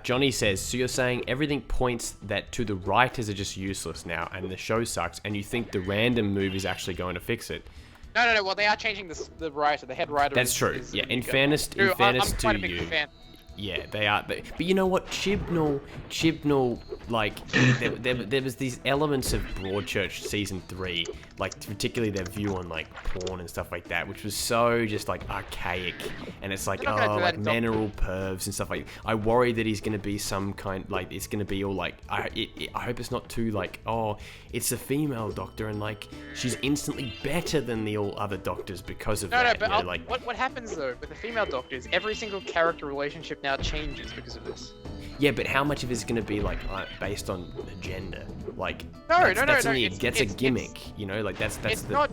Johnny says, so you're saying everything points that to the writers are just useless now, and the show sucks, and you think the random move is actually going to fix it? No. Well, they are changing the writer. The head writer. That's true. Yeah. In fairness to you. Yeah, they are. But you know what? Chibnall, like, there was these elements of Broadchurch season 3, like, particularly their view on, like, porn and stuff like that, which was so just, like, archaic. And it's like, like, men are all pervs and stuff like that. I worry that he's going to be some kind, like, it's going to be all, like, I hope it's not too, like, it's a female doctor and, like, she's instantly better than the all other doctors because of that. No, but like, what happens, though, with the female doctors, every single character relationship now changes because of this. Yeah, but how much of it is going to be like based on gender? Like, no. That's a gimmick, you know. Like that's not.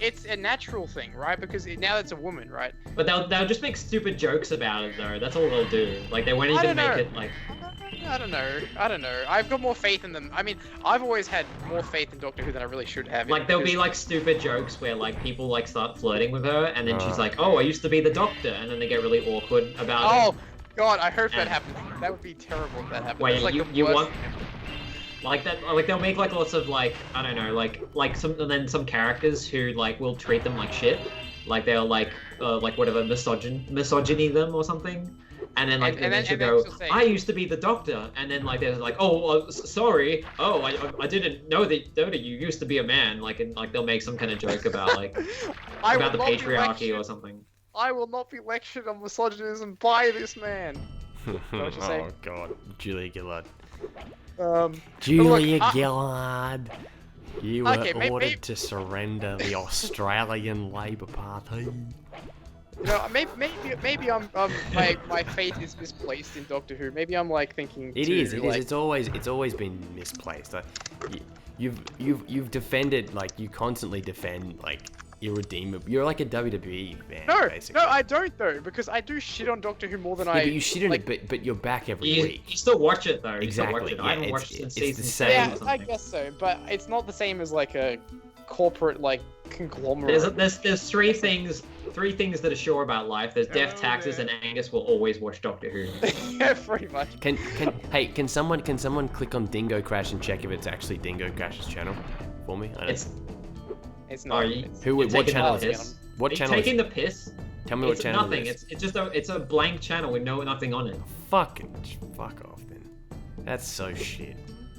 It's a natural thing, right? Because now it's a woman, right? But they'll just make stupid jokes about it, though. That's all they'll do. Like they won't even make it like. I don't know. I've got more faith in them. I mean, I've always had more faith in Doctor Who than I really should have. Like there'll be like stupid jokes where like people like start flirting with her, and then she's like, "Oh, I used to be the Doctor," and then they get really awkward about it. Oh God, I hope that happens. That would be terrible if that happened. Wait, like you want like that? Like they'll make like lots of like I don't know, like some characters who like will treat them like shit. Like they'll like whatever misogyny them or something. And then like and then she'll go, I used to be the Doctor, and then like they're like, sorry, I didn't know that you used to be a man, like and like they'll make some kind of joke about like about the patriarchy or something. I will not be lectured on misogynism by this man. Oh God, Julia Gillard. Julia Gillard. You were ordered to surrender the Australian Labor Party. You know, maybe I'm my faith is misplaced in Doctor Who. Maybe I'm like thinking. It is. It's always been misplaced. You've defended you constantly defend irredeemable. You're like a WWE fan. Basically. No, I don't though, because I do shit on Doctor Who more than But you shit on it, but you're back every week. You still watch it though. Exactly. I haven't watched it since season 7 or something. I guess so, but it's not the same as like a corporate conglomerate. There's three things that are sure about life. There's death, taxes, and Angus will always watch Doctor Who. Yeah, pretty much. Can someone click on Dingo Crash and check if it's actually Dingo Crash's channel for me? It's not. What channel is it? What channel? Are you taking the piss? Tell me what channel nothing. it is. It's just a blank channel with nothing on it. Fuck off then. That's so shit.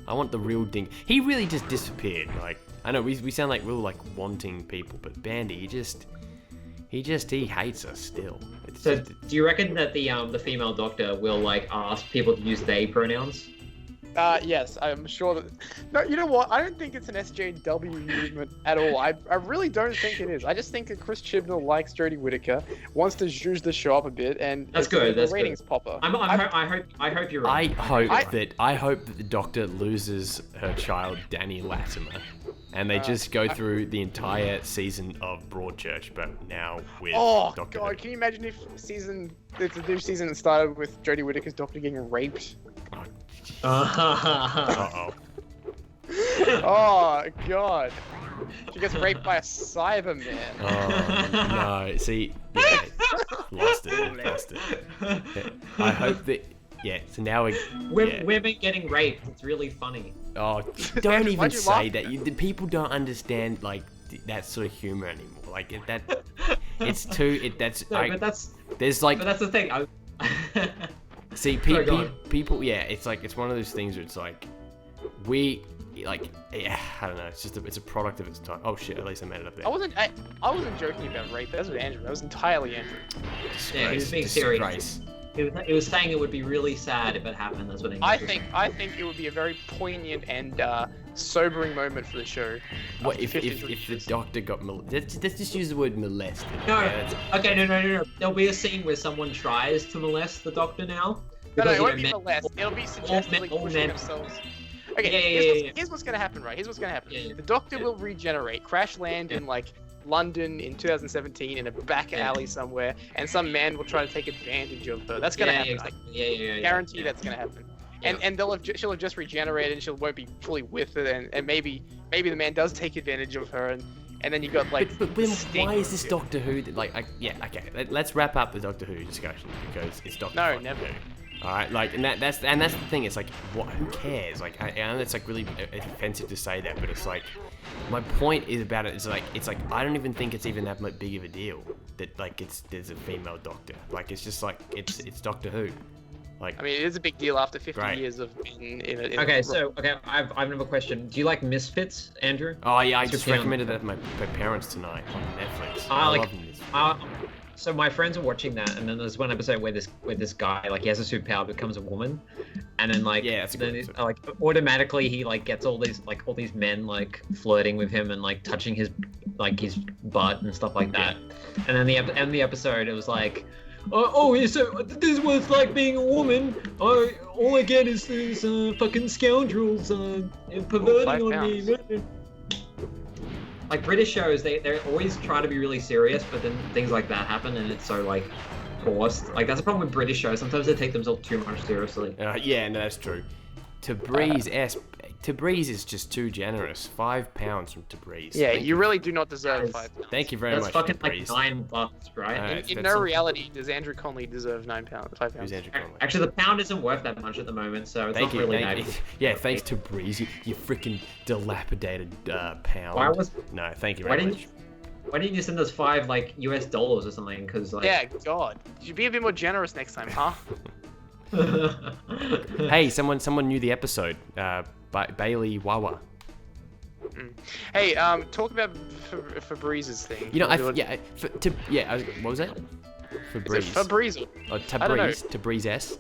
I want the real Ding. He really just disappeared. Like I know we sound like real wanting people, but Bandy he hates us still. Do you reckon that the female Doctor will ask people to use they pronouns? Yes, I'm sure that. No, you know what? I don't think it's an SJW movement at all. I really don't think it is. I just think that Chris Chibnall likes Jodie Whittaker, wants to zhuzh the show up a bit, and that's good. The ratings popper. I hope you're right. I hope that the Doctor loses her child Danny Latimer, and they just go through the entire season of Broadchurch, but now with Doctor God, Who. Can you imagine if it's a new season that started with Jodie Whittaker's Doctor getting raped? Uh-oh. Oh God! She gets raped by a Cyberman. Oh no! See, lost it. I hope that. Yeah. So now women getting raped. It's really funny. Oh, don't even say that. The people don't understand that sort of humor anymore. That. It's too. But that's the thing. See, people, yeah, it's one of those things where it's I don't know, it's a product of its time. Oh shit, at least I made it up there. I wasn't joking about rape. That was Andrew. That was entirely Andrew. Yeah, he was being serious. He was saying it would be really sad if it happened. That's what I think it would be a very poignant and sobering moment for the show. What if the doctor got let's just use the word molested. No. Okay, Okay, no. There'll be a scene where someone tries to molest the doctor now. No, Because, it won't be men- molest. It'll be suggestively all pushing men- themselves. Okay, Yeah. here's what's gonna happen, right? Here's what's gonna happen. Yeah. The Doctor will regenerate, crash land in like London in 2017 in a back alley somewhere, and some man will try to take advantage of her. That's gonna happen. Exactly. I guarantee that's gonna happen. And she'll have just regenerated, and she won't be fully with it, and maybe the man does take advantage of her, and then you got like. But why is this Doctor Who? Okay. Let's wrap up the Doctor Who discussion because it's Doctor Who. No, never. All right, like, and that's the thing. It's like, what? Who cares? Like, I know it's like really offensive to say that, but it's like, my point is about it. It's like I don't even think it's even that much big of a deal that like there's a female Doctor. Like, it's just like it's Doctor Who. Like, I mean, it is a big deal after 50 Right. years of being in it. Okay, I've another question. Do you like Misfits, Andrew? oh yeah, I What's your just opinion? recommended that to my parents tonight on Netflix. I like- love this. So my friends are watching that, and then there's one episode where this guy, like, he has a superpower, becomes a woman, and then like Yeah, that's a good episode. like automatically he like gets all these men like flirting with him and like touching his butt and stuff like that, and then the end of the episode it was like. So this is what it's like being a woman. All I get is these fucking scoundrels perverting on me. Like British shows, they always try to be really serious, but then things like that happen, and it's so like forced. Like that's the problem with British shows. Sometimes they take themselves too much seriously. Yeah, no, that's true. Tabriz is just too generous. £5 from Tabriz. Yeah, you really do not deserve £5. Thank you very That's much, fucking Tabriz. like $9, right? Alright. In That's no some- reality does Andrew Conley deserve £5. Who's Andrew Conley? Actually, the pound isn't worth that much at the moment, so it's Thank not you, really thank you. nice. Yeah, thanks to Breeze, you freaking dilapidated pound. Why was? No, thank you Why very didn't much. Why didn't you send us $5 like US dollars or something? Because like. Yeah, God. You should be a bit more generous next time, huh? Hey, someone knew the episode. Bailey Wawa. Hey, talk about Febrez's thing. You know, what was that? Is it Febreze. Febreze? Oh, I don't know. Tabriz S.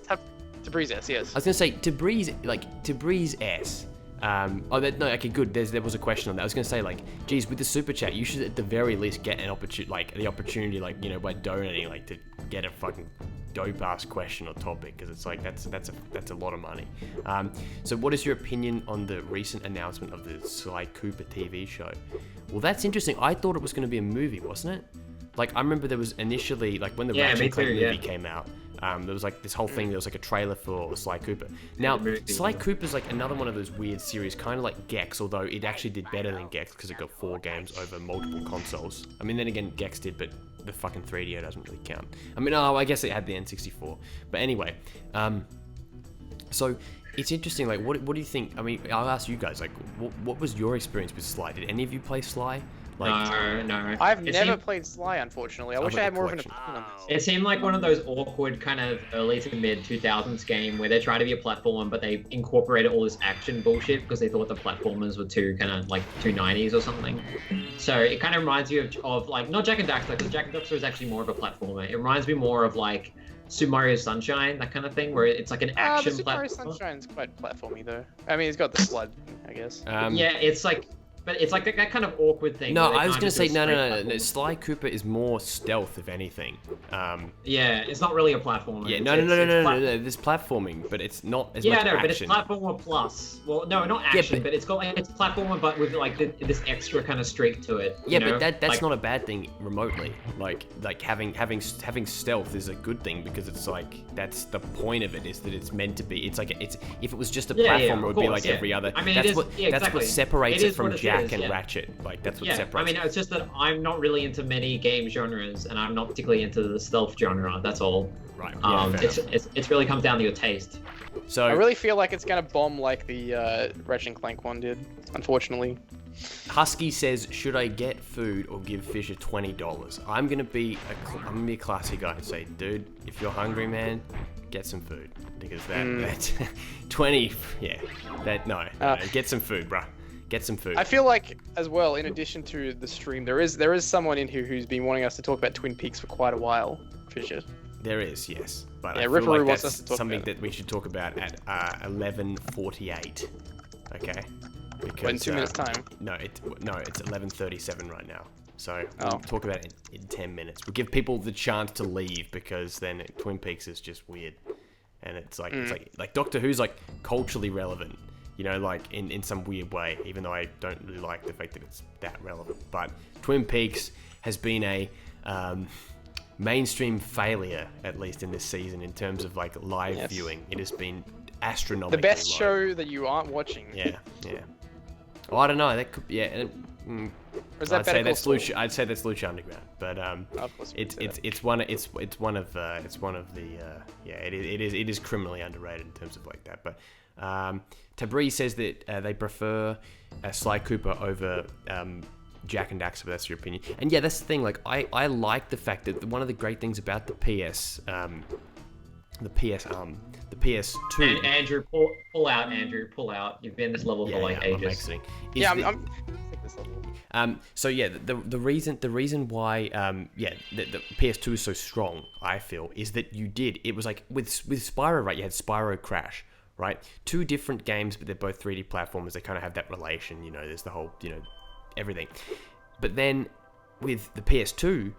Febreze, yes. I was gonna say Tabriz S. Okay, good. There was a question on that. I was gonna say, like, geez, with the super chat, you should at the very least get an opportunity, like, you know, by donating, like, to get a fucking dope ass question or topic, because it's like that's a lot of money. So, what is your opinion on the recent announcement of the Sly Cooper TV show? Well, that's interesting. I thought it was gonna be a movie, wasn't it? Like, I remember there was initially, like, when the Ratchet5 movie came out. There was like this whole thing. There was like a trailer for Sly Cooper. Now, Sly Cooper's like another one of those weird series, kind of like Gex, although it actually did better than Gex because it got 4 games over multiple consoles. I mean, then again, Gex did, but the fucking 3DO doesn't really count. I mean, I guess it had the N64. But anyway, so it's interesting. Like, what do you think? I mean, I'll ask you guys. Like, what was your experience with Sly? Did any of you play Sly? Like, No. I've never played Sly, unfortunately. I wish I had more of an collection. opinion on this. It seemed like one of those awkward kind of early to mid 2000s game where they try to be a platformer, but they incorporated all this action bullshit because they thought the platformers were too 90s or something. So it kind of reminds you of like, not Jak and Daxter, because Jak and Daxter is actually more of a platformer. It reminds me more of like Super Mario Sunshine, that kind of thing, where it's like an action Super Mario platformer. Sunshine's quite platformy, though. I mean, it's got the flood, I guess. Yeah, it's like, but it's like that kind of awkward thing. no, where they I was can't gonna just say do a no. straight platformer. Sly Cooper is more stealth, if anything. Yeah, it's not really a platformer. Yeah, It's- no. There's platforming, but it's not as much Yeah, no, action. but it's platformer plus. Well, no, not action, but- but it's got like it's platformer, but with like this extra kind of streak to it. Yeah, you know? but that's Like, not a bad thing remotely. Like having stealth is a good thing because it's like that's the point of it is that it's meant to be. It's like if it was just a Yeah, platform, yeah, it would of be course, like yeah. every other. I mean, that's it is- what yeah, that's what exactly. separates It it is from what it Jak is, and yeah. Ratchet. Like that's what Yeah, I separates. mean, it's just that I'm not really into many game genres, and I'm not particularly into the stealth genre. That's all. Right. Yeah, fair enough. It's really comes down to your taste. So I really feel like it's gonna bomb like the Ratchet & Clank one did, unfortunately. Husky says, should I get food or give Fisher $20? I'm gonna be a classy guy and say, dude, if you're hungry, man, get some food because that 20, yeah, no, get some food, bruh. Get some food. I feel like, as well, in addition to the stream, there is someone in here who's been wanting us to talk about Twin Peaks for quite a while, Fisher. There is, yes, but Yeah, I feel Ripperoo like wants that's us to talk something about it. that we should talk about at 11:48. Okay. Because, in 2 minutes time? No, it's 11:37 right now. So we'll talk about it in 10 minutes. We'll give people the chance to leave because then Twin Peaks is just weird, and it's like Doctor Who's like culturally relevant, you know, like in some weird way. Even though I don't really like the fact that it's that relevant, but Twin Peaks has been a mainstream failure, at least in this season, in terms of like live viewing. It has been astronomically the best low. show that you aren't watching. Yeah. Oh, I don't know. That could, Or is that I'd say that's Lucha Underground, but it's one of the it is criminally underrated in terms of like that. But Tabri says that they prefer Sly Cooper over Jack and Daxter, but that's your opinion. And yeah, that's the thing. Like I like the fact that one of the great things about the PS2. And Andrew, pull out. Andrew, pull out. You've been this level for like ages. I'm this level. So yeah, the reason why the PS2 is so strong, I feel, is that it was like with Spyro, right? You had Spyro Crash, right? Two different games, but they're both 3D platformers. They kind of have that relation, you know. There's the whole, you know, everything. But then with the PS2.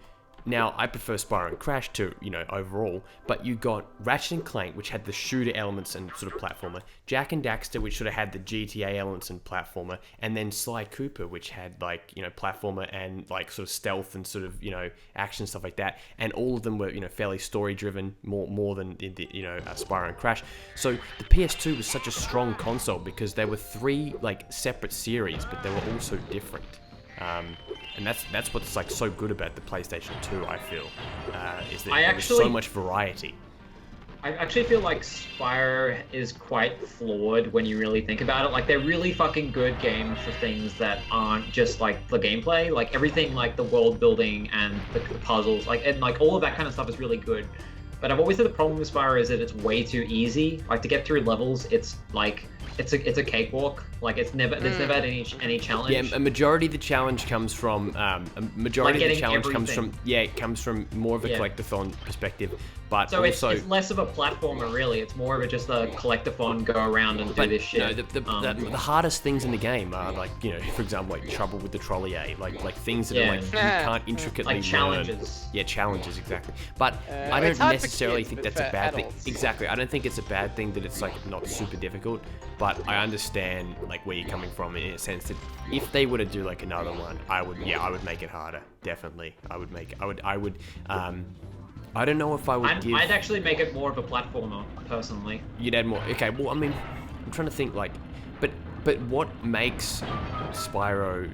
Now, I prefer Spyro and Crash to, you know, overall, but you got Ratchet and Clank, which had the shooter elements and sort of platformer, Jack and Daxter, which sort of had the GTA elements and platformer, and then Sly Cooper, which had, like, you know, platformer and, like, sort of stealth and sort of, you know, action, stuff like that, and all of them were, you know, fairly story-driven, more than, you know, Spyro and Crash. So, the PS2 was such a strong console because there were 3, like, separate series, but they were also different. And that's what's like so good about the PlayStation 2, I feel, is that there's so much variety. I actually feel like Spyro is quite flawed when you really think about it. Like, they're really fucking good games for things that aren't just like the gameplay. Like everything, like the world building and the puzzles, like and like all of that kind of stuff is really good. But I've always had the problem with Spyro is that it's way too easy. Like to get through levels, it's like it's a cakewalk. Like there's never had any challenge. Yeah, a majority of the challenge comes from it comes from more of a collectathon perspective. But so also, it's less of a platformer, really. It's more of just a collectathon, go around and do this shit. You know, the hardest things in the game are like, you know, for example, like Trouble with the Trolley, like things that are like you can't intricately like challenges. Learn. Yeah, challenges, exactly. But I don't necessarily think that's a bad thing. Exactly, I don't think it's a bad thing that it's like not super difficult. But I understand like where you're coming from in a sense that if they were to do like another one, I would make it harder. Definitely, I would. I don't know if I would I'd actually make it more of a platformer, personally. You'd add more. Okay, well, I mean, I'm trying to think, like, but what makes Spyro,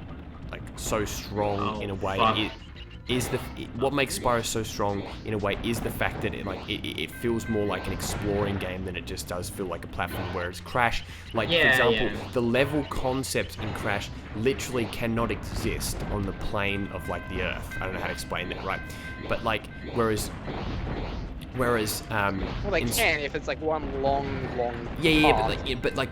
like, so strong in a way what makes Spyro so strong in a way is the fact that it feels more like an exploring game than it just does feel like a platform, whereas Crash, like, for example, the level concept in Crash literally cannot exist on the plane of, like, the Earth. I don't know how to explain that, right? But, like, whereas well, they can if it's like one long but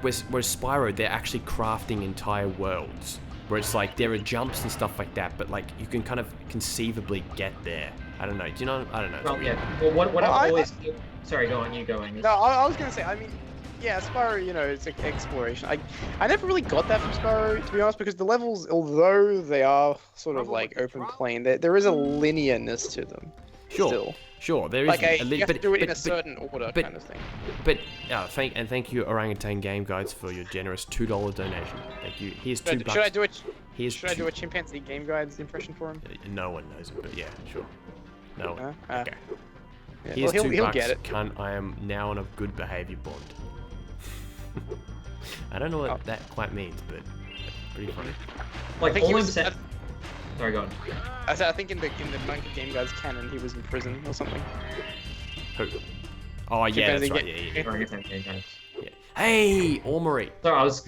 whereas Spyro, they're actually crafting entire worlds where it's like there are jumps and stuff like that, but like you can kind of conceivably get there. I don't know. Do you know? I don't know. Well, yeah. Well, what I always sorry, go on. You go, Angus. No, I was gonna say. I mean, yeah, Spyro. You know, it's like exploration. I never really got that from Spyro, to be honest, because the levels, although they are sort of like open plane, there is a linearness to them. Sure, there is like a you have to do it in a certain order, kind of thing. But thank you, Orangutan Game Guides, for your generous $2 donation. Thank you. Here's $2. Should I do a Chimpanzee Game Guides impression for him? No one knows it, but yeah, sure. No one. Okay. Yeah, Here's well, he'll $2, get it. cunt. I am now on a good behavior bond. I don't know what that quite means, but pretty funny. Like all I'm saying. Sorry, go on. I think in the Monkey Game Guys canon, he was in prison or something. Who? Oh yeah, that's right. Yeah. Hey, Ormery. So I was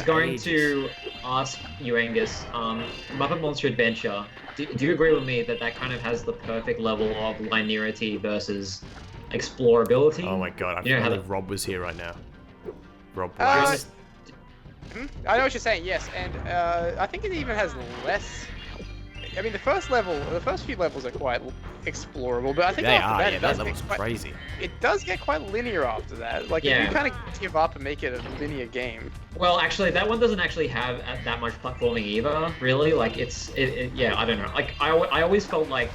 going ages. to ask you, Angus. Muppet Monster Adventure. Do you agree with me that kind of has the perfect level of linearity versus explorability? Oh my god! I feel like Rob was here right now. Rob. I know what you're saying, yes, and I think it even has less. I mean, the first few levels are quite explorable, but I think after that level's crazy. It does get quite linear after that. Like, if you kind of give up and make it a linear game. Well, actually, that one doesn't actually have that much platforming either, really. Like, yeah, I don't know. Like, I always felt like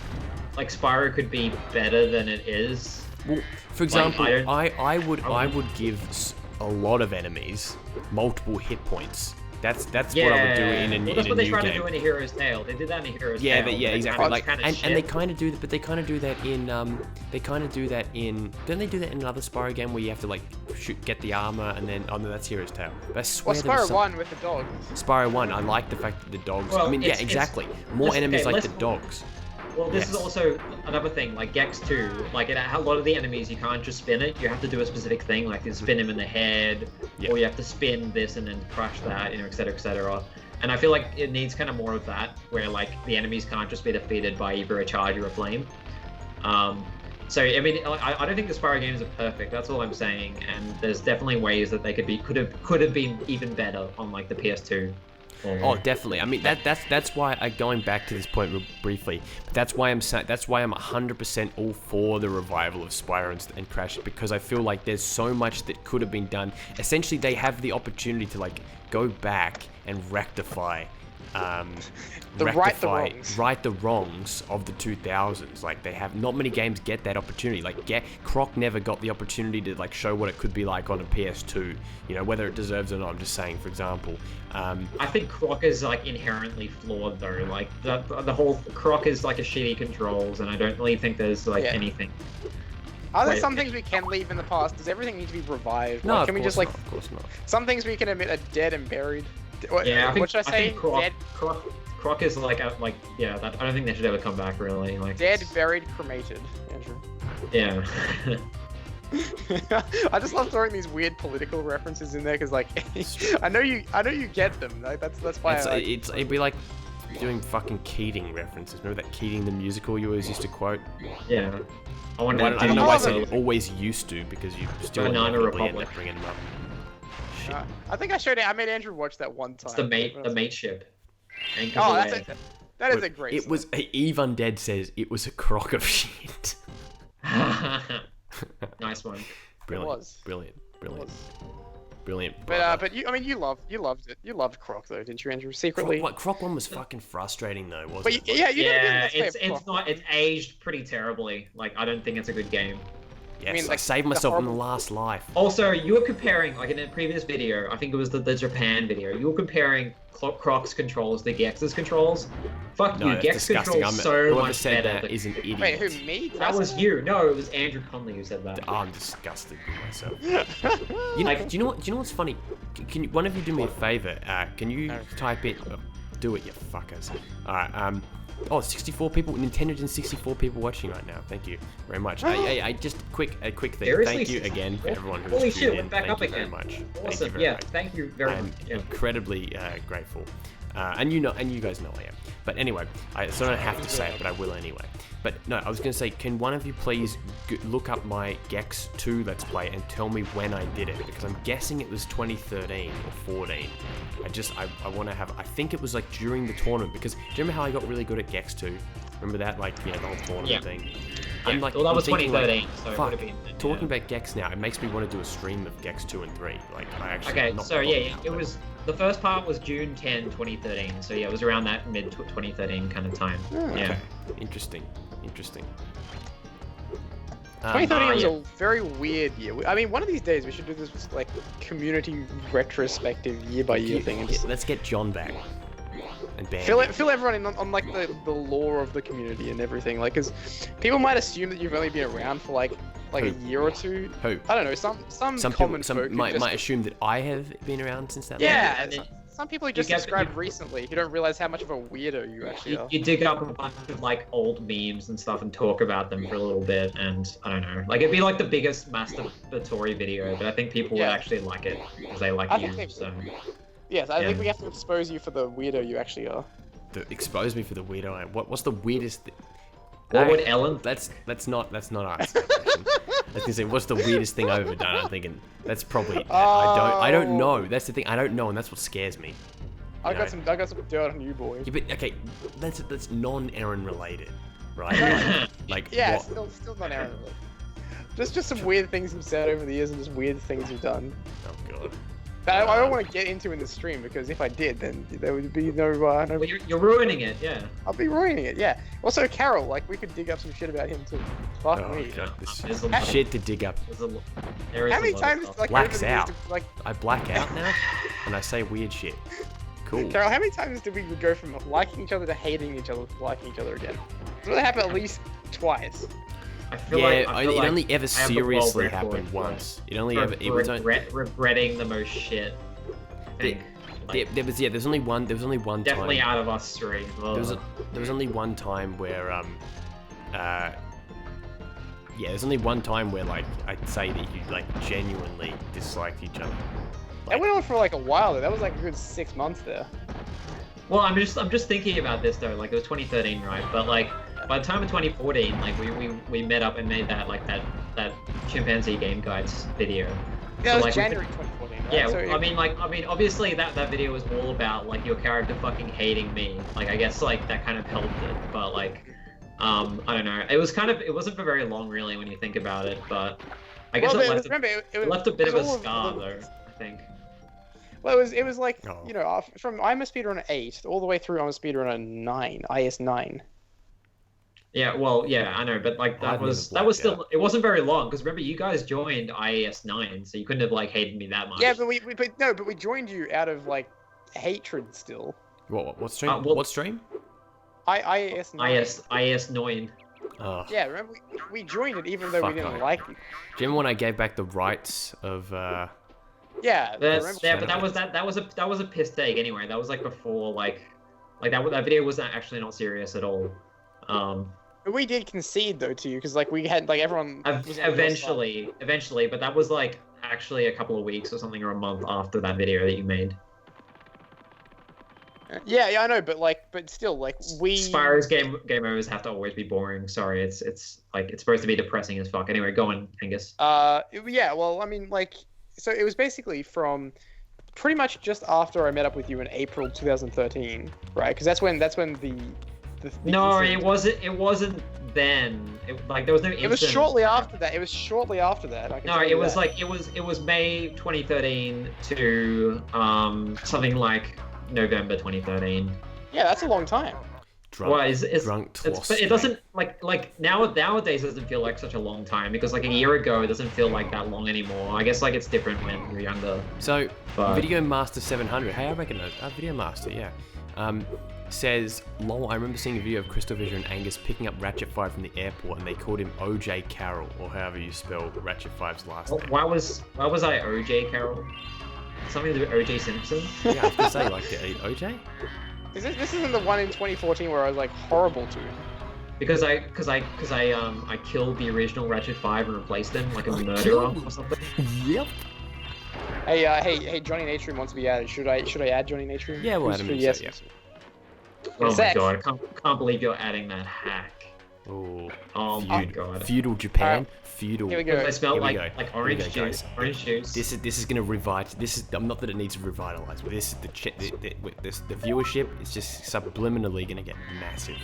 Spyro could be better than it is. Well, for example, I would give a lot of enemies multiple hit points. That's what I would do in a new game. That's what they tried to do in A Hero's Tale. They did that in A Hero's Tale. Yeah, exactly. Like, and they kind of do that, but they kind of do that in don't they do that in another Spyro game where you have to like get the armor and then no, that's Hero's Tale. But I swear Spyro 1 with the dogs. Spyro 1, I like the fact that the dogs. Well, I mean, exactly. More enemies like the dogs. Well, this is also another thing, like Gex 2, like a lot of the enemies, you can't just spin it, you have to do a specific thing, like you spin him in the head, or you have to spin this and then crush that, et cetera, et cetera. And I feel like it needs kind of more of that, where like the enemies can't just be defeated by either a charge or a flame. So, I mean, I don't think the Spyro games are perfect, that's all I'm saying, and there's definitely ways that they could have been even better on like the PS2. Oh, definitely. I mean, that's why going back to this point real briefly. That's why I'm 100% all for the revival of Spyro and Crash, because I feel like there's so much that could have been done. Essentially, they have the opportunity to like go back and rectify right the wrongs of the 2000s. Like, they have not many games get that opportunity. Like Croc never got the opportunity to like show what it could be like on a PS2, you know, whether it deserves it or not. I'm just saying, for example, I think Croc is like inherently flawed though. Like the whole Croc is like a shitty controls, and I don't really think there's like anything. Are there some things we can leave in the past? Does everything need to be revived? No, like, can we just like? Of course not. Some things we can admit are dead and buried. Yeah, what should I say? Think Croc is like I don't think they should ever come back really. Like dead, buried, cremated. Andrew. Yeah. I just love throwing these weird political references in there because, like, I know you get them. Like, that's why. It'd be like doing fucking Keating references. Remember that Keating the musical you always used to quote? Yeah. I don't know why I said always used to, because you still probably end up bringing them up. Shit. I think I made Andrew watch that one time. It's the mateship. That is a great. It was Eve Undead says it was a crock of shit. Nice one. Brilliant. But you loved it. You loved Croc though, didn't you, Andrew? Secretly. Croc 1 was fucking frustrating though, wasn't it? It's aged pretty terribly. Like, I don't think it's a good game. Yes, I mean, like, I saved myself in the last life. Also, you were comparing, like in a previous video, I think it was the Japan video, you were comparing Croc's controls to Gex's controls. Fuck you, Gex controls so much better. That is an idiot. Wait, who, me? That was you. No, it was Andrew Conley who said that. Oh, I'm disgusted with myself. Do you know what's funny? Can one of you do me a favor? Can you type it? Do it, you fuckers. Alright, 64 people, Nintendogen64 people watching right now. Thank you very much. I just a quick thing. Seriously? Thank you again for everyone who's Holy tuned shit, in. we're back up again. Thank you very much. Awesome. Thank you very much. I'm incredibly grateful. And you guys know I am. But anyway, so I don't have to say it, but I will anyway. But no, I was going to say, can one of you please look up my Gex 2 Let's Play and tell me when I did it? Because I'm guessing it was 2013 or 14. I want to have, I think it was like during the tournament, because do you remember how I got really good at Gex 2? Remember that? Like, the whole tournament thing? I'm like, well, that was 2013, so it would have been. Talking about Gex now, it makes me want to do a stream of Gex 2 and 3. Like, I actually. Okay, so it was. The first part was June 10, 2013. So yeah, it was around that mid 2013 kind of time. Okay. Interesting. 2013 was a very weird year. I mean, one of these days we should do this like community retrospective year by year thing. And just let's get John back. And fill everyone in on like the lore of the community and everything. Like, because people might assume that you've only been around for like a year or two. Who? I don't know. Some common folk might assume that I have been around since that. Yeah. Some people who just subscribed recently who don't realize how much of a weirdo you actually are. You dig up a bunch of like old memes and stuff and talk about them for a little bit, and I don't know. Like, it'd be like the biggest masturbatory video, but I think people would actually like it because they like you. Yes, I think we have to expose you for the weirdo you actually are. Expose me for the weirdo. What's the weirdest thing? What would Ellen? That's not our expectation. I was gonna say, what's the weirdest thing I've ever done? I'm thinking that's probably I don't know. That's the thing. I don't know, and that's what scares me. I got some dirt on you, boys. Yeah, but okay, that's non-Aaron related, right? like Yeah, what? still not Aaron. Just some weird things you've said over the years and just weird things you've done. Oh god. That I don't want to get into in the stream because if I did, then there would be no. Well, you're ruining it, yeah. I'll be ruining it, yeah. Also, Carol, like we could dig up some shit about him too. Fuck Oh me. god, this There's a lot- shit to dig up. there is How a many lot of times stuff. like Blacks everybody out. used to, like I black out now, and I say weird shit. Cool. Carol? How many times did we go from liking each other to hating each other to liking each other again? It's gonna happen at least twice. I feel Yeah, like, it only ever I have the seriously world record happened for once. It only ever. It was only, regretting the most shit. I think. there's only one. There was only one Definitely time. out of us three. There was only one time where there's only one time where like I'd say that you like genuinely disliked each other. That went on for like a while though. That was like a good 6 months there. Well, I'm just thinking about this though. Like it was 2013, right? But like by the time of 2014, like we met up and made that that chimpanzee game guides video. Yeah, So, it was like, January 2014. Right? Yeah, So I mean, obviously that video was all about like your character fucking hating me. Like I guess like that kind of helped it, but like, I don't know. It wasn't for very long really when you think about it, but I guess it left a bit of a scar though. I think. Well, it was like Oh. you know from I'm a speedrunner 8 all the way through I'm a speedrunner 9, IS 9. Yeah, well, yeah, I know, but like that I've was never blacked still out. it wasn't very long because remember you guys joined IAS 9, so you couldn't have like hated me that much. Yeah, but we joined you out of like hatred still. What stream? well- What stream? IAS 9. IAS 9. Oh. Yeah, remember we joined it even though Fuck we didn't off. like you. Do you remember when I gave back the rights of? Yeah, remember? Yeah, but that was a piss take anyway. That was like before like that video was actually not serious at all. But we did concede though to you because like we had like everyone. was on your side. Eventually, but that was like actually a couple of weeks or something or a month after that video that you made. Yeah, I know, but still, like we. Spyro's game overs have to always be boring. Sorry, it's like it's supposed to be depressing as fuck. Anyway, go on, Angus. Yeah, well, I mean, like, so it was basically from pretty much just after I met up with you in April 2013, right? Because that's when the No, thing- it wasn't then. Like there was no. It was shortly after that. I can No, tell it you was that. like it was May 2013 to something like November 2013. Yeah, that's a long time. Drunk, Well, drunk but it doesn't like nowadays it doesn't feel like such a long time because like a year ago it doesn't feel like that long anymore. I guess like it's different when you're younger. So, But- Video Master 700. Hey, I recognize Video Master. Yeah. Says, lol, I remember seeing a video of CrystalFissure and Angus picking up Ratchet5 from the airport and they called him OJ Carroll, or however you spell Ratchet5's last name. Why was I OJ Carroll? Something to do with OJ Simpson? Yeah, I was gonna say, like, OJ? This isn't the one in 2014 where I was like horrible to him. Because I killed the original Ratchet5 and replaced him like a murderer or something. Yep. Hey, Johnny Natrium wants to be added. Should I add Johnny Natrium? Yeah, we'll Who's add him for in, yes? yeah. Oh my Sex. god, I can't believe you're adding that hack. Ooh. Oh my god. Feudal Japan. Feudal. Here we go. I smell Here we like go. orange Here we go, juice. guys. Orange juice. This is gonna revitalize. Not that it needs to revitalize, but this is the viewership is just subliminally gonna get massive.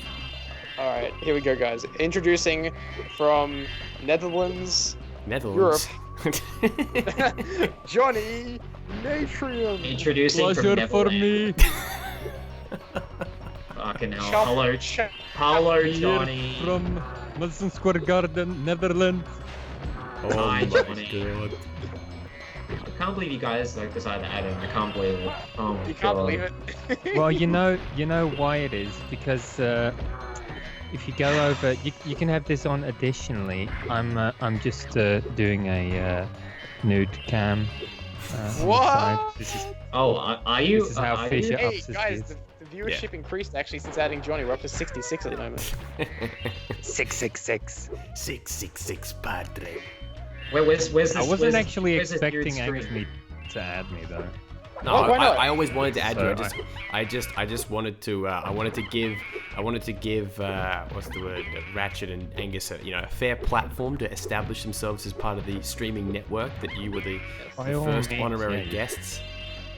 All right, here we go, guys. Introducing from Netherlands, Netherlands. Johnny Natrium. Introducing from Pleasure for Neverland. me. Fucking hell. Chop, Hello, chop. hello, Here Johnny. from Madison Square Garden, Netherlands. Oh Hi, my Johnny. god. I can't believe you guys like decided to add him. I can't believe it. Oh my You god. can't believe it. Well, you know why it is because if you go over, you can have this on additionally. I'm just doing a nude cam. On the What? side. This is Oh, are you? This is how are Fisher- you? Hey, ups his guys, views. the viewership increased actually since adding Johnny. We're up to 66 at the moment. 666. 666 Padre. Where's this? I wasn't where's- actually where's this nude expecting Angus stream? to add me though. No, Well, why not? I always wanted to add you. So I just wanted to. I wanted to give. What's the word? Ratchet and Angus, a fair platform to establish themselves as part of the streaming network. That you were the By all first means, honorary yeah. guests.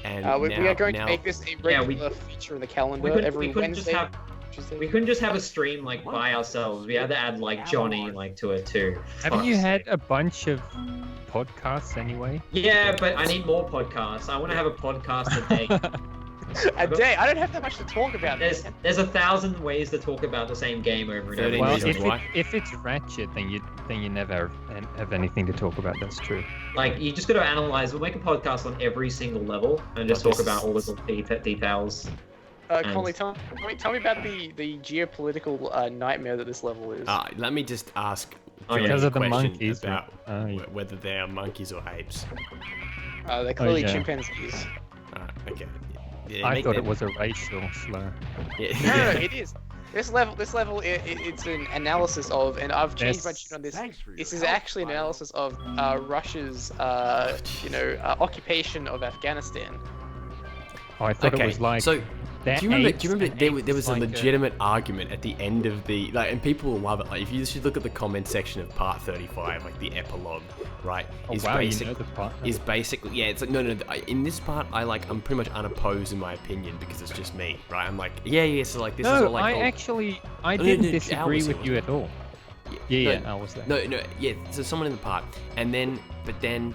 And we are going to make this a regular feature in the calendar every Wednesday. We couldn't just have a stream like by ourselves. We had to add like Johnny like to it too. Haven't you had a bunch of podcasts anyway? Yeah, but I need more podcasts. I want to have a podcast a day. A day? I don't have that much to talk about. There's 1,000 ways to talk about the same game over and over. Well, if it's Ratchet, then you never have anything to talk about. That's true. Like you just got to analyze. We'll make a podcast on every single level and just talk about all the little details. Conley, tell me about the geopolitical nightmare that this level is. Let me just ask because of the monkeys about whether they are monkeys or apes. They're clearly chimpanzees. Okay. Yeah, I thought it was a racial slur. Yeah. No, it is. This level, it's an analysis of, and I've changed my tune on this. This is actually an analysis of Russia's, occupation of Afghanistan. Oh, I thought it was like. So, do you remember there was a legitimate argument at the end of the and people will love it. Like if you should look at the comment section of part 35, like the epilogue, right? Oh wow, you know the part. Is basically it's like no. In this part, I'm pretty much unopposed in my opinion because it's just me, right? I'm like yeah. So like this is all like. I didn't disagree with you at all. Yeah, I was there. No, yeah. So someone in the part, but then.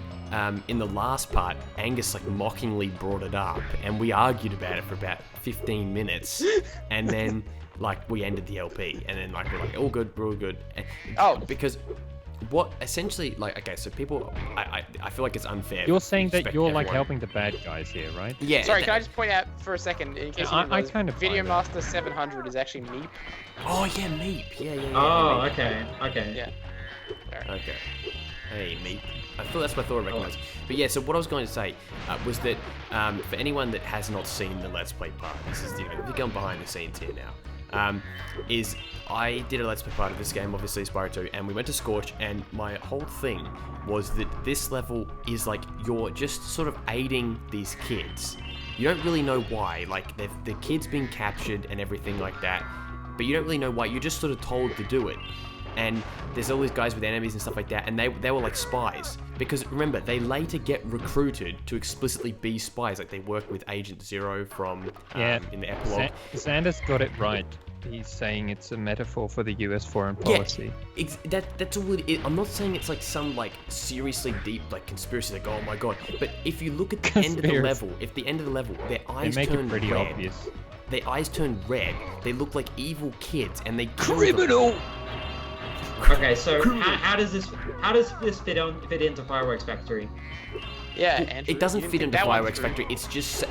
In the last part, Angus like mockingly brought it up, and we argued about it for about 15 minutes, and then like we ended the LP, and then like we're like all good, we're all good. Because what essentially like so people, I feel like it's unfair. You're saying that you're like helping the bad guys here, right? Yeah. Sorry, can I just point out for a second in case I kind of Video Master 700 is actually Meep. Oh yeah, Meep. Yeah. Oh, Meep. Okay. Yeah. Okay. Hey, Meep. I thought that's what I thought I recognised. But yeah, so what I was going to say was that for anyone that has not seen the Let's Play part, this is we're going behind the scenes here now. Is I did a Let's Play part of this game, obviously Spyro 2, and we went to Scorch, and my whole thing was that this level is like you're just sort of aiding these kids. You don't really know why, like the kids being captured and everything like that, but you don't really know why. You're just sort of told to do it. And there's all these guys with enemies and stuff like that, and they were like spies. Because remember, they later get recruited to explicitly be spies. Like they work with Agent Zero from in the epilogue. Xander's got it right. He's saying it's a metaphor for the US foreign policy. Yeah, that's all it is. I'm not saying it's like some like seriously deep like conspiracy like oh my god. But if you look at the end of the level, their eyes turn red. Obvious. Their eyes turn red. They look like evil kids, and they criminal. Okay, so how does this fit into Fireworks Factory? Yeah, Andrew, it doesn't fit into Fireworks Factory. It's just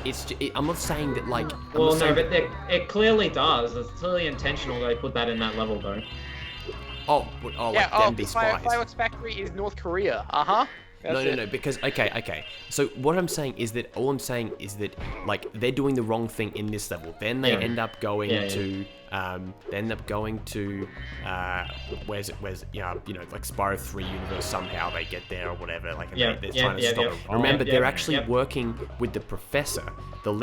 I'm not saying that like. Well, no, but it clearly does. It's clearly intentional that they put that in that level, though. Like them be spies. Fireworks Factory is North Korea. No, because okay. So what I'm saying is that like they're doing the wrong thing in this level. Then they end up going to where's like Spyro 3 universe. Somehow they get there or whatever. Like they're trying to stop it. Remember, they're actually working with the professor. The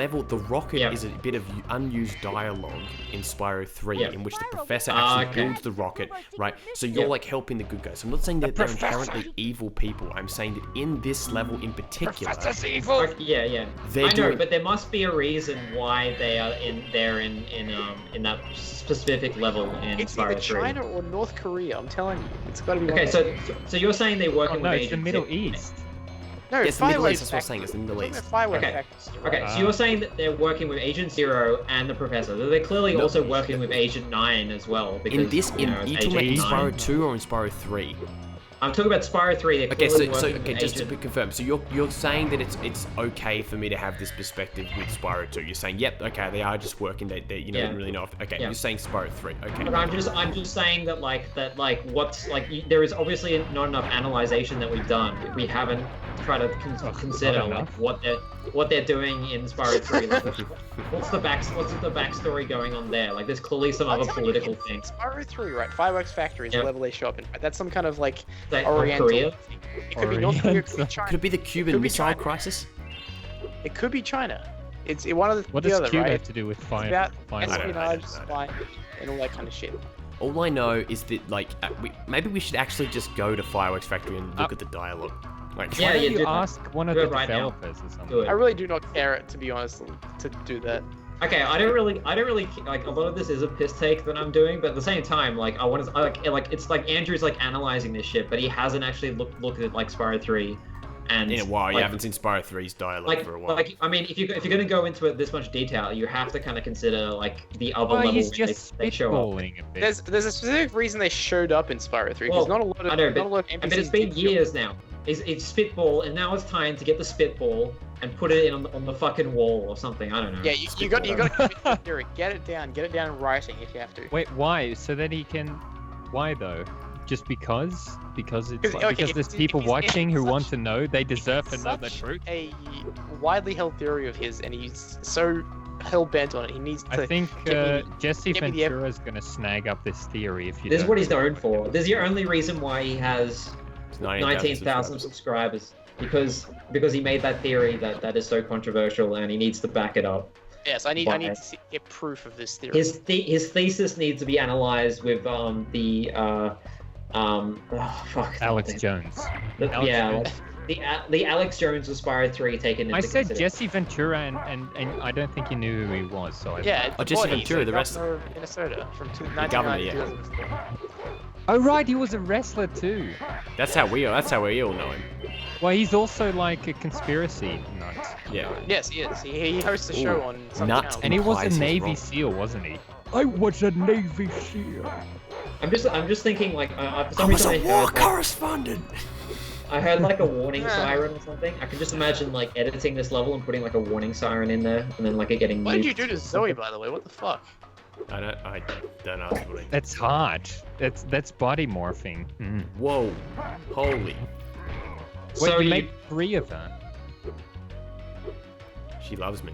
rocket is a bit of unused dialogue in Spyro 3, in which the professor actually builds the rocket, right? So you're like helping the good guys. I'm not saying that they're inherently evil people. I'm saying that in this level in particular, Professor's evil. Yeah. I know, but there must be a reason why they are in that specific level in it's Spyro 3. It's either China or North Korea. I'm telling you, it's got to be. Okay, so you're saying they're working with it's the Middle East. No, it's the Middle East. That's what I'm saying. It's the Middle East. Okay, so you're saying that they're working with Agent Zero and the Professor. They're clearly also working with Agent 9 as well. Because, are you talking about in Spyro 2 or in Spyro 3? I'm talking about Spyro 3. Just to confirm, so you're saying that it's okay for me to have this perspective with Spyro 2. You're saying, yep, okay, they are just working. They don't really know. You're saying Spyro 3. Okay. But I'm just saying that what's there is obviously not enough analyzation that we've done. We haven't tried to consider what they're doing in Spyro 3. Like, what's the backstory going on there? Like, there's clearly some other political thing. Spyro 3, right? Fireworks Factory is the level they show up in. Right? That's some kind of like. Oriental. It could be North Korea, it could be China. Could it be the Cuban Missile Crisis? It could be China. It's one of the What the does other, Cuba right? have to do with fire? It's about espionage, spy, and all that kind of shit. All I know is that maybe we should actually just go to Fireworks Factory and look at the dialogue. Like, Yeah, Why don't you you do that. ask one of Do the it right now. developers or something? Do it. I really do not care, to be honest, to do that. Okay, I don't really like a lot of this is a piss take that I'm doing, but at the same time, like I want to like it's like Andrew's like analyzing this shit, but he hasn't actually looked at like Spyro 3, and in a while, you like, haven't seen Spyro 3's dialogue for a while. Like I mean, if you're gonna go into it this much detail, you have to kind of consider like the other Well, level he's where just they show up. spitballing a bit. There's a specific reason they showed up in Spyro 3, Well, because not a lot of I know, not a lot of NPCs but it's been did show up. years now. It's spitball, and now it's time to get the spitball and put it in on the fucking wall or something. I don't know. Yeah, you got to commit to the theory. Get it down in writing if you have to. Wait, why? So that he can... Why though? Just because? Because it's Because- like, okay, because if- there's if people he's- watching if who such- want to know. They deserve to know the Such truth. a widely held theory of his, and he's so hell bent on it. He needs to. I think get me- Jesse get me the Ventura is going to snag up this theory if you This is don't. what he's known for. This is the only reason why he has It's 19,000 subscribers. Because he made that theory that is so controversial, and he needs to back it up. Yes, I need Why? to get proof of this theory. His thesis needs to be analyzed with oh, fuck. Alex Jones. Alex Yeah, Jones. the Alex Jones of Spyro 3 taken into I said consideration. Jesse Ventura, and I don't think you knew who he was, so I... Yeah, Oh, Jesse Morty, Ventura, the governor of Minnesota from governor, 1999 yeah. to 2004. Oh right, he was a wrestler too. That's how we all know him. Well, he's also like a conspiracy nut. Yeah. Yes, he is. He hosts a show on some nut. channel. And he was Implies a he's Navy wrong. SEAL, wasn't he? I was a Navy SEAL. I'm just thinking like for some I was reason a war like, correspondent. I heard like a warning siren or something. I can just imagine like editing this level and putting like a warning siren in there, and then like it getting. What did nuked. you do to Zoe, by the way? What the fuck? I don't ask what That's hard. That's body morphing. Mm. Whoa. Holy. Wait, So you you- made 3 of her. She loves me.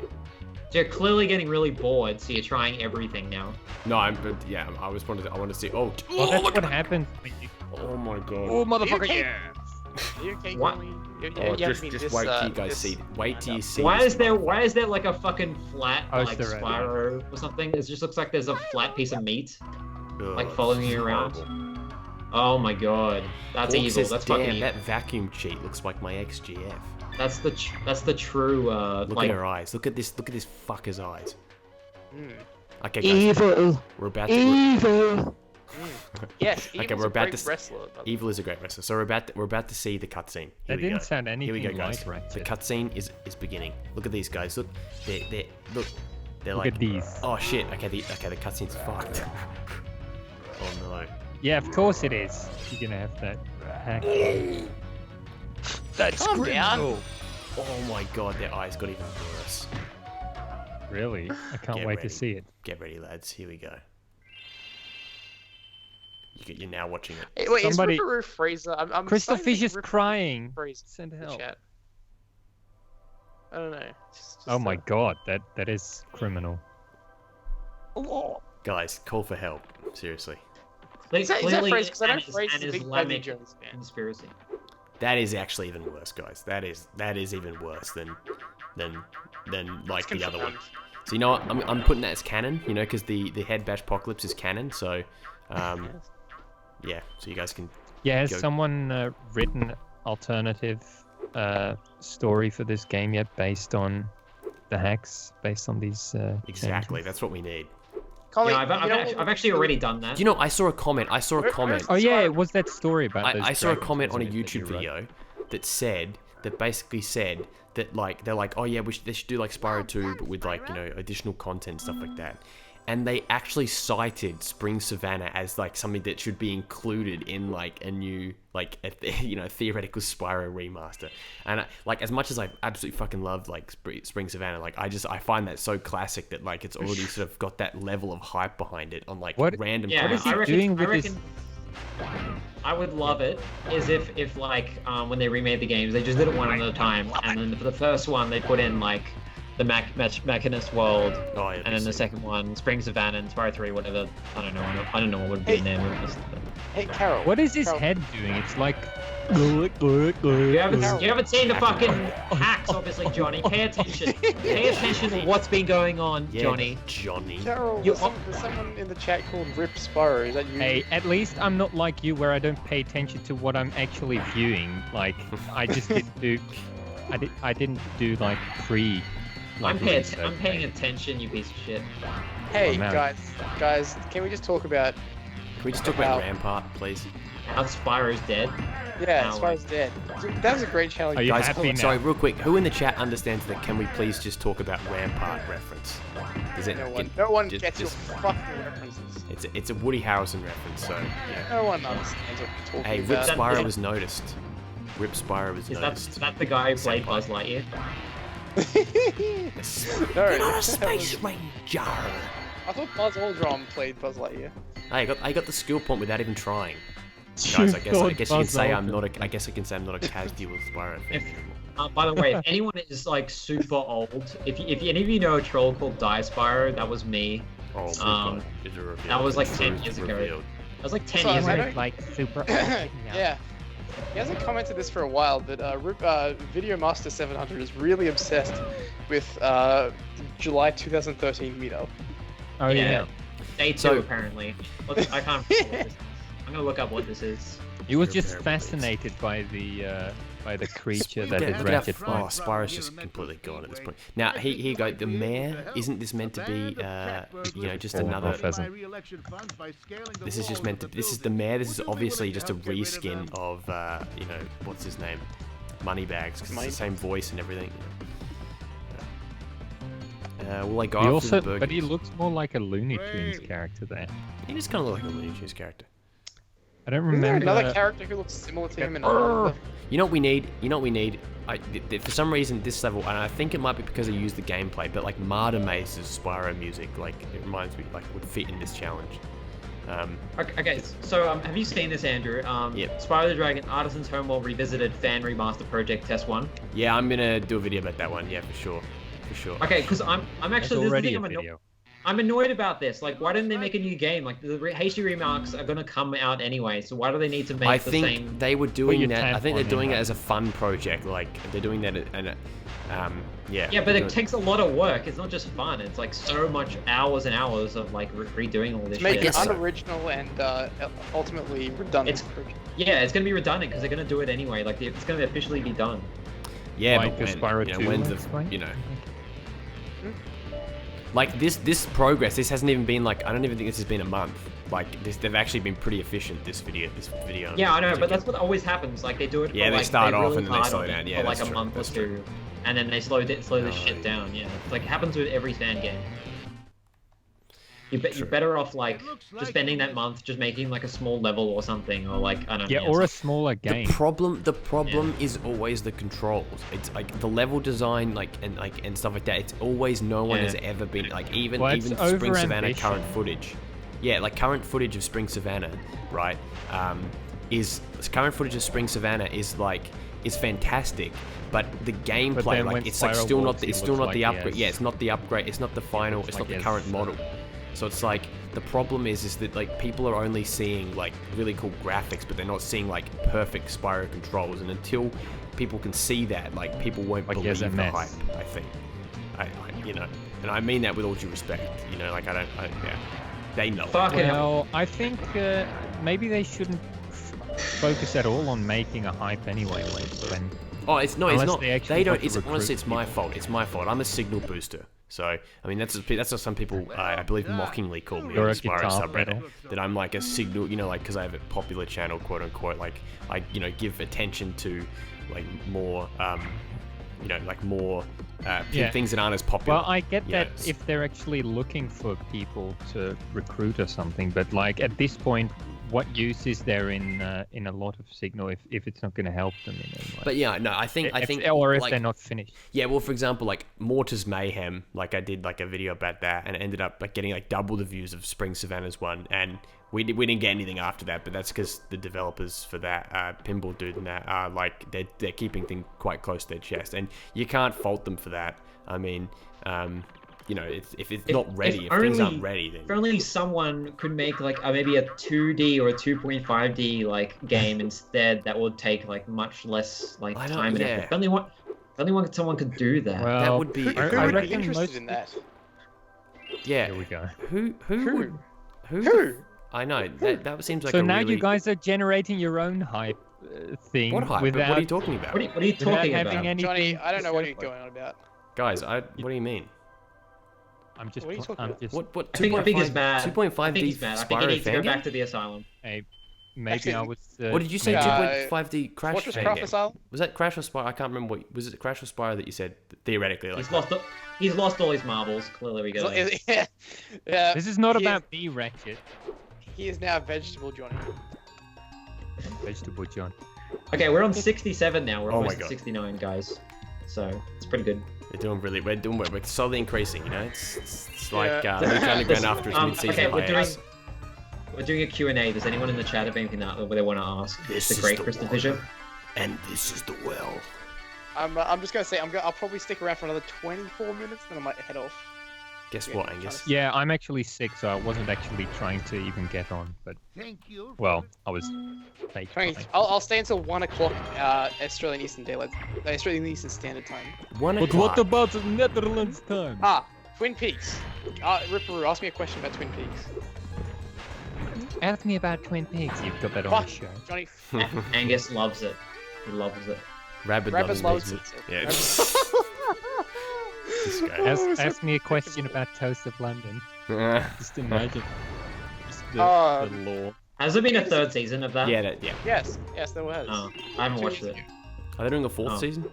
You're clearly getting really bored, so you're trying everything now. No, I want to see. Oh, Well, that's look what at that. happens when you... Oh my god. Oh, motherfucker, Okay. yeah! You okay, What? Coley? Oh, You have to be just this, wait till you guys this see. Wait till you see. Why this is there motherfucker. like a fucking flat Oh, like it's the red Spyro or something? It just looks like there's a flat piece of meat Ugh, like following this you is around. horrible. Oh my god, that's Hawk evil. says, That's damn, fucking evil. that vacuum cheat looks like my XGF. That's the true Look like at her eyes. Look at this fucker's eyes. Mm. Okay, guys. Evil! We're about to. Evil! Yes, Okay, Evil's we're a about great to. wrestler. by the way. Evil is a great wrestler. So we're about to see the cutscene. Here That we didn't go. sound Here anything we go, guys. like Ratchet. The cutscene is beginning. Look at these guys. Look, they're Look like. at these. Oh shit. Okay, the cutscene's fucked. Oh no. Yeah, of course it is. You're gonna have that hack. That's Calm down. criminal. Oh my god, their eyes got even worse. Really? I can't Get wait ready. to see it. Get ready, lads. Here we go. You're now watching it. Hey, wait, Somebody- is Ripto Fraser? I'm Crystal starting to think Fissure's Ripto crying. Fraser Send in the help. chat. I don't know. Just, Oh my god, that is criminal. Guys, call for help. Seriously. Is that clearly Fraser? Because I know an Fraser's a big Bandicoot Islamic Jones fan. conspiracy. That is actually even worse, guys. That is even worse than like the other one. Confirmed. So you know what? I'm putting that as canon. You know, because the head bash apocalypse is canon. So, yeah. So you guys can. Yeah, has Go. someone written alternative story for this game yet, based on the hacks, based on these? Exactly. changes? That's what we need. Colin, Yeah, you know I've actually already done that. You know, I saw a comment. Oh yeah, it was that story about. those I saw a dragons, comment on a wasn't it, that you YouTube wrote? video that basically said that like they're like, oh yeah, they should do like Spyro 2 but with like, you know, additional content, stuff like that. And they actually cited Spring Savannah as like something that should be included in like a new like you know, theoretical Spyro remaster. And like as much as I absolutely fucking love like Spring Savannah, like I find that so classic that like it's already sort of got that level of hype behind it on like random. Yeah, What is he I reckon, doing with I his- reckon I would love it is if like when they remade the games they just did it one at a time, and then for the first one they put in like the Machinist World, Oh, yeah, and then the second one, Springs of Van and Spyro 3, whatever. I don't know what would be the name of this. Hey, Carol. What is his Carol. head doing? It's like. You haven't seen the fucking hacks, obviously, Johnny. Pay attention. Pay attention to what's been going on, Yeah, Johnny. Carol, there's someone in the chat called Rip Spyro. Is that you? Hey, at least I'm not like you where I don't pay attention to what I'm actually viewing. Like, I just didn't do. I didn't do like pre. Like, I'm paying attention, you piece of shit. Hey, Oh, no. guys, can we just talk about? Can we just talk about Rampart, please? How Spyro's dead. Yeah, Now, Spyro's dead. That was a great challenge. Are you Guys, happy now? sorry, real quick. Who in the chat understands that? Can we please just talk about Rampart reference? Does it? No one just- gets just- your fucking references. It's a Woody Harrelson reference, so yeah. No one understands what you're talking Hey, Rip about. Spyro Yeah. was noticed. Rip Spyro was Is noticed. that the guy who played Buzz Lightyear? No, You're not a that was- space ranger. I thought Buzz Aldrin played Buzz Lightyear. I got the skill point without even trying. Guys, I guess you can say I'm not a. I guess I can say I'm not a casual Spyro fan anymore. By the way, if anyone is like super old, if any of you know a troll called Die Spyro, that was me. Oh, is it revealed? that was like The 10 truth years ago. revealed. That was like 10 So, years I ago. don't- like super. Yeah. He hasn't commented this for a while, but Video Master 700 is really obsessed with July 2013 meetup. Oh Yeah. yeah. Day 2 So- apparently. I can't. remember what this is. I'm gonna look up what this is. He was Your just parent fascinated by the creature that Look is at that- Ratchet Oh, 5. Spyro's just completely gone at this point. Now, here you go. The mayor, isn't this meant to be, just Oh, another... pheasant. This is just meant to... This is the mayor. This is obviously just a reskin of, what's his name? Moneybags, because it's the same voice and everything. Will I go He after also, the burgers? but he looks more like a Looney Tunes character there. He just kind of looks like a Looney Tunes character. I don't Isn't there remember. another character who looks similar to him in another? You know what we need? For some reason, this level, and I think it might be because I used the gameplay, but like Marta Mace's Spyro music, like it reminds me, like would fit in this challenge. Okay, so have you seen this, Andrew? Yep. Spyro the Dragon Artisan's Homeworld Revisited Fan Remaster Project Test 1. Yeah, I'm gonna do a video about that one. Yeah, for sure. Okay, because I'm There's actually this already is a the thing video. I'm annoyed about this. Like, why didn't they make a new game? Like, the HD remarks are gonna come out anyway, so why do they need to make I the think same? they were doing your that. I think tampon they're doing in it there. as a fun project. Like they're doing that, yeah. Yeah, but it takes a lot of work. It's not just fun. It's like so much hours and hours of like redoing all this To make shit. it guess so. unoriginal and ultimately redundant. Yeah, it's gonna be redundant because they're gonna do it anyway. Like, it's gonna officially be done. Yeah, Like but the when, Spyro 2 when's Let's Play? like this progress. This hasn't even been like, I don't even think this has been a month. Like this, they've actually been pretty efficient. This video. Yeah, I know, but that's what always happens. Like, they do it. Yeah, for, they like, start they're off really and then they hard slow on it down. Yeah, for like that's a true, month or that's two, true. and then they slow this Oh, shit yeah. down. Yeah, it's like it happens with every fan game. You're True. better off like just spending that month just making like a small level or something, or like I don't know. Yeah, or a smaller game. The problem is always the controls. It's like the level design, and stuff like that. It's always no one has ever been like even Well, it's Spring Savannah overambition. current footage. Yeah, like current footage of Spring Savannah, right? Current footage of Spring Savannah is fantastic, but the gameplay, then like when it's like Spyro still not walks, the, he it's still looks not the like he upgrade. has- Yeah, it's not the upgrade. It's not the final. It's like not the he has, current model. So it's like the problem is that like people are only seeing like really cool graphics, but they're not seeing like perfect Spyro controls. And until people can see that, like people won't Like he believe has a the mess. hype. I think, and I mean that with all due respect. Like they know. Fuck it. Well, I think maybe they shouldn't focus at all on making a hype anyway. When Oh, it's not. It's Unless not. they actually They don't. want to It's honestly, recruit it's my people. fault. It's my fault. I'm a signal booster. So I mean, that's what some people, I believe, mockingly call me You're on a the Spyro guitar subreddit. pedal. That I'm like a signal, like because I have a popular channel, quote unquote. Like I, give attention to like more, like more Yeah. things that aren't as popular. Well, I get you know, that if they're actually looking for people to recruit or something, but like at this point, what use is there in a lot of signal if it's not going to help them in any way? But yeah, no, I think or if like, they're not finished. Yeah, well, for example, like Mortar's Mayhem, like I did like a video about that, and it ended up like getting like double the views of Spring Savannah's one, and we didn't get anything after that, but that's because the developers for that, Pinball Dude and that, are like they're keeping things quite close to their chest, and you can't fault them for that. I mean, you know, if it's not ready, if things aren't ready, then... If only someone could make like maybe a 2D or a 2.5D like game instead, that would take like much less like time and effort. If only someone could do that. Well, that would be... Who would be interested in that? Yeah. Here we go. Who? I know, that seems like so a now really... you guys are generating your own hype thing. What hype? Without... What are you talking about? What are you talking about? Johnny, I don't know what you're going on about. Guys, what do you mean? I'm just. What are you talking about? What? I think it's bad. 2.5D Spyro I think he needs to go fan game? back to the asylum. Hey, maybe Actually, I was. What did you say? 2.5D Crash Fortress fan Craft game? Asylum? Was that Crash or Spyro? I can't remember. Was it Crash or Spyro that you said theoretically? Like, He's lost all his marbles. Clearly, we go. Yeah. This is not about me, Ratchet. He is now Vegetable Johnny. Vegetable John. Okay, we're on 67 now. We're Oh my almost at God. 69, guys. So it's pretty good. we're slowly increasing. You know, it's like Yeah. Luke Underground after its mid-season Okay, hiatus. we're doing a Q&A. Does anyone in the chat have anything that they want to ask? This the is great the CrystalFissure. And this is the well. I'm just gonna say I'll probably stick around for another 24 minutes, then I might head off. Guess Yeah, what, Angus? Yeah, I'm actually sick, so I wasn't actually trying to even get on. But well, I was fake. I'll stay until 1 o'clock Australian Eastern Standard Time. 1 But o'clock. what about the Netherlands time? Twin Peaks. Ripperoo, ask me a question about Twin Peaks. Ask me about Twin Peaks. You've got that on the Fuck, show. Johnny. Angus loves it. He loves it. Rabbit Rabbit loves pizza. it. Yeah. This guy. Ask me a question about Toast of London. Just imagine. Just the law. Has there been a third season of that? Yeah. Yes, there was. Oh, I haven't watched it. Are they doing a fourth season?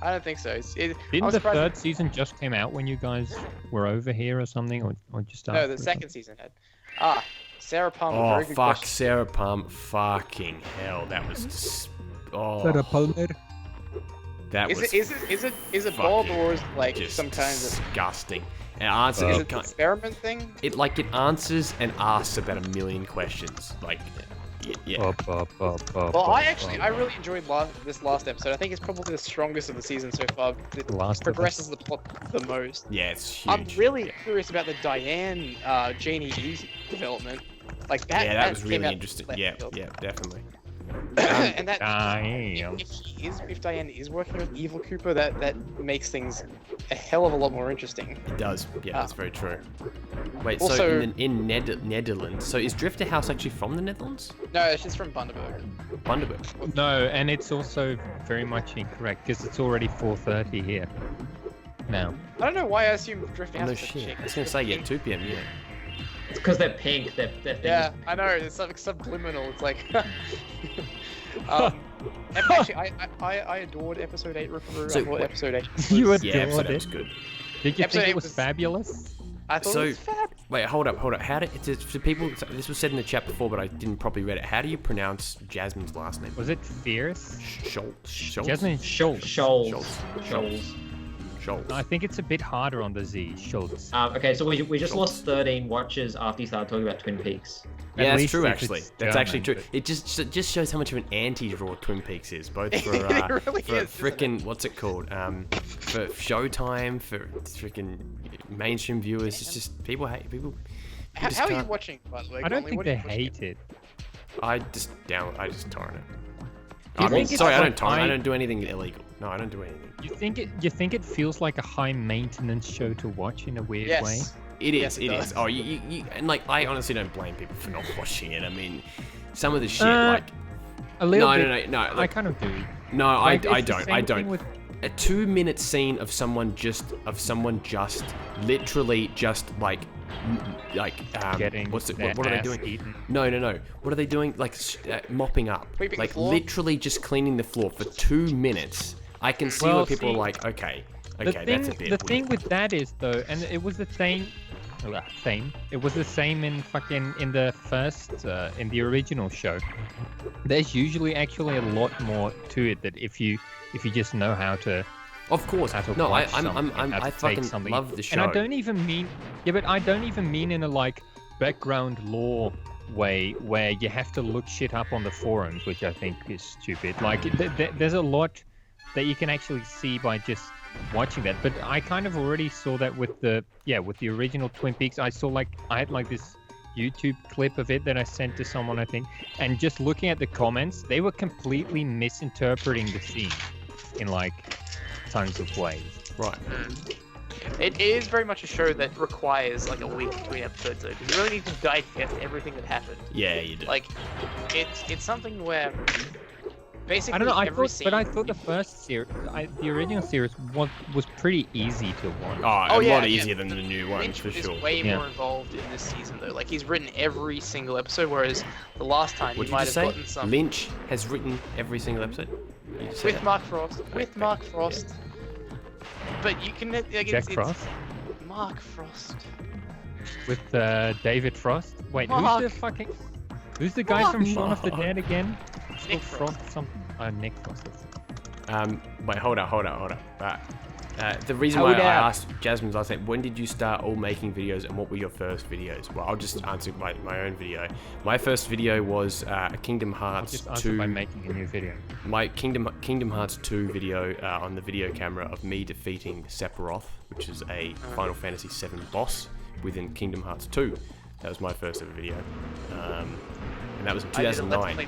I don't think so. Didn't the third season just came out when you guys were over here or something, or just after? No, the second season had. Sarah Palmer. Oh very good fuck, question. Sarah Palm. Fucking hell, that was just. Oh. Sarah Palmer. That was. Is it Bob or is it like just some kind of disgusting? It answers. is it an experiment thing? It answers and asks about a million questions. Like, yeah. Well, I really enjoyed this last episode. I think it's probably the strongest of the season so far. It progresses the plot the most. Yeah, it's huge. I'm really curious about the Diane Janie E development. Like that. Yeah, that was really came out interesting. left Yeah, field. definitely. And that Damn. if Diane is working with Evil Cooper, that makes things a hell of a lot more interesting. It does. Yeah, that's very true. Wait, Also- so in Netherlands, so is Drifter House actually from the Netherlands? No, it's just from Bundaberg. Bundaberg. No, and it's also very much incorrect because it's already 4:30 here. Now. I don't know why I assume Drifting House No is a shit. chick. I was gonna say 2 p.m. Yeah. It's because they're pink. They're Yeah, I know. It's like subliminal. It's like. And actually, I adored episode 8 Ripperoo. So- I thought episode 8 was, You Yeah, episode adored was it. good. Did you Episode think eight it was was- fabulous? I thought So- it was fab. Wait, hold up. How do for people? So this was said in the chat before, but I didn't properly read it. How do you pronounce Jasmine's last name? Was it fierce? Schultz. Jasmine Schultz. Shoals. Schultz. I think it's a bit harder on the Z. Schultz. Okay, so we just lost 13 watches after you started talking about Twin Peaks. Yeah, At that's least true. if Actually, it's that's German, actually true. but- It just shows how much of an anti-draw Twin Peaks is, both for It really for is, isn't frickin' what's it called? For Showtime, for frickin' mainstream viewers. It's just people hate people. How just are you can't- watching, by the way? I don't Conley? think What are they you watching? hate it. I just torrent it. You I mean, think it's sorry, I like don't torrent. I high- don't do anything illegal. No, I don't do anything. You think it feels like a high maintenance show to watch in a weird way? Yes. It is. Yes, it it does. is. Oh, you and like I honestly don't blame people for not watching it. I mean, some of the shit Uh, like A little no, bit. no. I Like, kind of do. no, Like, I it's the don't. same I thing don't. with- A 2-minute scene of someone just literally just like Getting what's it? their What are they ass doing? eaten. No. What are they doing? Like mopping up. Sweeping the Like floor? literally just cleaning the floor for 2 minutes. I can see Well, where people see, are like, okay, The that's a bit. thing with that is though, and it was the same Same. It was the same in the first in the original show. There's usually actually a lot more to it that if you just know how to. Of course. How to no, watch I fucking love the show. And I don't even mean but I don't even mean in a like background lore way where you have to look shit up on the forums, which I think is stupid. Like there's a lot that you can actually see by just watching that, but I kind of already saw that with the original Twin Peaks. I had like this YouTube clip of it that I sent to someone, I think, and just looking at the comments, they were completely misinterpreting the scene in like tons of ways. Right. It is very much a show that requires like a week between episodes, though, because you really need to digest everything that happened. Yeah, you do. Like, it's something where basically I don't know. I thought the first series, the original series, was pretty easy to watch. A lot easier than the new one, Lynch for sure. is way more involved in this season, though. Like, he's written every single episode, whereas the last time he might have gotten some. Lynch has written every single episode. With Mark Frost. With Mark Frost. But you can like, Jack Frost. Mark Frost. With David Frost. Wait, Mark. Who's the guy from Shaun of the Mark. Dead again? Nick Frost. Something. Nick Frost. Wait, hold up. The reason why I asked Jasmine last time, when did you start all making videos and what were your first videos? Well, I'll just answer my own video. My first video was Kingdom Hearts 2. Just answer by making a new video. My Kingdom Hearts 2 video on the video camera of me defeating Sephiroth, which is a Final Fantasy VII boss within Kingdom Hearts 2. That was my first ever video. And that was in 2009.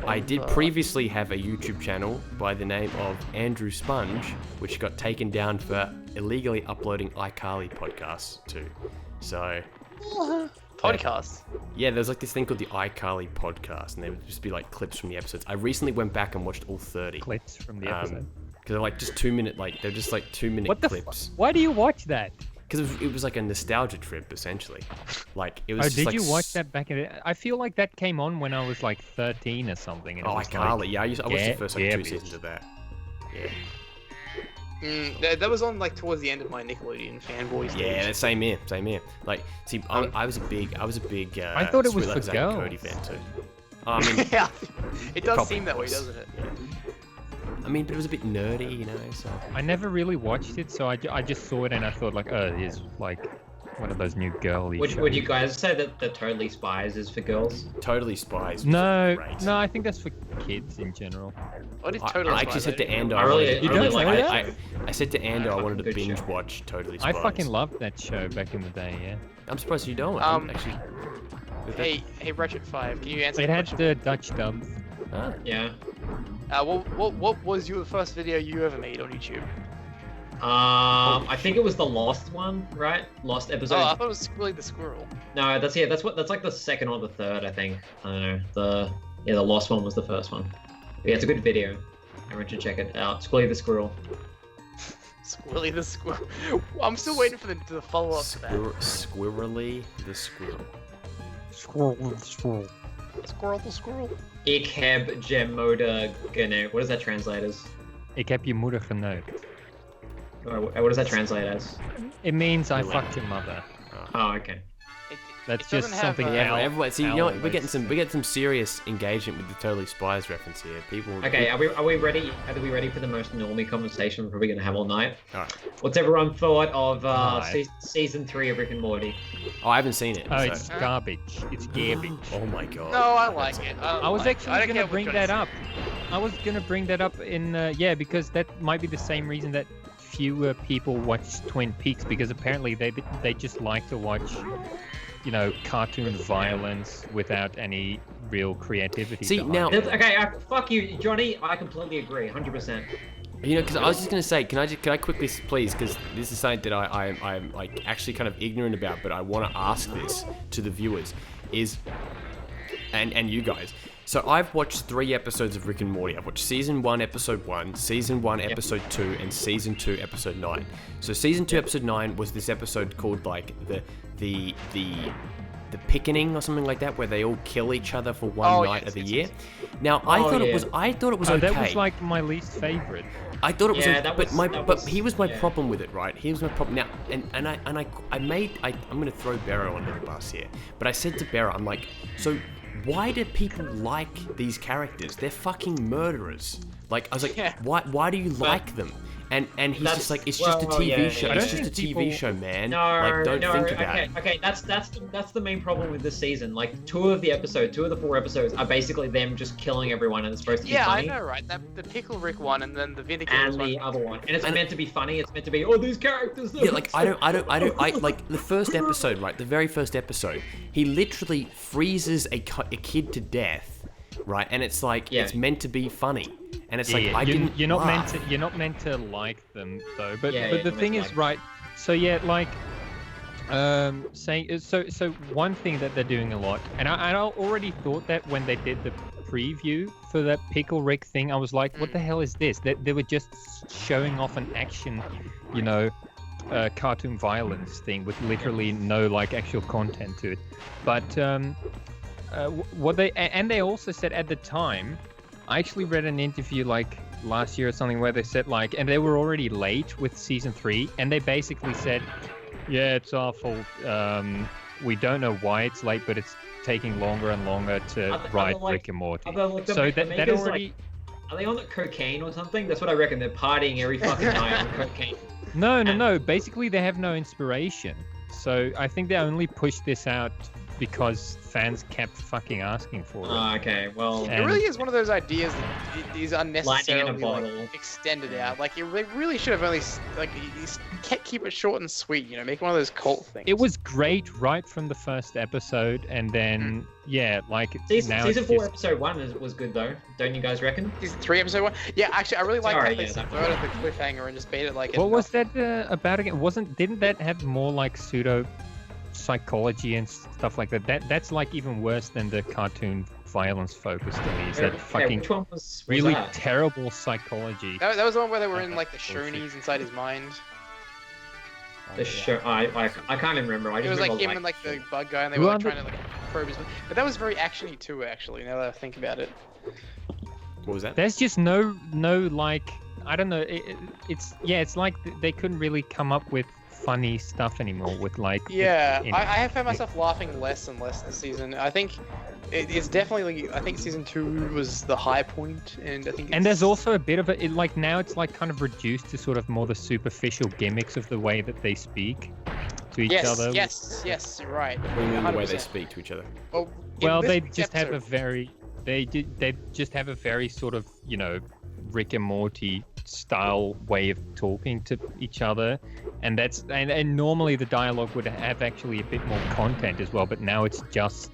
I did previously have a YouTube channel by the name of Andrew Sponge, which got taken down for illegally uploading iCarly podcasts too. So... Podcasts? Yeah, there's like this thing called the iCarly podcast, and they would just be like clips from the episodes. I recently went back and watched all 30. Clips from the episode? Because they're like just 2 minute, they're just like 2 minute clips. Why do you watch that? Because it was like a nostalgia trip, essentially. Like, it was just did like... you watch that back in the... I feel like that came on when I was like 13 or something. And iCarly, yeah. I watched the first like 2 seasons of that. Yeah. That was on like towards the end of my Nickelodeon fanboy stage. Yeah, same here. Like, see, I was a big I thought it was for girls. Cody fan too. I mean, Yeah, it does seem that way, doesn't it? I mean, but it was a bit nerdy, so... I never really watched it, so I just saw it and I thought like, oh, it is like one of those new girly shows. Would you guys say that the Totally Spies is for girls? Totally Spies. No, I think that's for kids in general. What is Totally Spies? I actually said to Ando... I said to Ando I wanted to binge watch Totally Spies. I fucking loved that show back in the day, yeah. I'm surprised you don't. Actually... Hey, Ratchet5, can you answer It the had question? the Dutch dub. Huh? Yeah. What was your first video you ever made on YouTube? I think it was the Lost one, right? Lost episode. Oh, I thought it was Squilly the Squirrel. No, that's like the second or the third, I think. I don't know. The Lost one was the first one. But yeah, it's a good video. Everyone should check it out. Squilly the Squirrel. Squilly the Squirrel. I'm still waiting for the follow up to that. Squirrely the Squirrel. Squirrel the Squirrel. Squirrel the Squirrel. Ik heb je moeder geneukt. What does that translate as? Ik heb je moeder geneukt. What does that translate as? It means I fucked your mother. Oh, okay. That's just something everyone, see, you know what, we're getting some serious engagement with the Totally Spies reference here. People. Okay, are we ready? Are we ready for the most normie conversation we're probably gonna have all night? All right. What's everyone thought of season 3 of Rick and Morty? Oh, I haven't seen it. Oh, it's garbage. It's garbage. Oh my god. No, I like it. I was actually gonna bring that up. I was gonna bring that up in because that might be the same reason that fewer people watch Twin Peaks, because apparently they just like to watch, cartoon violence without any real creativity. See, now... Okay, fuck you, Johnny. I completely agree, 100%. Because I was just gonna say, can I quickly, please, because this is something that I'm like actually kind of ignorant about, but I want to ask this to the viewers, and you guys. So I've watched 3 episodes of Rick and Morty. I've watched season 1, episode 1, season 1, episode 2, and season 2, episode 9. So season 2, episode 9 was this episode called like the the picketing or something like that, where they all kill each other for one night of the year. Now I thought it was okay. That was like my least favorite. I thought it was, but he was my problem with it, right? He was my problem. Now, I'm going to throw Barrow under the bus here, but I said to Barrow, I'm like, so why do people like these characters? They're fucking murderers. Like, I was like, why do you like them? And he's just like, it's just a TV show. It's just a TV show, man. Like, don't think about it. Okay, that's the main problem with this season. Like, two of the 4 episodes are basically them just killing everyone, and it's supposed to be funny. Yeah, I know, right? The Pickle Rick one, and then the Vindicator and the other one, and it's meant to be funny. It's meant to be, these characters. Yeah, like I like the first episode, right? The very first episode, he literally freezes a kid to death, right? And it's like it's meant to be funny. And it's like you're not meant to like them though. But the thing is, right? So like saying so one thing that they're doing a lot, and I already thought that when they did the preview for that Pickle Rick thing, I was like, what the hell is this? They were just showing off an action, cartoon violence thing with literally no like actual content to it. But what they also said at the time. I actually read an interview like last year or something where they said like, and they were already late with season 3, and they basically said, yeah, it's our fault. We don't know why it's late, but it's taking longer and longer to write Rick and Morty. So that already. Are they on cocaine or something? That's what I reckon. They're partying every fucking night on cocaine. No. Basically, they have no inspiration. So I think they only pushed this out because fans kept fucking asking for it. Okay, well... It really is one of those ideas that is unnecessarily extended out. Like, they really should have only... Like, keep it short and sweet, make one of those cult things. It was great right from the first episode, and then, Season 4, episode 1 was good, though. Don't you guys reckon? Season 3, episode 1? Yeah, actually, I really like how they subverted the cliffhanger and just made it like... What was that about again? Didn't that have more, like, pseudo... psychology and stuff like that. That's like even worse than the cartoon violence focus to me. Is that fucking really terrible psychology? That was the one where they were in like the Shonies inside his mind. I can't even remember. It was like him and like the bug guy, and they were like trying to like probe his. But that was very actiony too, actually. Now that I think about it. What was that? There's just no like I don't know. It's like they couldn't really come up with funny stuff anymore with like I have found myself laughing less and less this season. I think it's definitely I think season 2 was the high point, and I think there's also a bit of it like now it's like kind of reduced to sort of more the superficial gimmicks of the way that they speak to each other. Yes, you're right. The way they speak to each other. Well, they just have a very sort of Rick and Morty style way of talking to each other, and that's and normally the dialogue would have actually a bit more content as well, but now it's just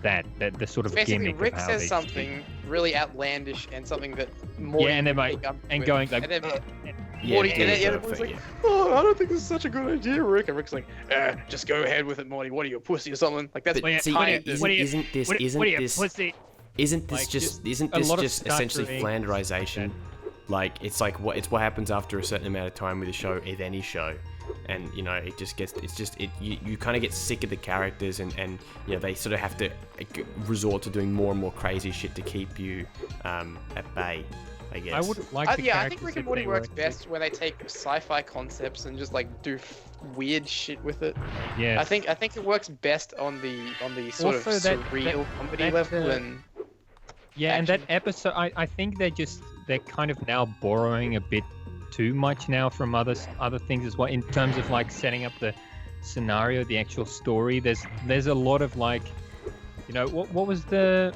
that the sort of basically gimmick Rick of how says they something speak. Really outlandish and something that Morty and then like and going like Morty was like, oh, I don't think this is such a good idea, Rick. And Rick's like, just go ahead with it, Morty. What are you, a pussy or something? Like that's isn't this just essentially flanderization? Like it's what happens after a certain amount of time with a show, with any show, and it just gets you kind of get sick of the characters, and they sort of have to resort to doing more and more crazy shit to keep you at bay, I guess. I would like I think Rick and Morty works best when they take sci-fi concepts and just like do weird shit with it. Yeah. I think it works best on the sort of surreal comedy level and. Yeah, action. And that episode, I think they're kind of now borrowing a bit too much now from other things as well in terms of like setting up the scenario, the actual story. There's a lot of like, what was the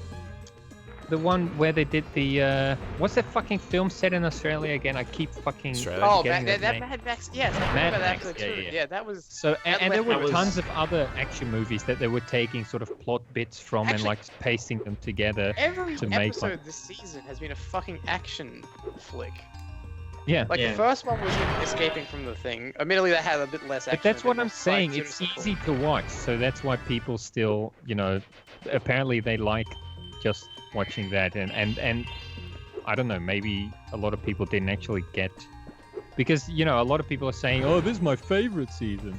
one where they did the what's that fucking film set in Australia again? I keep fucking that Mad Max. Yes, I remember that actually too. Yeah, that was. So and there were tons of other action movies that they were taking sort of plot bits from and like pasting them together to make. Every episode this season has been a fucking action flick. Yeah. The first one was escaping from the thing. Admittedly, that had a bit less action. But that's what I'm saying. It's easy to watch, so that's why people still, apparently they like just watching that, and I don't know, maybe a lot of people didn't actually get, because a lot of people are saying, oh, this is my favorite season,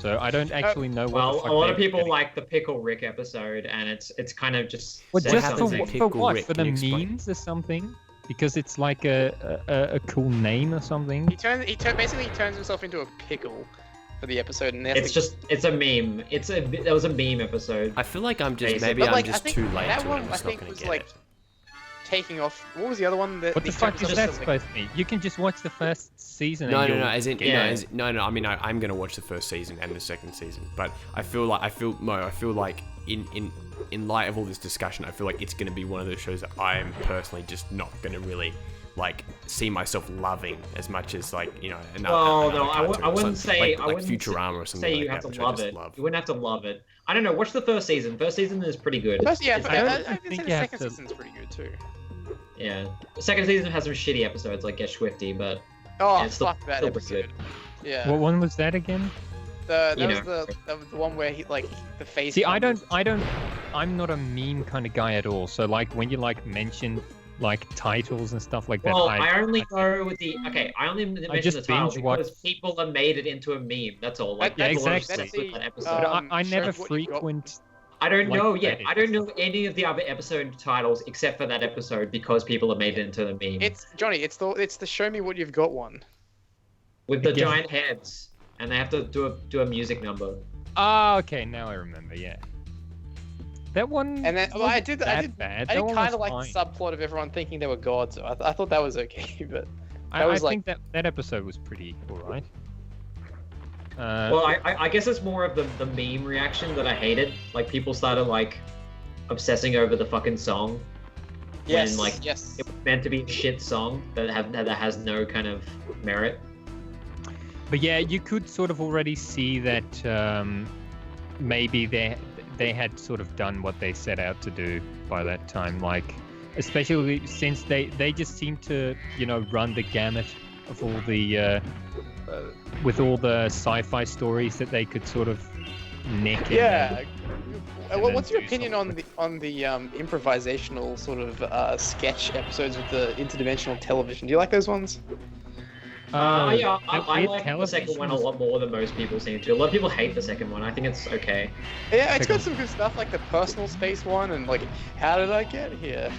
So I don't actually know what Well, the fuck a lot they're of people getting. like the Pickle Rick episode, and it's kind of just. Well, says just happens something. in for Pickle what? Rick? For the Can you explain? memes or something? Because it's like a cool name or something. He turns himself into a pickle for the episode, and It's a meme. That was a meme episode. I feel like I'm just Basic. maybe But, I'm like, I just think too late that to it. one, I'm I just not think, gonna was get like it. taking off. What was the other one? What the fuck is that supposed to be? You can just watch the first season. No, and no, you'll no. As in, Yeah. no. I mean, I'm gonna watch the first season and the second season, but I feel like in light of all this discussion, I feel like it's gonna be one of those shows that I'm personally just not gonna really like see myself loving as much as like another. Oh another no, cartoon. I wouldn't It's say like I wouldn't Futurama or something say like you that, have to which I love just it. love. You wouldn't have to love it. I don't know. Watch the first season. First season is pretty good. First, yeah, It's I better. think think the you have second to- season's pretty good too. Yeah. The second season has some shitty episodes like Get Swifty, but Oh, Yeah, it's still- fuck that still pretty episode. Yeah. What one was that again? That You was know. the one where he like the face. See, I'm not a meme kind of guy at all. So like when you like mention like titles and stuff like that, well, I only know with the I only mention the just title binge watch- because people have made it into a meme. That's all. Like Yeah, people are exactly. obsessed with that episode. But show I never what you got. frequent. I don't like know yet. Reddit I don't and know stuff. any of the other episode titles except for that episode because people have made it into the meme. It's Johnny. It's the show me what you've got one. with the Yeah. giant heads, and they have to do a music number. Oh, okay, now I remember. Yeah, that one. And then well, I did bad. I That did one kind of was like fine. the subplot of everyone thinking they were gods. So I thought that was okay, but I that was like- think that episode was pretty alright. Well, I guess it's more of the meme reaction that I hated. Like people started like obsessing over the fucking song. yes, like, yes. It was meant to be a shit song that has no kind of merit. But yeah, you could sort of already see that maybe they had sort of done what they set out to do by that time. Like, especially since they just seem to run the gamut of all the with all the sci-fi stories that they could sort of nick. Yeah. and Well, then what's your do opinion something. on the improvisational sort of sketch episodes with the interdimensional television? Do you like those ones? Yeah, I that weird like the second one a television lot more than most people seem to. A lot of people hate the second one. I think it's okay. Yeah, it's got Second- some good stuff like the personal space one and like how did I get here?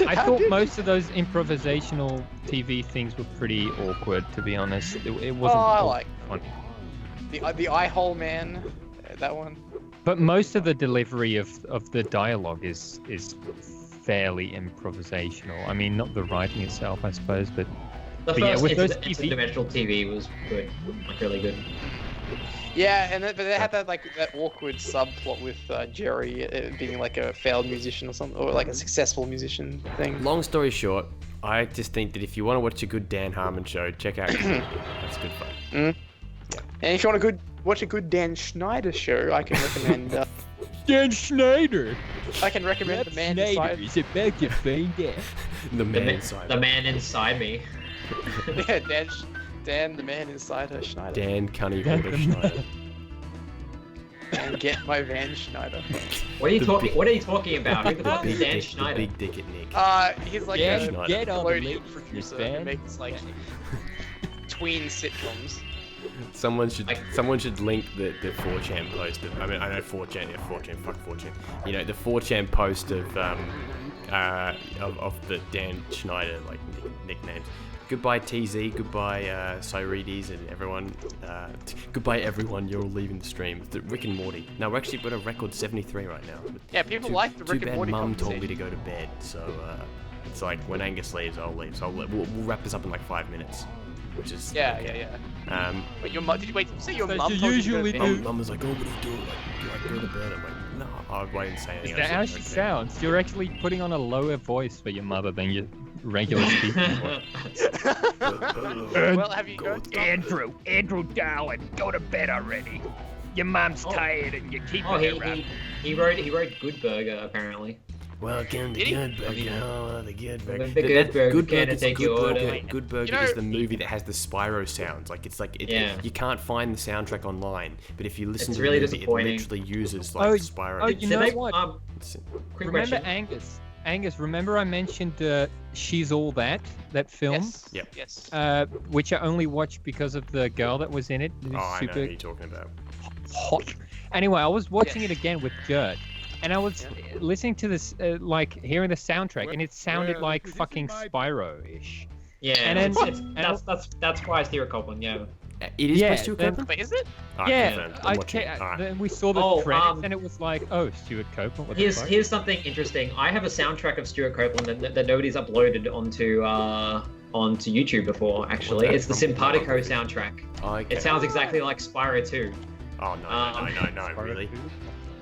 I How thought did- most of those improvisational TV things were pretty awkward, to be honest. It wasn't Oh, I all like funny. the eye hole man, that one. But most of the delivery of the dialogue is fairly improvisational. I mean, not the writing itself, I suppose, but The But yeah, first with those interdimensional TV was good, like really good. Yeah, and but they had that that awkward subplot with Jerry being like a failed musician or something, or like a successful musician thing. Long story short, I just think that if you want to watch a good Dan Harmon show, check out. That's good fun. And if you want to watch a good Dan Schneider show, I can recommend. Dan Schneider. I can recommend the man inside. about to find out. The man inside. The man inside me. Yeah, Dan, the man inside her Schneider. Dan Cunny Dan Walter the Schneider. And get my Van Schneider. What are you The talking? big- What are you talking about? Who the fuck is Dan The Schneider? big dick at Nick. He's like Yeah, a Schneider. get on the Nickelodeon ladies, producer Van. who makes like tween sitcoms. Someone should link the 4chan post of, I mean, I know 4chan, yeah, 4chan, fuck 4chan. You know, the 4chan post of the Dan Schneider, like, nicknames. Goodbye TZ, goodbye Cyrides and everyone. Goodbye everyone, you're all leaving the stream. The Rick and Morty. No, we're actually got a record 73 right now. Yeah, people like the Rick and Morty Too bad Mum told me conversation. to go to bed, so it's like when Angus leaves, I'll leave. So we'll wrap this up in like 5 minutes, which is Yeah, okay. yeah. But Your mum? Did you say your As mum? you told you to go to usually bed? do. Mum was like, "Oh, what are you doing? Like go to bed." I'm like, "No, I didn't say Is anything." that I how said, she "Okay." sounds? You're actually putting on a lower voice for your mother than your regular speaking voice. Well, have you heard? Andrew, darling, go to bed already. Your mom's Oh. tired and you're keeping Oh, her up. he wrote Good Burger apparently. Welcome to Did he? Good Burger. Oh, the Good Burger. The Good Burger, Good can I Burger's take Good your Burger. order? Good Burger You know- is the movie that has the Spyro sounds. Like it's Yeah. you can't find the soundtrack online, but if you listen It's to really the movie, it disappointing. literally uses like Oh, Spyro. oh, you Did know they, what? Quick Remember question. Angus, remember I mentioned She's All That film? Yes. Yep. Yes. Which I only watched because of the girl that was in it. who's Oh, I know super who you're talking about. hot. Anyway, I was watching it again with Gert, and I was listening to this, like hearing the soundtrack, and it sounded like fucking Spyro-ish. Yeah, And then- that's why Stuart Copeland. Yeah. It is Yeah, by Stuart then- Copeland? Wait, is it? Alright, Yeah, confirmed. I'm watching it. Alright. then we saw the Oh, credits, and it was like, oh, Stuart Copeland. What the fuck? Here's something interesting. I have a soundtrack of Stuart Copeland that nobody's uploaded onto YouTube before. Actually, What's it's the that from? Simpatico soundtrack. Okay. It sounds exactly like Spyro 2. Oh, no, really?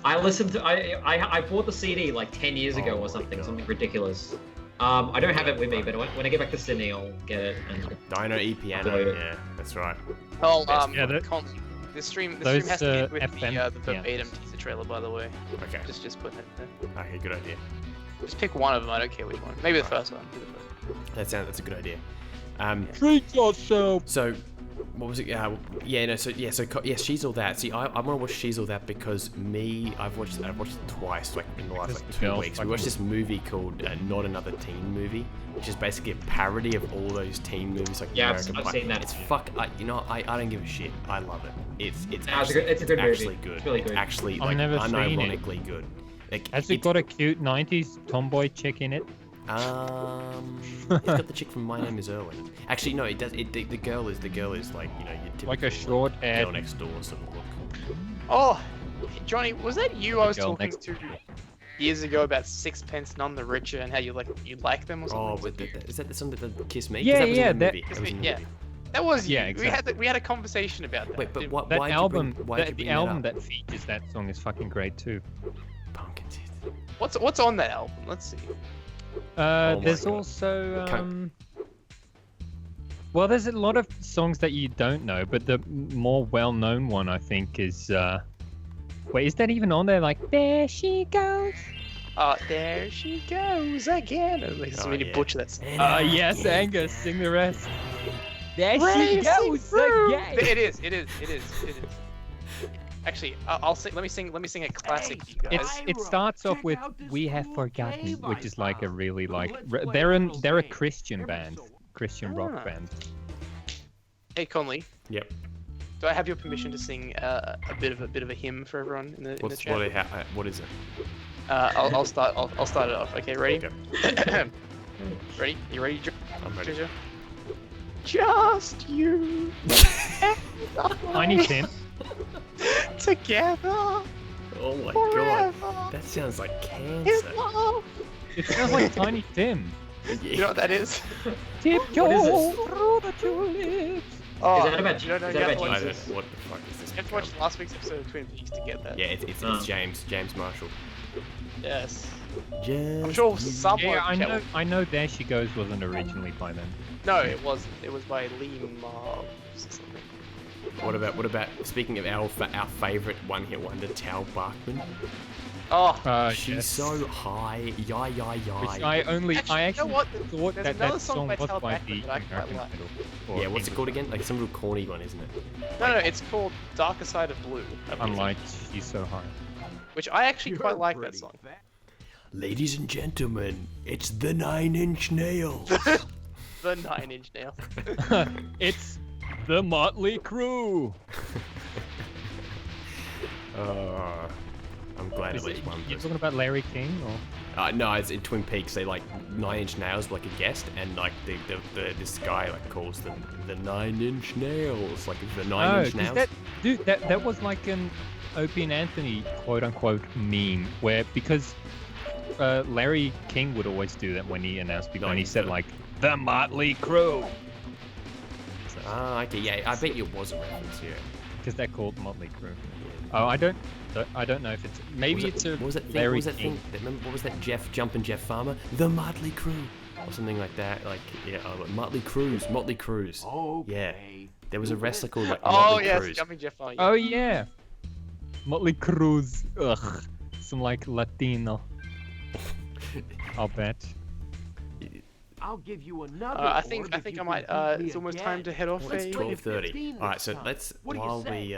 I listened to I bought the CD like 10 years ago Oh or something, my God. something ridiculous. I don't have it with me, but when I get back to Sydney, I'll get it. And Dino E Piano, Upload it. yeah, that's right. Oh, Yeah, that- the stream those, has to be with FM, the yeah. verbatim teaser trailer, by the way. Okay. Just putting it there. Okay, good idea. Just pick one of them. I don't care which one. Maybe the first one. That's a good idea. Treat yourself. So, what was it? She's All That. See, I want to watch She's All That because I've watched it twice, like in the last like 2 weeks. We watched this movie called Not Another Teen Movie, which is basically a parody of all those teen movies like Yeah, American I've Pie. seen that. It's I don't give a shit. I love it. It's it's a good movie. actually good. It's really good. It's actually I've like never seen it. unironically good. Like, Has it got a cute 90s tomboy chick in it? It's got the chick from My Name Is Earl. Actually, no, it does. The girl is like, you know, your typical Like a short girl ad. next door sort of look. Oh, Johnny, was that you I was Girl talking next- to years ago about Sixpence None the Richer and how you like them or Oh, something? but is that the song that Kiss Me? 'Cause Yeah, that was yeah, in the that- movie. Kiss That was Me, in the yeah. movie. That was Yeah, you. exactly. We had a conversation about that. Wait, but didn't what? That Why'd album, you bring the that album up? that features that song is fucking great too. Pumpkin Tits. we? What's on that album? Let's see. my There's God. also Can't- well, there's a lot of songs that you don't know, but the more well-known one I think is wait, is that even on there? Like, there she goes. There she goes again. Like, Oh, somebody yeah. butcher that. Song. Yes, Angus, sing the rest. There she Racing goes through. again. It is. Actually, I'll sing. Let me sing a classic, you guys. It starts off with "We Have Forgotten," which is like a really like they're a Christian band, Christian rock band. Hey Conley, Yep. do I have your permission to sing a bit of a hymn for everyone in the chat? What is it? I'll start it off. Okay, ready? Okay. Ready? You ready, I'm ready. Jojo? Just you Tiny Tim. together Oh my forever. God. That sounds like in cancer. love. It sounds like Tiny Tim. You know what that is? Tiptoe through the tulips. Oh, Is that about- you don't know. is You that have to about watch I don't this. know what the fuck is this. You have to watch last week's episode of Twin Peaks to get that. Yeah, it's James Marshall. Yes. Just I'm sure you. someone. Yeah, I know. There She Goes wasn't originally by them. No, it wasn't. It was by Lee Marvs or something. What about speaking of our favorite one-hit wonder, Tal Bachman? Oh, She's yes. so high, Which yai. I you actually know what? thought There's that another that song song by was Tal by Bachman the that I quite American like. Idol. or Yeah, what's it English. called again? Like some real corny one, isn't it? No, it's called Darker Side of Blue. I believe. Unlike She's So High. Which I actually quite like that song. Ladies and gentlemen, it's the 9 Inch Nails. The 9 Inch Nail. It's the Motley Crue. I'm glad Is at least it, one you're person. talking about Larry King or? No, it's in Twin Peaks. They like 9 Inch Nails, like a guest, and like this guy like calls them the 9 Inch Nails, like the 9 Inch 'cause Nails. that was like an Opie and Anthony quote unquote meme where because Larry King would always do that when he announced people and he said like the Motley Crue Ah, okay, yeah, I bet you it was a reference, yeah. because they're called Motley Crue. Oh, I don't know if it's maybe it's a what was that thing? Larry What was that King. thing? Remember, what was that Jumpin' Jeff Farmer? The Motley Crue, or something like that. Like Motley Cruise. Yeah, there was a wrestler called like Oh Motley yes, Crue. Jumping Jeff. Oh, yeah. Oh yeah, Motley Crue's. Ugh, some like Latino. I'll bet. I'll give you another. I think I might. It's almost time to head off. Well, it's eh? 12:30. All right, so let's What do you while say? we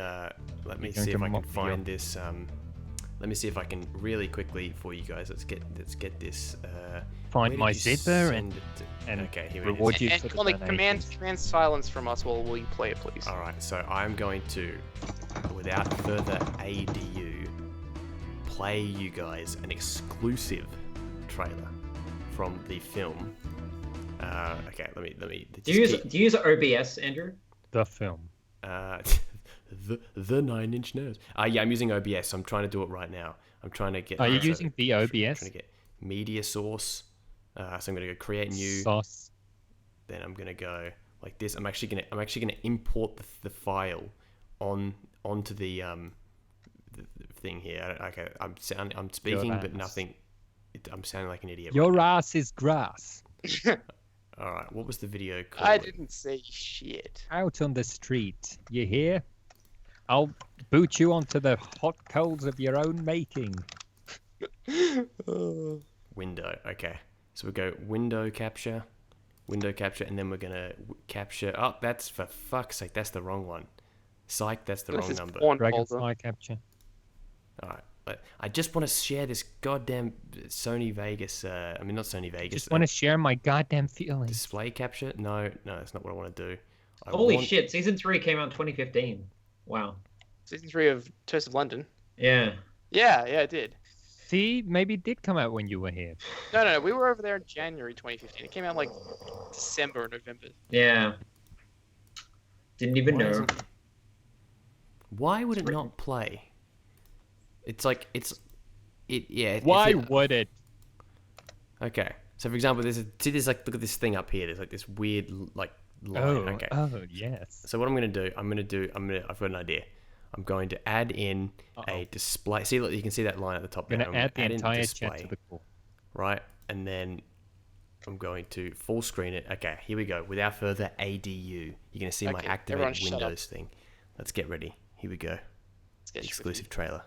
let me You're see if going I to can mock me find up. this. Let me see if I can really quickly for you guys. Let's get this. Find where my did you zipper send it to? and okay, here reward it you is. And for the Conley, donations. command silence from us while we play it, please. All right, so I'm going to without further ado, play you guys an exclusive trailer from the film. Okay, let me. Do you use OBS, Andrew? The film. The 9-inch nose. Yeah, I'm using OBS. So I'm trying to do it right now. I'm trying to get. Are you using the OBS? I'm trying to get media source. So I'm gonna go create new. Sauce. Then I'm gonna go like this. I'm actually gonna import the file onto the thing here. Okay, I'm speaking, but nothing. I'm sounding like an idiot. Your right ass is grass. All right, what was the video called? I didn't say shit. Out on the street, you hear? I'll boot you onto the hot coals of your own making. Window. Okay, so we go window capture, and then we're gonna capture. Oh, that's for fuck's sake. That's the wrong one. Psych, that's the wrong number. Dragonfly capture. All right. But I just want to share this goddamn Sony Vegas. I mean, not Sony Vegas. Just want to share my goddamn feelings. Display capture? No, that's not what I want to do. Holy shit! Season 3 came out in 2015. Wow. Season 3 of Toast of London. Yeah. Yeah, it did. See, maybe it did come out when you were here. No, we were over there in January 2015. It came out like December or November. Yeah. Didn't even know. Why would it not play? It's like Why would it? Okay, so for example, there's like, look at this thing up here. There's like this weird like line. Okay. Oh yes. So what I'm gonna do? I've got an idea. I'm going to add in a display. See, look, you can see that line at the top. I'm gonna add the entire chat to the call. Right, and then I'm going to full screen it. Okay, here we go. Without further ado, you're gonna see my activate Windows thing. Let's get ready. Here we go. Exclusive trailer.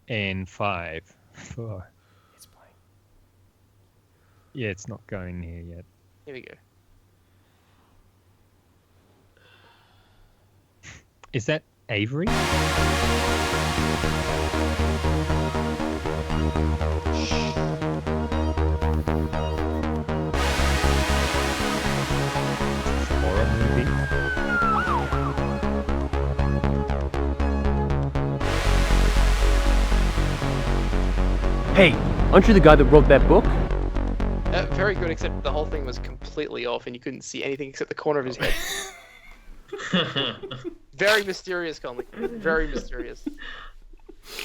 In 5, 4. It's playing. Yeah, it's not going here yet. Here we go. Is that Avery? Horror movie. Hey, aren't you the guy that wrote that book? Very good, except the whole thing was completely off and you couldn't see anything except the corner of his head. Very mysterious, Conley. Very mysterious.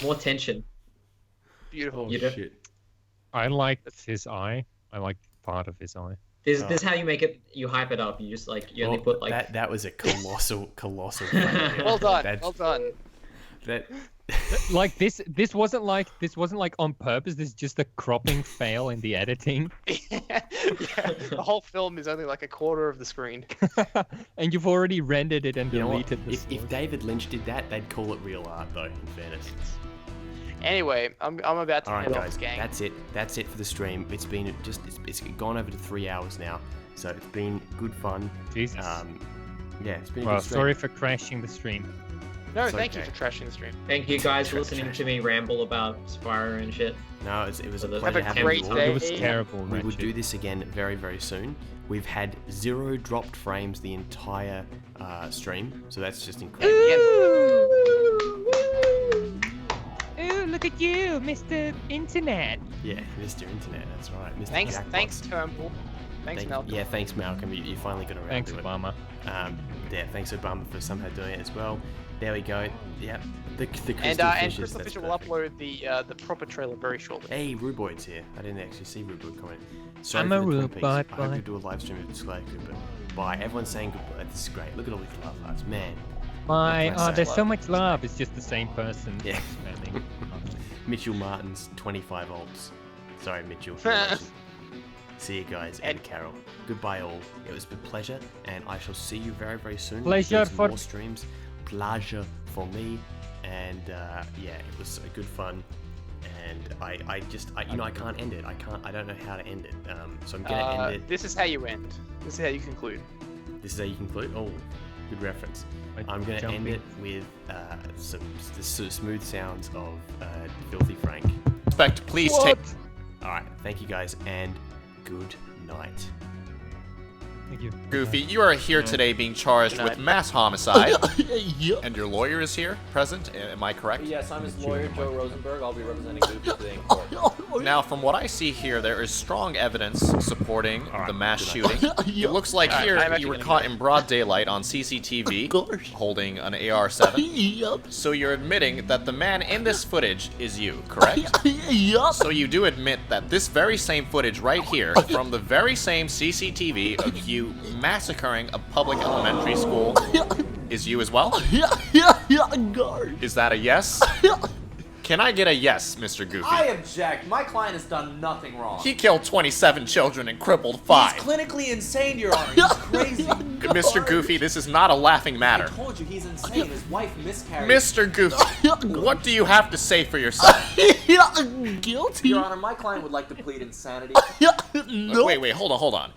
More tension. Beautiful. Shit. I liked his eye. I liked part of his eye. This is how you make it. You hype it up. You just you only put like that was a colossal. Well done. Well done. That. Like this wasn't like on purpose. This is just a cropping fail in the editing. Yeah, the whole film is only like a quarter of the screen. And you've already rendered it and deleted the if David Lynch did that, they'd call it real art, though. In fairness. Anyway, I'm about to All right, head guys. off, gang. That's it for the stream. It's been it's gone over to 3 hours now, so it's been good fun. Jesus. Yeah, it's been. Well, a good stream. sorry for crashing the stream. No, It's thank you okay. for trashing the stream. thank you guys for listening to me ramble about Spyro and shit. No, it was a Have a pleasure having great you all. day. It was terrible. We would Ratchet. do this again very, very soon. We've had 0 dropped frames the entire stream, so that's just incredible. Ooh, look at you, Mr. Internet. Yeah, Mr. Internet, that's right. Mr. Thanks, Jackpot. thanks, Turnbull. Thanks, Malcolm. Yeah, thanks, Malcolm. You finally got around Thanks, to it. Obama. Yeah, thanks, Obama, for somehow doing it as well. There we go. Yeah, the And CrystalFissures, that's CrystalFissure will perfect. upload the proper trailer very shortly. Hey, Ruboid's here. I didn't actually see Ruboid comment. Sorry I'm for a the Twin Ruboid Peaks. I hope boy. you do a live stream of Display Cooper. Bye. Everyone's saying goodbye. This is great. Look at all these love hearts. Man. Why? What can I say? There's so much love. It's just the same person. Yeah. spamming. Mitchell Martin's 25 volts. Sorry, Mitchell. See you guys and Carol. Goodbye all. It was a pleasure, and I shall see you very, very soon. Pleasure Doing some for- more streams. Pleasure for me. And yeah, it was good fun. And I can't end it. I don't know how to end it. So I'm gonna end it. This is how you end. This is how you conclude. This is how you conclude. Oh, good reference. I'm gonna end it with some smooth sounds of Filthy Frank. Respect, please take. All right, thank you guys, and good night. Thank you. Goofy, you are here today being charged with mass homicide. And your lawyer is here, present. Am I correct? Yes, I'm his lawyer, Joe Rosenberg. I'll be representing Goofy today in court. Now, from what I see here, there is strong evidence supporting the mass shooting. It looks like here you were caught in broad daylight on CCTV holding an AR-7. So you're admitting that the man in this footage is you, correct? So you do admit that this very same footage right here, from the very same CCTV of you massacring a public elementary school, is you as well? Is that a yes? Can I get a yes, Mr. Goofy? I object. My client has done nothing wrong. He killed 27 children and crippled 5. He's clinically insane, Your Honor. He's crazy. Mr. Goofy, this is not a laughing matter. I told you he's insane. His wife miscarried. Mr. Goofy, what do you have to say for yourself? Guilty. Your Honor, my client would like to plead insanity. No. Wait, hold on.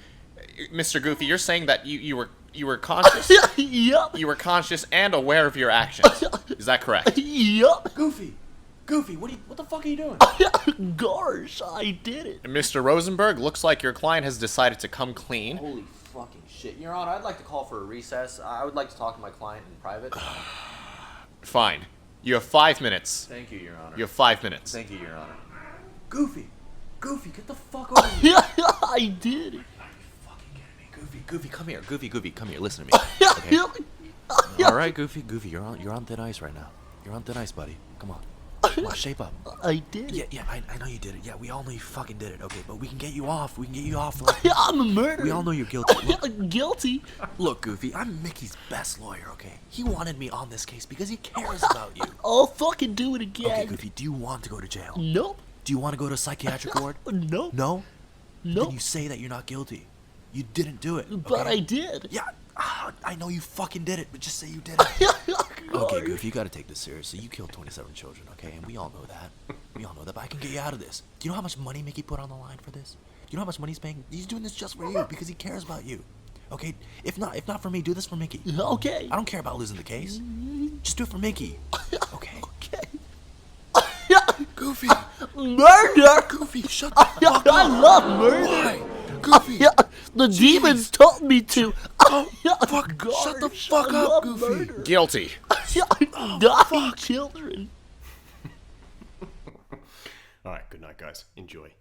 Mr. Goofy, you're saying that you were conscious? You were conscious and aware of your actions. Is that correct? Goofy, what the fuck are you doing? Gosh, I did it. Mr. Rosenberg, looks like your client has decided to come clean. Holy fucking shit. Your Honor, I'd like to call for a recess. I would like to talk to my client in private. Fine. You have 5 minutes. Thank you, Your Honor. You have 5 minutes. Thank you, Your Honor. Goofy, get the fuck over here. I did it. Goofy, come here. Goofy, come here. Listen to me. Okay? All right, Goofy, you're on thin ice right now. You're on thin ice, buddy. Come on. Come on, shape up. I did it. Yeah, I know you did it. Yeah, we all know you fucking did it. Okay, but we can get you off. I'm a murderer. We all know you're guilty. Guilty? Look, Goofy, I'm Mickey's best lawyer, okay? He wanted me on this case because he cares about you. I'll fucking do it again. Okay, Goofy, do you want to go to jail? Nope. Do you want to go to a psychiatric ward? Nope. No? Nope. Then you say that you're not guilty. You didn't do it. But okay? I did. Yeah, I know you fucking did it, but just say you did it. Okay, Goofy, you gotta take this seriously. You killed 27 children, okay? And we all know that. But I can get you out of this. Do you know how much money Mickey put on the line for this? Do you know how much money he's paying? He's doing this just for you because he cares about you. Okay? If not for me, do this for Mickey. Okay. I don't care about losing the case. Just do it for Mickey. Okay? Okay. Goofy. Murder? Goofy, shut the fuck up. I love murder. Why? Goofy. The demons taught me to. Oh, fuck. Shut the fuck up, Goofy. Murder. Guilty. Dying children. All right, good night, guys. Enjoy.